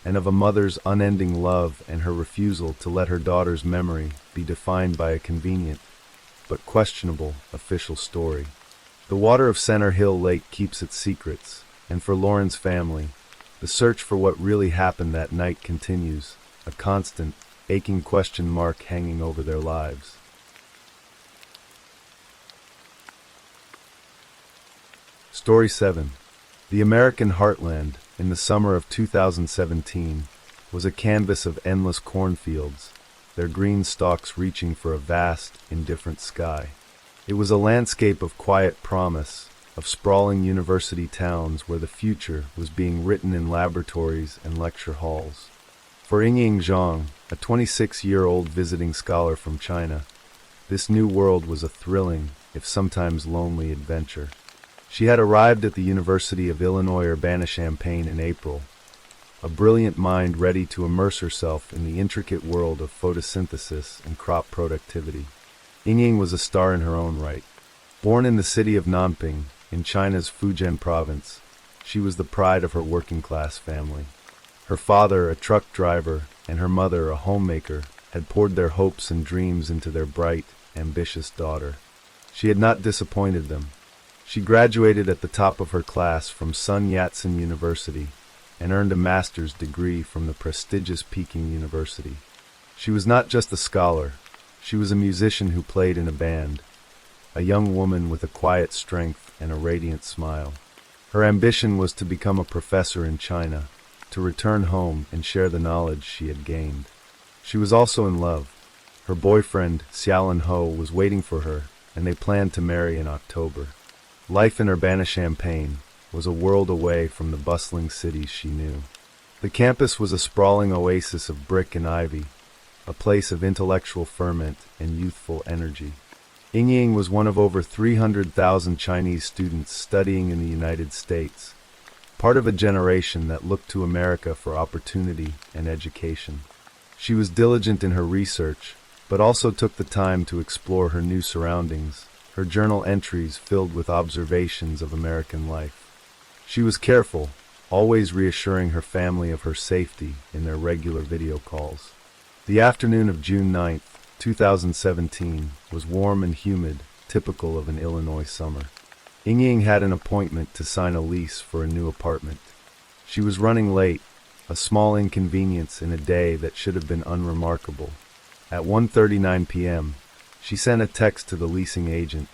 and of a mother's unending love and her refusal to let her daughter's memory be defined by a convenient, but questionable, official story. The water of Center Hill Lake keeps its secrets, and for Lauren's family, the search for what really happened that night continues, a constant, aching question mark hanging over their lives. Story 7. The American Heartland, in the summer of 2017, was a canvas of endless cornfields, their green stalks reaching for a vast, indifferent sky. It was a landscape of quiet promise, of sprawling university towns where the future was being written in laboratories and lecture halls. For Yingying Zhang, a 26-year-old visiting scholar from China, this new world was a thrilling, if sometimes lonely, adventure. She had arrived at the University of Illinois Urbana-Champaign in April, a brilliant mind ready to immerse herself in the intricate world of photosynthesis and crop productivity. Ying was a star in her own right. Born in the city of Nanping, in China's Fujian province, she was the pride of her working-class family. Her father, a truck driver, and her mother, a homemaker, had poured their hopes and dreams into their bright, ambitious daughter. She had not disappointed them. She graduated at the top of her class from Sun Yat-sen University and earned a master's degree from the prestigious Peking University. She was not just a scholar, she was a musician who played in a band, a young woman with a quiet strength and a radiant smile. Her ambition was to become a professor in China, to return home and share the knowledge she had gained. She was also in love. Her boyfriend, Xiaolin Ho, was waiting for her, and they planned to marry in October. Life in Urbana-Champaign was a world away from the bustling cities she knew. The campus was a sprawling oasis of brick and ivy, a place of intellectual ferment and youthful energy. Ying was one of over 300,000 Chinese students studying in the United States, part of a generation that looked to America for opportunity and education. She was diligent in her research, but also took the time to explore her new surroundings, her journal entries filled with observations of American life. She was careful, always reassuring her family of her safety in their regular video calls. The afternoon of June 9, 2017, was warm and humid, typical of an Illinois summer. Ying had an appointment to sign a lease for a new apartment. She was running late, a small inconvenience in a day that should have been unremarkable. At 1:39 p.m., she sent a text to the leasing agent,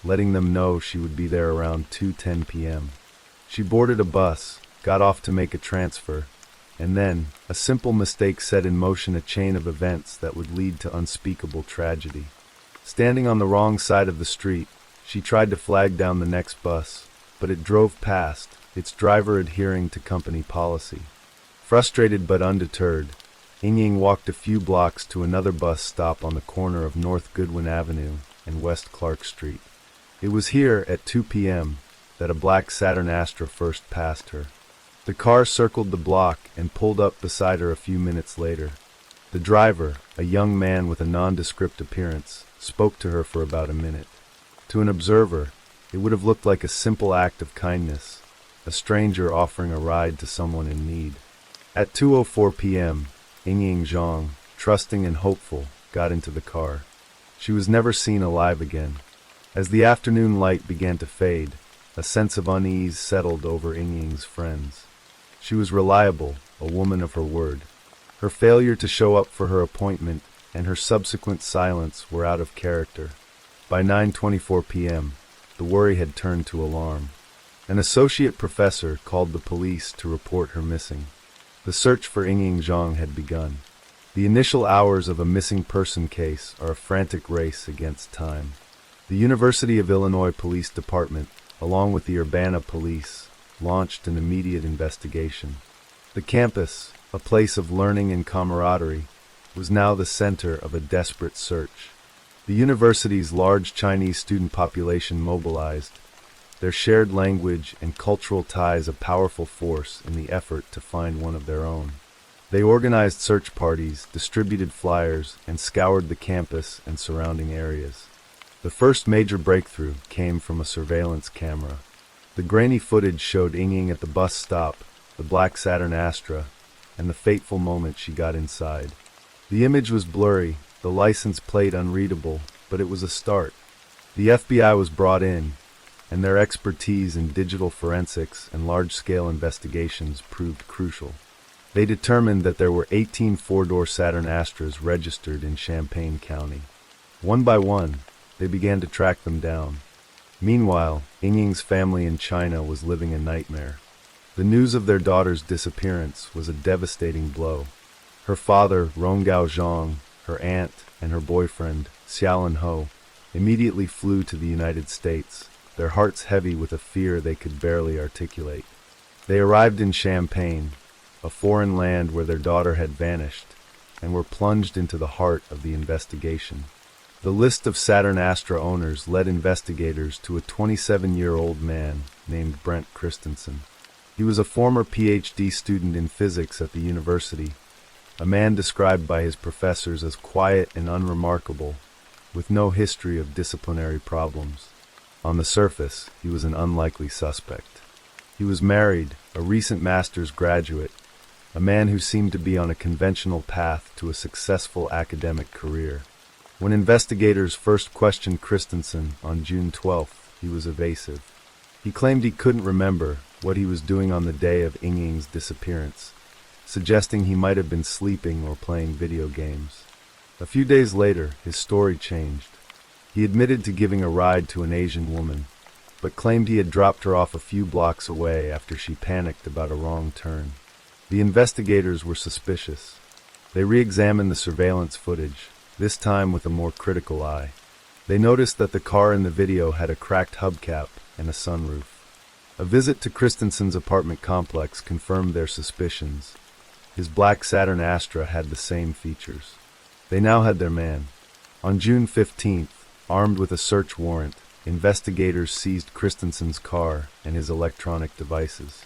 letting them know she would be there around 2:10 p.m. She boarded a bus, got off to make a transfer, and then, a simple mistake set in motion a chain of events that would lead to unspeakable tragedy. Standing on the wrong side of the street, she tried to flag down the next bus, but it drove past, its driver adhering to company policy. Frustrated but undeterred, Ying walked a few blocks to another bus stop on the corner of North Goodwin Avenue and West Clark Street. It was here, at 2 p.m., that a black Saturn Astra first passed her. The car circled the block and pulled up beside her a few minutes later. The driver, a young man with a nondescript appearance, spoke to her for about a minute. To an observer, it would have looked like a simple act of kindness, a stranger offering a ride to someone in need. At 2:04 p.m., Ying Zhang, trusting and hopeful, got into the car. She was never seen alive again. As the afternoon light began to fade, a sense of unease settled over Ying's friends. She was reliable, a woman of her word. Her failure to show up for her appointment and her subsequent silence were out of character. By 9:24 p.m., the worry had turned to alarm. An associate professor called the police to report her missing. The search for Ying Zhang had begun. The initial hours of a missing person case are a frantic race against time. The University of Illinois Police Department, along with the Urbana Police, launched an immediate investigation. The campus, a place of learning and camaraderie, was now the center of a desperate search. The university's large Chinese student population mobilized, their shared language and cultural ties a powerful force in the effort to find one of their own. They organized search parties, distributed flyers, and scoured the campus and surrounding areas. The first major breakthrough came from a surveillance camera. The grainy footage showed Ying at the bus stop, the black Saturn Astra, and the fateful moment she got inside. The image was blurry, the license plate unreadable, but it was a start. The FBI was brought in, and their expertise in digital forensics and large-scale investigations proved crucial. They determined that there were 18 four-door Saturn Astras registered in Champaign County. One by one, they began to track them down. Meanwhile, Ying's family in China was living a nightmare. The news of their daughter's disappearance was a devastating blow. Her father, Rongao Zhang, her aunt, and her boyfriend, Xiaolin Ho, immediately flew to the United States, their hearts heavy with a fear they could barely articulate. They arrived in Champaign, a foreign land where their daughter had vanished, and were plunged into the heart of the investigation. The list of Saturn Astra owners led investigators to a 27-year-old man named Brent Christensen. He was a former PhD student in physics at the university, a man described by his professors as quiet and unremarkable, with no history of disciplinary problems. On the surface, he was an unlikely suspect. He was married, a recent master's graduate, a man who seemed to be on a conventional path to a successful academic career. When investigators first questioned Christensen on June 12th, he was evasive. He claimed he couldn't remember what he was doing on the day of Ying's disappearance, suggesting he might have been sleeping or playing video games. A few days later, his story changed. He admitted to giving a ride to an Asian woman, but claimed he had dropped her off a few blocks away after she panicked about a wrong turn. The investigators were suspicious. They re-examined the surveillance footage, this time with a more critical eye. They noticed that the car in the video had a cracked hubcap and a sunroof. A visit to Christensen's apartment complex confirmed their suspicions. His black Saturn Astra had the same features. They now had their man. On June 15th, armed with a search warrant, investigators seized Christensen's car and his electronic devices.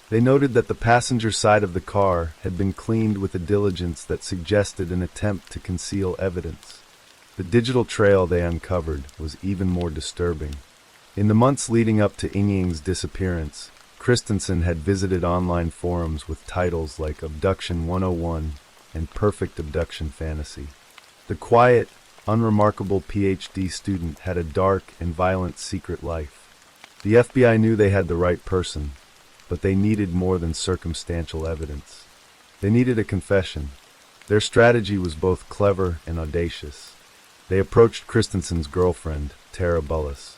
They noted that the passenger side of the car had been cleaned with a diligence that suggested an attempt to conceal evidence. The digital trail they uncovered was even more disturbing. In the months leading up to Ying's disappearance, Christensen had visited online forums with titles like Abduction 101 and Perfect Abduction Fantasy. The quiet, unremarkable PhD student had a dark and violent secret life. The FBI knew they had the right person, but they needed more than circumstantial evidence. They needed a confession. Their strategy was both clever and audacious. They approached Christensen's girlfriend, Tara Bullis.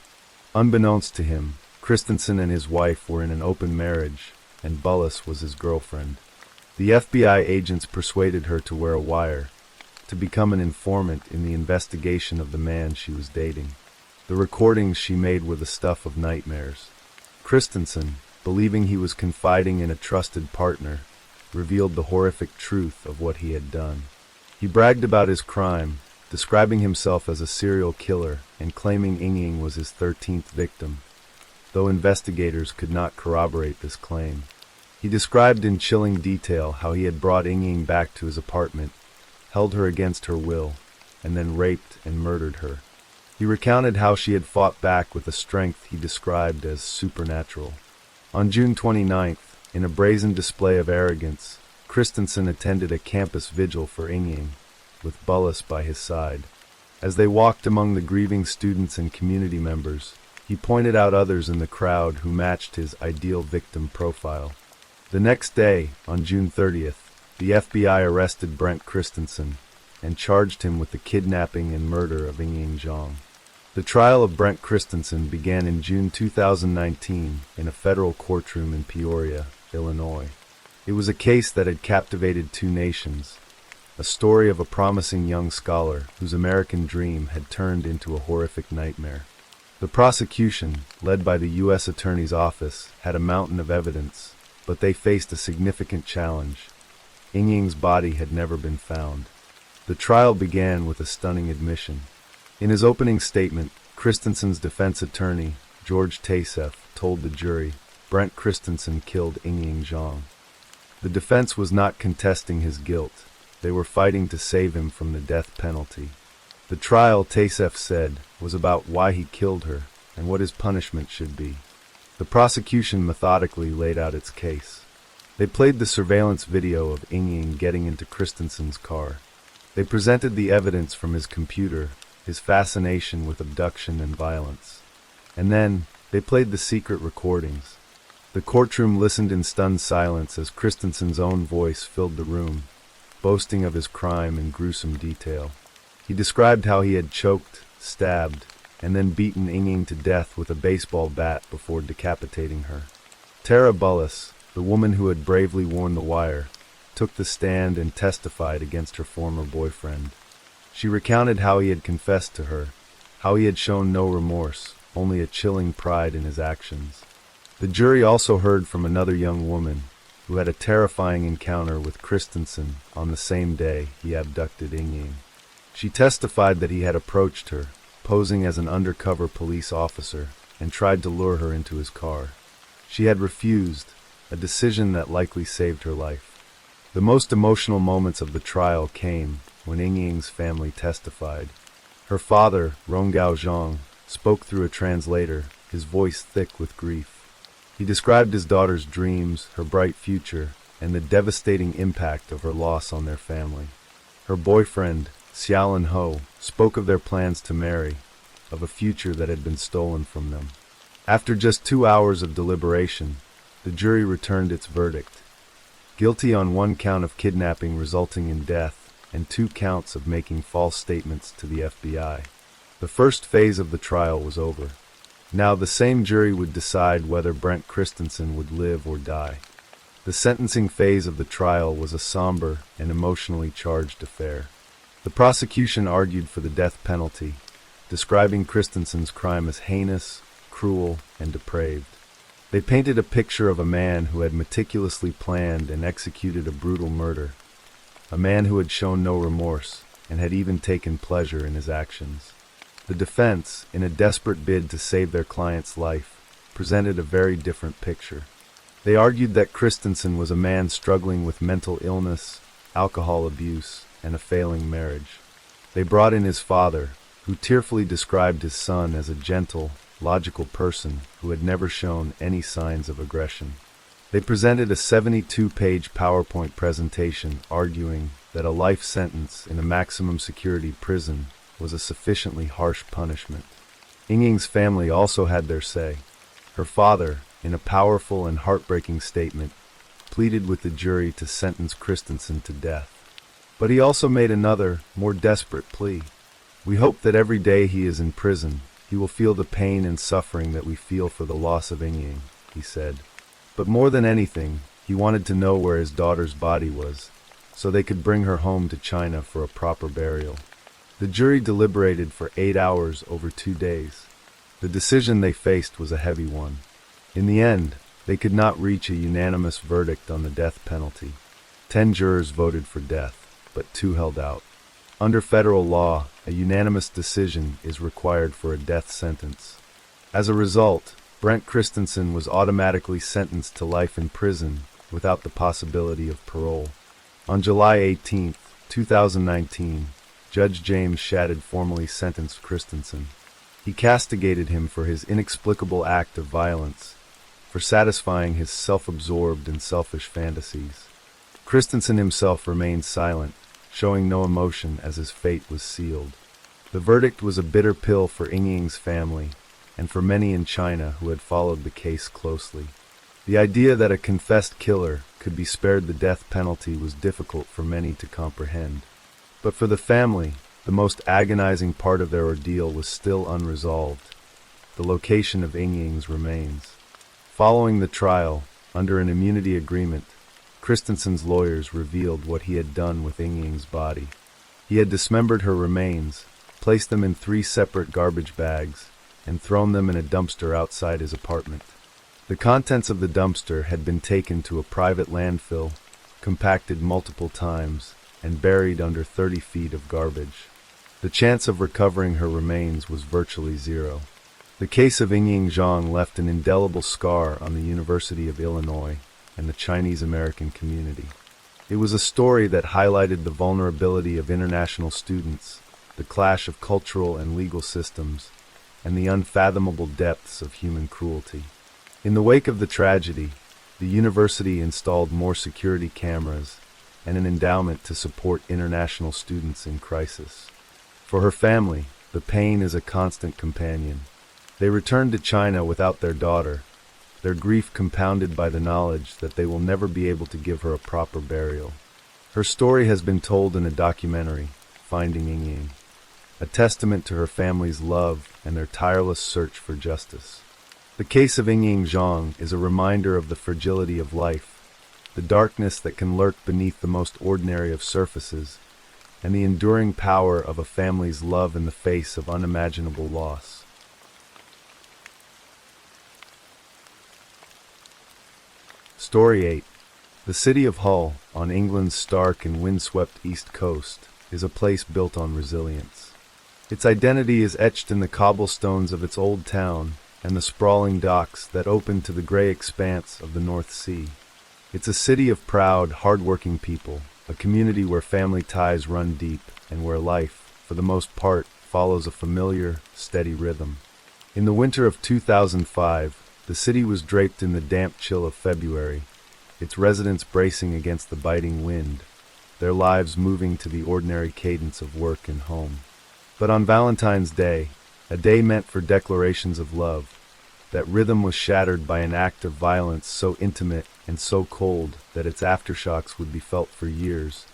Unbeknownst to him, Christensen and his wife were in an open marriage, and Bullis was his girlfriend. The FBI agents persuaded her to wear a wire, to become an informant in the investigation of the man she was dating. The recordings she made were the stuff of nightmares. Christensen, believing he was confiding in a trusted partner, revealed the horrific truth of what he had done. He bragged about his crime, describing himself as a serial killer and claiming Ying was his 13th victim, though investigators could not corroborate this claim. He described in chilling detail how he had brought Ying back to his apartment, held her against her will, and then raped and murdered her. He recounted how she had fought back with a strength he described as supernatural. On June 29th, in a brazen display of arrogance, Christensen attended a campus vigil for Ying, with Bullis by his side. As they walked among the grieving students and community members, he pointed out others in the crowd who matched his ideal victim profile. The next day, on June 30th, the FBI arrested Brent Christensen and charged him with the kidnapping and murder of Ying Zhang. The trial of Brent Christensen began in June 2019 in a federal courtroom in Peoria, Illinois. It was a case that had captivated two nations, a story of a promising young scholar whose American dream had turned into a horrific nightmare. The prosecution, led by the U.S. Attorney's Office, had a mountain of evidence, but they faced a significant challenge. Ying's body had never been found. The trial began with a stunning admission. In his opening statement, Christensen's defense attorney, George Tasef, told the jury, Brent Christensen killed Ying Zhang. The defense was not contesting his guilt. They were fighting to save him from the death penalty. The trial, Tasef said, was about why he killed her and what his punishment should be. The prosecution methodically laid out its case. They played the surveillance video of Ying getting into Christensen's car. They presented the evidence from his computer, his fascination with abduction and violence. And then, they played the secret recordings. The courtroom listened in stunned silence as Christensen's own voice filled the room, boasting of his crime in gruesome detail. He described how he had choked, stabbed, and then beaten Ying to death with a baseball bat before decapitating her. Tara Bullis, the woman who had bravely worn the wire, took the stand and testified against her former boyfriend. She recounted how he had confessed to her, how he had shown no remorse, only a chilling pride in his actions. The jury also heard from another young woman who had a terrifying encounter with Christensen on the same day he abducted Ying. She testified that he had approached her, posing as an undercover police officer, and tried to lure her into his car. She had refused, a decision that likely saved her life. The most emotional moments of the trial came when Ying's family testified. Her father, Rongao Zhang, spoke through a translator, his voice thick with grief. He described his daughter's dreams, her bright future, and the devastating impact of her loss on their family. Her boyfriend, Xiaolin Ho, spoke of their plans to marry, of a future that had been stolen from them. After just 2 hours of deliberation, the jury returned its verdict. Guilty on 1 count of kidnapping resulting in death, and 2 counts of making false statements to the FBI. The first phase of the trial was over. Now the same jury would decide whether Brent Christensen would live or die. The sentencing phase of the trial was a somber and emotionally charged affair. The prosecution argued for the death penalty, describing Christensen's crime as heinous, cruel, and depraved. They painted a picture of a man who had meticulously planned and executed a brutal murder, a man who had shown no remorse and had even taken pleasure in his actions. The defense, in a desperate bid to save their client's life, presented a very different picture. They argued that Christensen was a man struggling with mental illness, alcohol abuse, and a failing marriage. They brought in his father, who tearfully described his son as a gentle, logical person who had never shown any signs of aggression. They presented a 72-page PowerPoint presentation arguing that a life sentence in a maximum security prison was a sufficiently harsh punishment. Ying's family also had their say. Her father, in a powerful and heartbreaking statement, pleaded with the jury to sentence Christensen to death. But he also made another, more desperate plea. "We hope that every day he is in prison, he will feel the pain and suffering that we feel for the loss of Ying," he said. But more than anything, he wanted to know where his daughter's body was, so they could bring her home to China for a proper burial. The jury deliberated for 8 hours over 2 days. The decision they faced was a heavy one. In the end, they could not reach a unanimous verdict on the death penalty. 10 jurors voted for death, but 2 held out. Under federal law, a unanimous decision is required for a death sentence. As a result, Brent Christensen was automatically sentenced to life in prison without the possibility of parole. On July 18, 2019, Judge James Shadid formally sentenced Christensen. He castigated him for his inexplicable act of violence, for satisfying his self-absorbed and selfish fantasies. Christensen himself remained silent, showing no emotion as his fate was sealed. The verdict was a bitter pill for Ying's family, and for many in China who had followed the case closely. The idea that a confessed killer could be spared the death penalty was difficult for many to comprehend. But for the family, the most agonizing part of their ordeal was still unresolved: the location of Ying's remains. Following the trial, under an immunity agreement, Christensen's lawyers revealed what he had done with Ying's body. He had dismembered her remains, placed them in 3 separate garbage bags, and thrown them in a dumpster outside his apartment. The contents of the dumpster had been taken to a private landfill, compacted multiple times, and buried under 30 feet of garbage. The chance of recovering her remains was virtually zero. The case of Ying Zhang left an indelible scar on the University of Illinois and the Chinese-American community. It was a story that highlighted the vulnerability of international students, the clash of cultural and legal systems, and the unfathomable depths of human cruelty. In the wake of the tragedy, the university installed more security cameras and an endowment to support international students in crisis. For her family, the pain is a constant companion. They returned to China without their daughter, their grief compounded by the knowledge that they will never be able to give her a proper burial. Her story has been told in a documentary, Finding Ying, a testament to her family's love and their tireless search for justice. The case of Ying Zhang is a reminder of the fragility of life, the darkness that can lurk beneath the most ordinary of surfaces, and the enduring power of a family's love in the face of unimaginable loss. Story 8. The city of Hull, on England's stark and windswept east coast, is a place built on resilience. Its identity is etched in the cobblestones of its old town and the sprawling docks that open to the gray expanse of the North Sea. It's a city of proud, hard-working people, a community where family ties run deep and where life, for the most part, follows a familiar, steady rhythm. In the winter of 2005, the city was draped in the damp chill of February, its residents bracing against the biting wind, their lives moving to the ordinary cadence of work and home. But on Valentine's Day, a day meant for declarations of love, that rhythm was shattered by an act of violence so intimate and so cold that its aftershocks would be felt for years,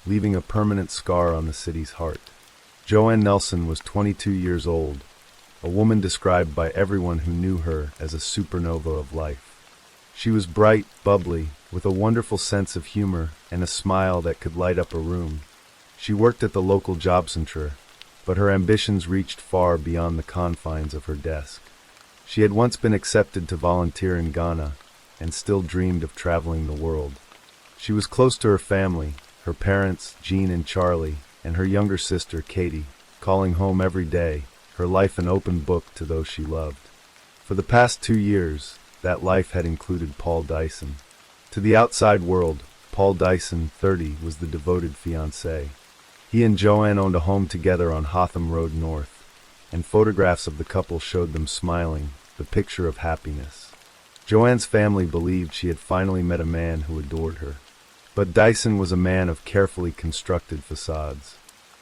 leaving a permanent scar on the city's heart. Joanne Nelson was 22 years old, a woman described by everyone who knew her as a supernova of life. She was bright, bubbly, with a wonderful sense of humor and a smile that could light up a room. She worked at the local job center, but her ambitions reached far beyond the confines of her desk. She had once been accepted to volunteer in Ghana and still dreamed of traveling the world. She was close to her family, her parents, Jean and Charlie, and her younger sister, Katie, calling home every day, her life an open book to those she loved. For the past 2 years, that life had included Paul Dyson. To the outside world, Paul Dyson, 30, was the devoted fiancé. He and Joanne owned a home together on Hotham Road North, and photographs of the couple showed them smiling, the picture of happiness. Joanne's family believed she had finally met a man who adored her. But Dyson was a man of carefully constructed facades.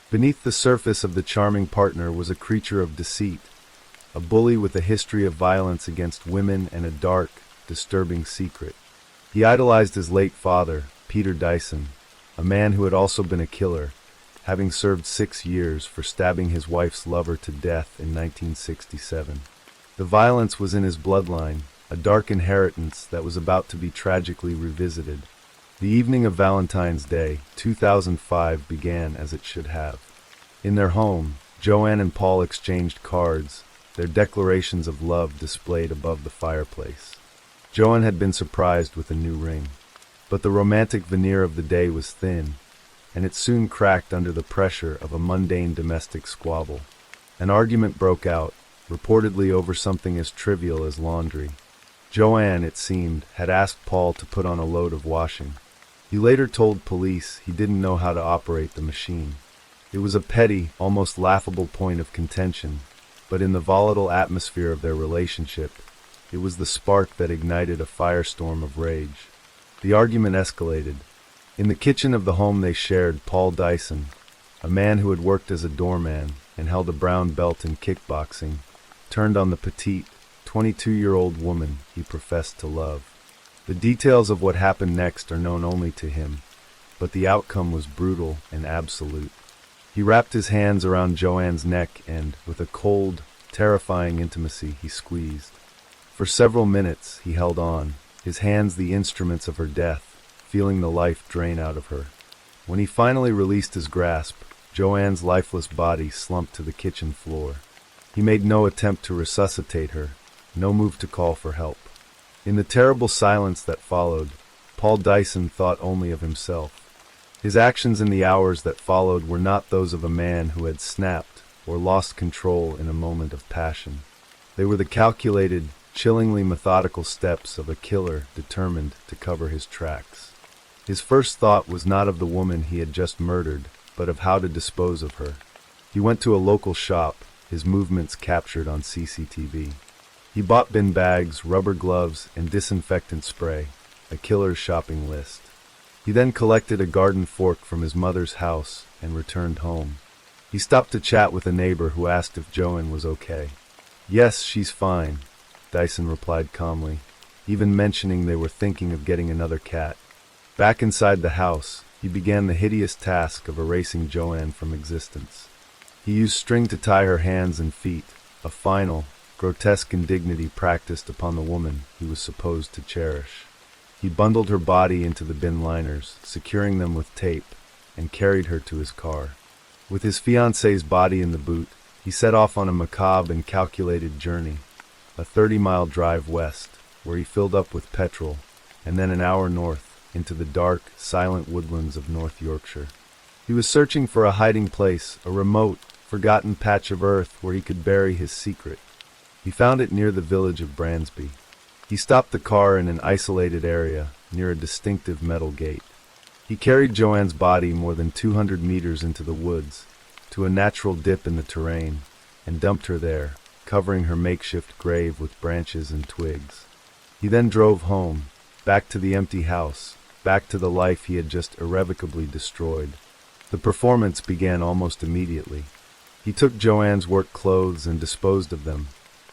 Beneath the surface of the charming partner was a creature of deceit, a bully with a history of violence against women and a dark, disturbing secret. He idolized his late father, Peter Dyson, a man who had also been a killer, having served 6 years for stabbing his wife's lover to death in 1967. The violence was in his bloodline, a dark inheritance that was about to be tragically revisited. The evening of Valentine's Day, 2005, began as it should have. In their home, Joanne and Paul exchanged cards, their declarations of love displayed above the fireplace. Joanne had been surprised with a new ring, but the romantic veneer of the day was thin, and it soon cracked under the pressure of a mundane domestic squabble. An argument broke out, reportedly over something as trivial as laundry. Joanne, it seemed, had asked Paul to put on a load of washing. He later told police he didn't know how to operate the machine. It was a petty, almost laughable point of contention, but in the volatile atmosphere of their relationship, it was the spark that ignited a firestorm of rage. The argument escalated. In the kitchen of the home they shared, Paul Dyson, a man who had worked as a doorman and held a brown belt in kickboxing, turned on the petite, 22-year-old woman he professed to love. The details of what happened next are known only to him, but the outcome was brutal and absolute. He wrapped his hands around Joanne's neck and, with a cold, terrifying intimacy, he squeezed. For several minutes he held on, his hands the instruments of her death, feeling the life drain out of her. When he finally released his grasp, Joanne's lifeless body slumped to the kitchen floor. He made no attempt to resuscitate her, no move to call for help. In the terrible silence that followed, Paul Dyson thought only of himself. His actions in the hours that followed were not those of a man who had snapped or lost control in a moment of passion. They were the calculated, chillingly methodical steps of a killer determined to cover his tracks. His first thought was not of the woman he had just murdered, but of how to dispose of her. He went to a local shop, his movements captured on CCTV. He bought bin bags, rubber gloves, and disinfectant spray, a killer's shopping list. He then collected a garden fork from his mother's house and returned home. He stopped to chat with a neighbor who asked if Joanne was okay. "Yes, she's fine," Dyson replied calmly, even mentioning they were thinking of getting another cat. Back inside the house, he began the hideous task of erasing Joanne from existence. He used string to tie her hands and feet, a final, grotesque indignity practiced upon the woman he was supposed to cherish. He bundled her body into the bin liners, securing them with tape, and carried her to his car. With his fiancée's body in the boot, he set off on a macabre and calculated journey, a 30-mile drive west, where he filled up with petrol, and then an hour north, into the dark, silent woodlands of North Yorkshire. He was searching for a hiding place, a remote, forgotten patch of earth where he could bury his secret. He found it near the village of Bransby. He stopped the car in an isolated area, near a distinctive metal gate. He carried Joanne's body more than 200 meters into the woods, to a natural dip in the terrain, and dumped her there, covering her makeshift grave with branches and twigs. He then drove home, back to the empty house, back to the life he had just irrevocably destroyed. The performance began almost immediately. He took Joanne's work clothes and disposed of them,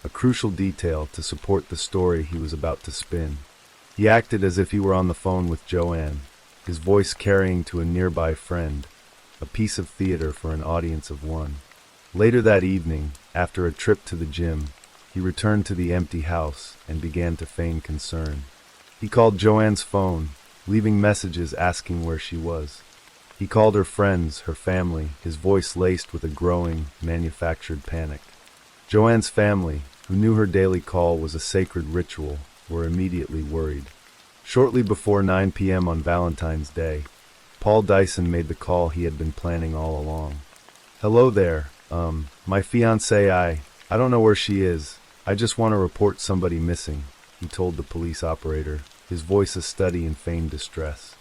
a crucial detail to support the story he was about to spin. He acted as if he were on the phone with Joanne, his voice carrying to a nearby friend, a piece of theater for an audience of one. Later that evening, after a trip to the gym, he returned to the empty house and began to feign concern. He called Joanne's phone, leaving messages asking where she was. He called her friends, her family, his voice laced with a growing, manufactured panic. Joanne's family, who knew her daily call was a sacred ritual, were immediately worried. Shortly before 9 p.m. on Valentine's Day, Paul Dyson made the call he had been planning all along. "Hello there, my fiancée, I don't know where she is. I just want to report somebody missing," he told the police operator, his voice a study in feigned distress.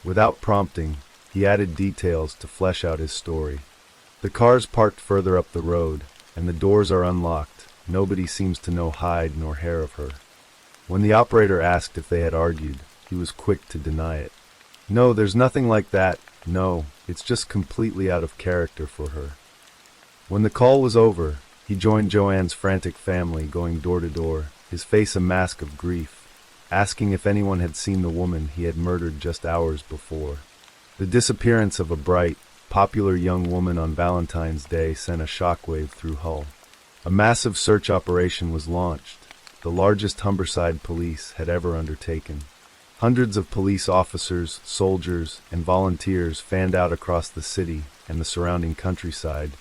Without prompting, he added details to flesh out his story. "The car's parked further up the road, and the doors are unlocked. Nobody seems to know hide nor hair of her." When the operator asked if they had argued, he was quick to deny it. "No, there's nothing like that. No, it's just completely out of character for her." When the call was over, he joined Joanne's frantic family, going door to door, his face a mask of grief, asking if anyone had seen the woman he had murdered just hours before. The disappearance of a bright, popular young woman on Valentine's Day sent a shockwave through Hull. A massive search operation was launched, the largest Humberside police had ever undertaken. Hundreds of police officers, soldiers, and volunteers fanned out across the city and the surrounding countryside,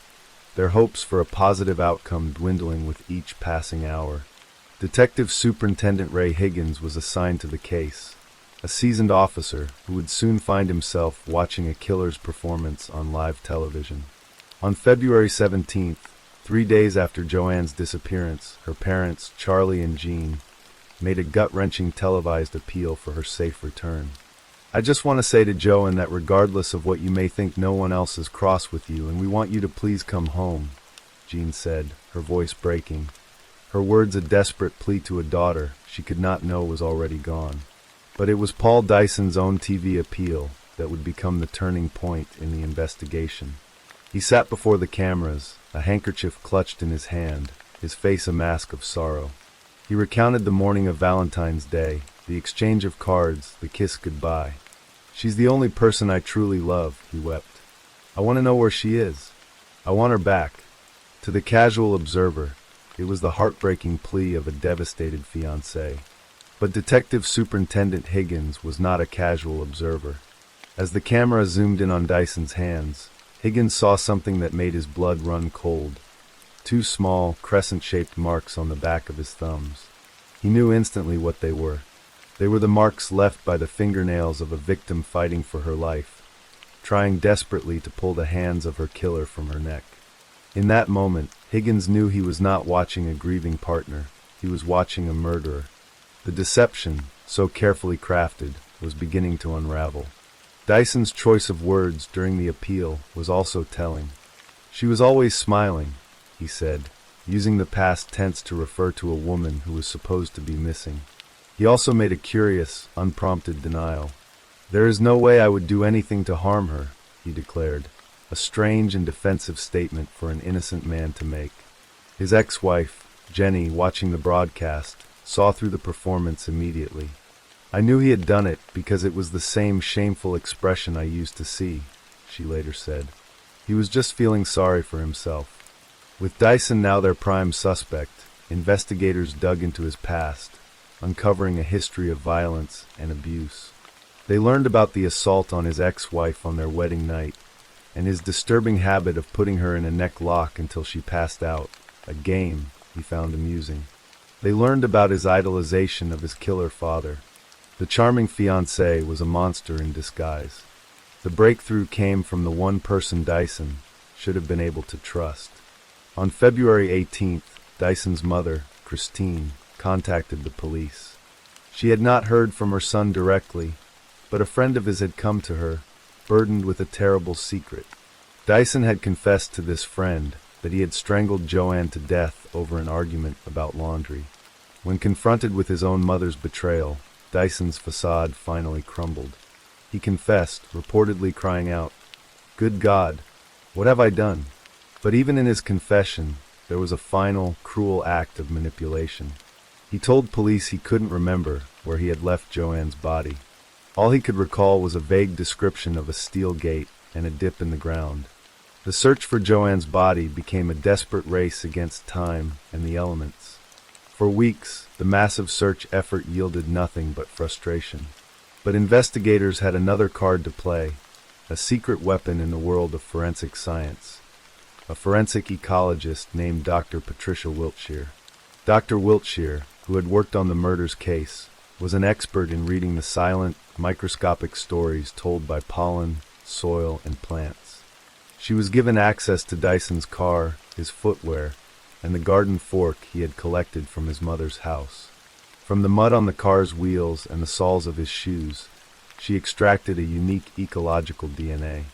their hopes for a positive outcome dwindling with each passing hour. Detective Superintendent Ray Higgins was assigned to the case, a seasoned officer who would soon find himself watching a killer's performance on live television. On February 17th, 3 days after Joanne's disappearance, her parents, Charlie and Jean, made a gut-wrenching televised appeal for her safe return. "I just want to say to Joanne that regardless of what you may think, no one else is cross with you, and we want you to please come home," Jean said, her voice breaking, her words a desperate plea to a daughter she could not know was already gone. But it was Paul Dyson's own TV appeal that would become the turning point in the investigation. He sat before the cameras, a handkerchief clutched in his hand, his face a mask of sorrow. He recounted the morning of Valentine's Day, the exchange of cards, the kiss goodbye. "She's the only person I truly love," he wept. "I want to know where she is. I want her back." To the casual observer, it was the heartbreaking plea of a devastated fiancé. But Detective Superintendent Higgins was not a casual observer. As the camera zoomed in on Dyson's hands, Higgins saw something that made his blood run cold. 2 small, crescent-shaped marks on the back of his thumbs. He knew instantly what they were. They were the marks left by the fingernails of a victim fighting for her life, trying desperately to pull the hands of her killer from her neck. In that moment, Higgins knew he was not watching a grieving partner. He was watching a murderer. The deception, so carefully crafted, was beginning to unravel. Dyson's choice of words during the appeal was also telling. "She was always smiling," he said, using the past tense to refer to a woman who was supposed to be missing. He also made a curious, unprompted denial. "There is no way I would do anything to harm her," he declared, a strange and defensive statement for an innocent man to make. His ex-wife, Jenny, watching the broadcast, saw through the performance immediately. "I knew he had done it because it was the same shameful expression I used to see," she later said. He was just feeling sorry for himself. With Dyson now their prime suspect, investigators dug into his past, uncovering a history of violence and abuse. They learned about the assault on his ex-wife on their wedding night, and his disturbing habit of putting her in a neck lock until she passed out, a game he found amusing. They learned about his idolization of his killer father. The charming fiancée was a monster in disguise. The breakthrough came from the one person Dyson should have been able to trust. On February 18th, Dyson's mother, Christine, contacted the police. She had not heard from her son directly, but a friend of his had come to her, burdened with a terrible secret. Dyson had confessed to this friend that he had strangled Joanne to death over an argument about laundry. When confronted with his own mother's betrayal, Dyson's facade finally crumbled. He confessed, reportedly crying out, "Good God, what have I done?" But even in his confession, there was a final, cruel act of manipulation. He told police he couldn't remember where he had left Joanne's body. All he could recall was a vague description of a steel gate and a dip in the ground. The search for Joanne's body became a desperate race against time and the elements. For weeks, the massive search effort yielded nothing but frustration. But investigators had another card to play, a secret weapon in the world of forensic science. A forensic ecologist named Dr. Patricia Wiltshire. Dr. Wiltshire, who had worked on the murders case, was an expert in reading the silent, microscopic stories told by pollen, soil, and plants. She was given access to Dyson's car, his footwear, and the garden fork he had collected from his mother's house. From the mud on the car's wheels and the soles of his shoes, she extracted a unique ecological DNA.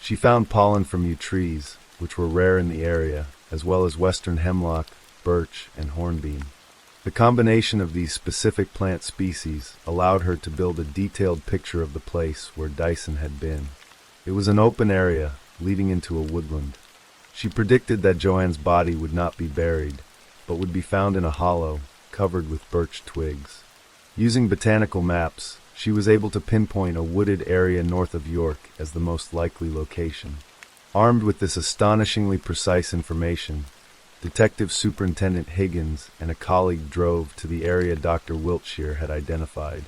She found pollen from yew trees, which were rare in the area, as well as western hemlock, birch, and hornbeam. The combination of these specific plant species allowed her to build a detailed picture of the place where Dyson had been. It was an open area, leading into a woodland. She predicted that Joanne's body would not be buried, but would be found in a hollow, covered with birch twigs. Using botanical maps, she was able to pinpoint a wooded area north of York as the most likely location. Armed with this astonishingly precise information, Detective Superintendent Higgins and a colleague drove to the area Dr. Wiltshire had identified.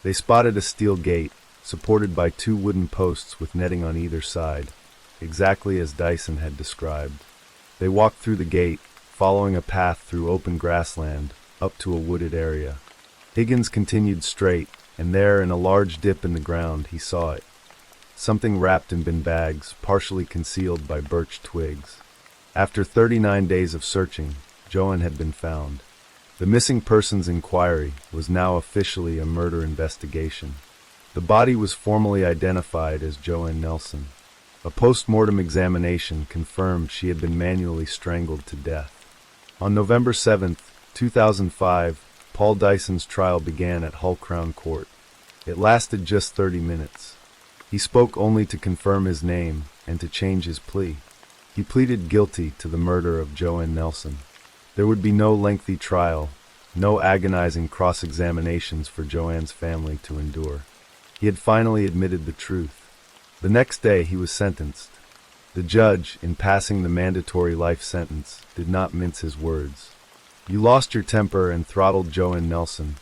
They spotted a steel gate, supported by 2 wooden posts with netting on either side, exactly as Dyson had described. They walked through the gate, following a path through open grassland, up to a wooded area. Higgins continued straight, and there, in a large dip in the ground, he saw it. Something wrapped in bin bags, partially concealed by birch twigs. After 39 days of searching, Joanne had been found. The missing persons inquiry was now officially a murder investigation. The body was formally identified as Joanne Nelson. A post-mortem examination confirmed she had been manually strangled to death. On November 7, 2005, Paul Dyson's trial began at Hull Crown Court. It lasted just 30 minutes. He spoke only to confirm his name and to change his plea. He pleaded guilty to the murder of Joanne Nelson. There would be no lengthy trial, no agonizing cross-examinations for Joanne's family to endure. He had finally admitted the truth. The next day he was sentenced. The judge, in passing the mandatory life sentence, did not mince his words. "You lost your temper and throttled Joanne Nelson,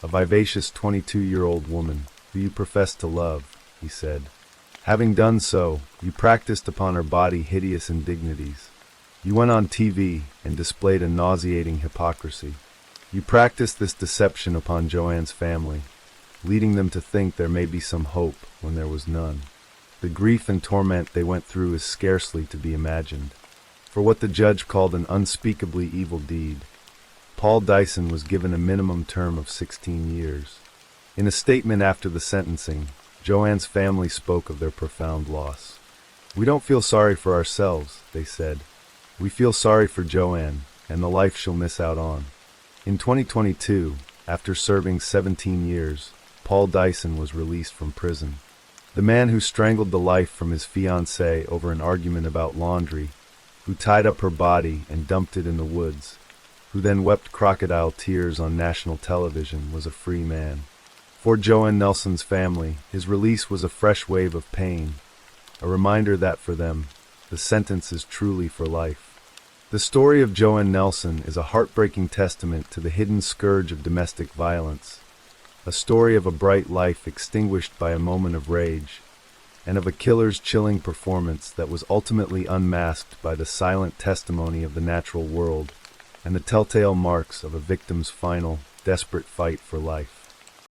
a vivacious 22-year-old woman who you professed to love," he said. "Having done so, you practiced upon her body hideous indignities. You went on TV and displayed a nauseating hypocrisy. You practiced this deception upon Joanne's family, leading them to think there may be some hope when there was none. The grief and torment they went through is scarcely to be imagined." For what the judge called an unspeakably evil deed, Paul Dyson was given a minimum term of 16 years. In a statement after the sentencing, Joanne's family spoke of their profound loss. "We don't feel sorry for ourselves," they said. "We feel sorry for Joanne and the life she'll miss out on." In 2022, after serving 17 years, Paul Dyson was released from prison. The man who strangled the life from his fiancée over an argument about laundry, who tied up her body and dumped it in the woods, who then wept crocodile tears on national television, was a free man. For Joanne Nelson's family, his release was a fresh wave of pain, a reminder that for them, the sentence is truly for life. The story of Joanne Nelson is a heartbreaking testament to the hidden scourge of domestic violence, a story of a bright life extinguished by a moment of rage, and of a killer's chilling performance that was ultimately unmasked by the silent testimony of the natural world and the telltale marks of a victim's final, desperate fight for life.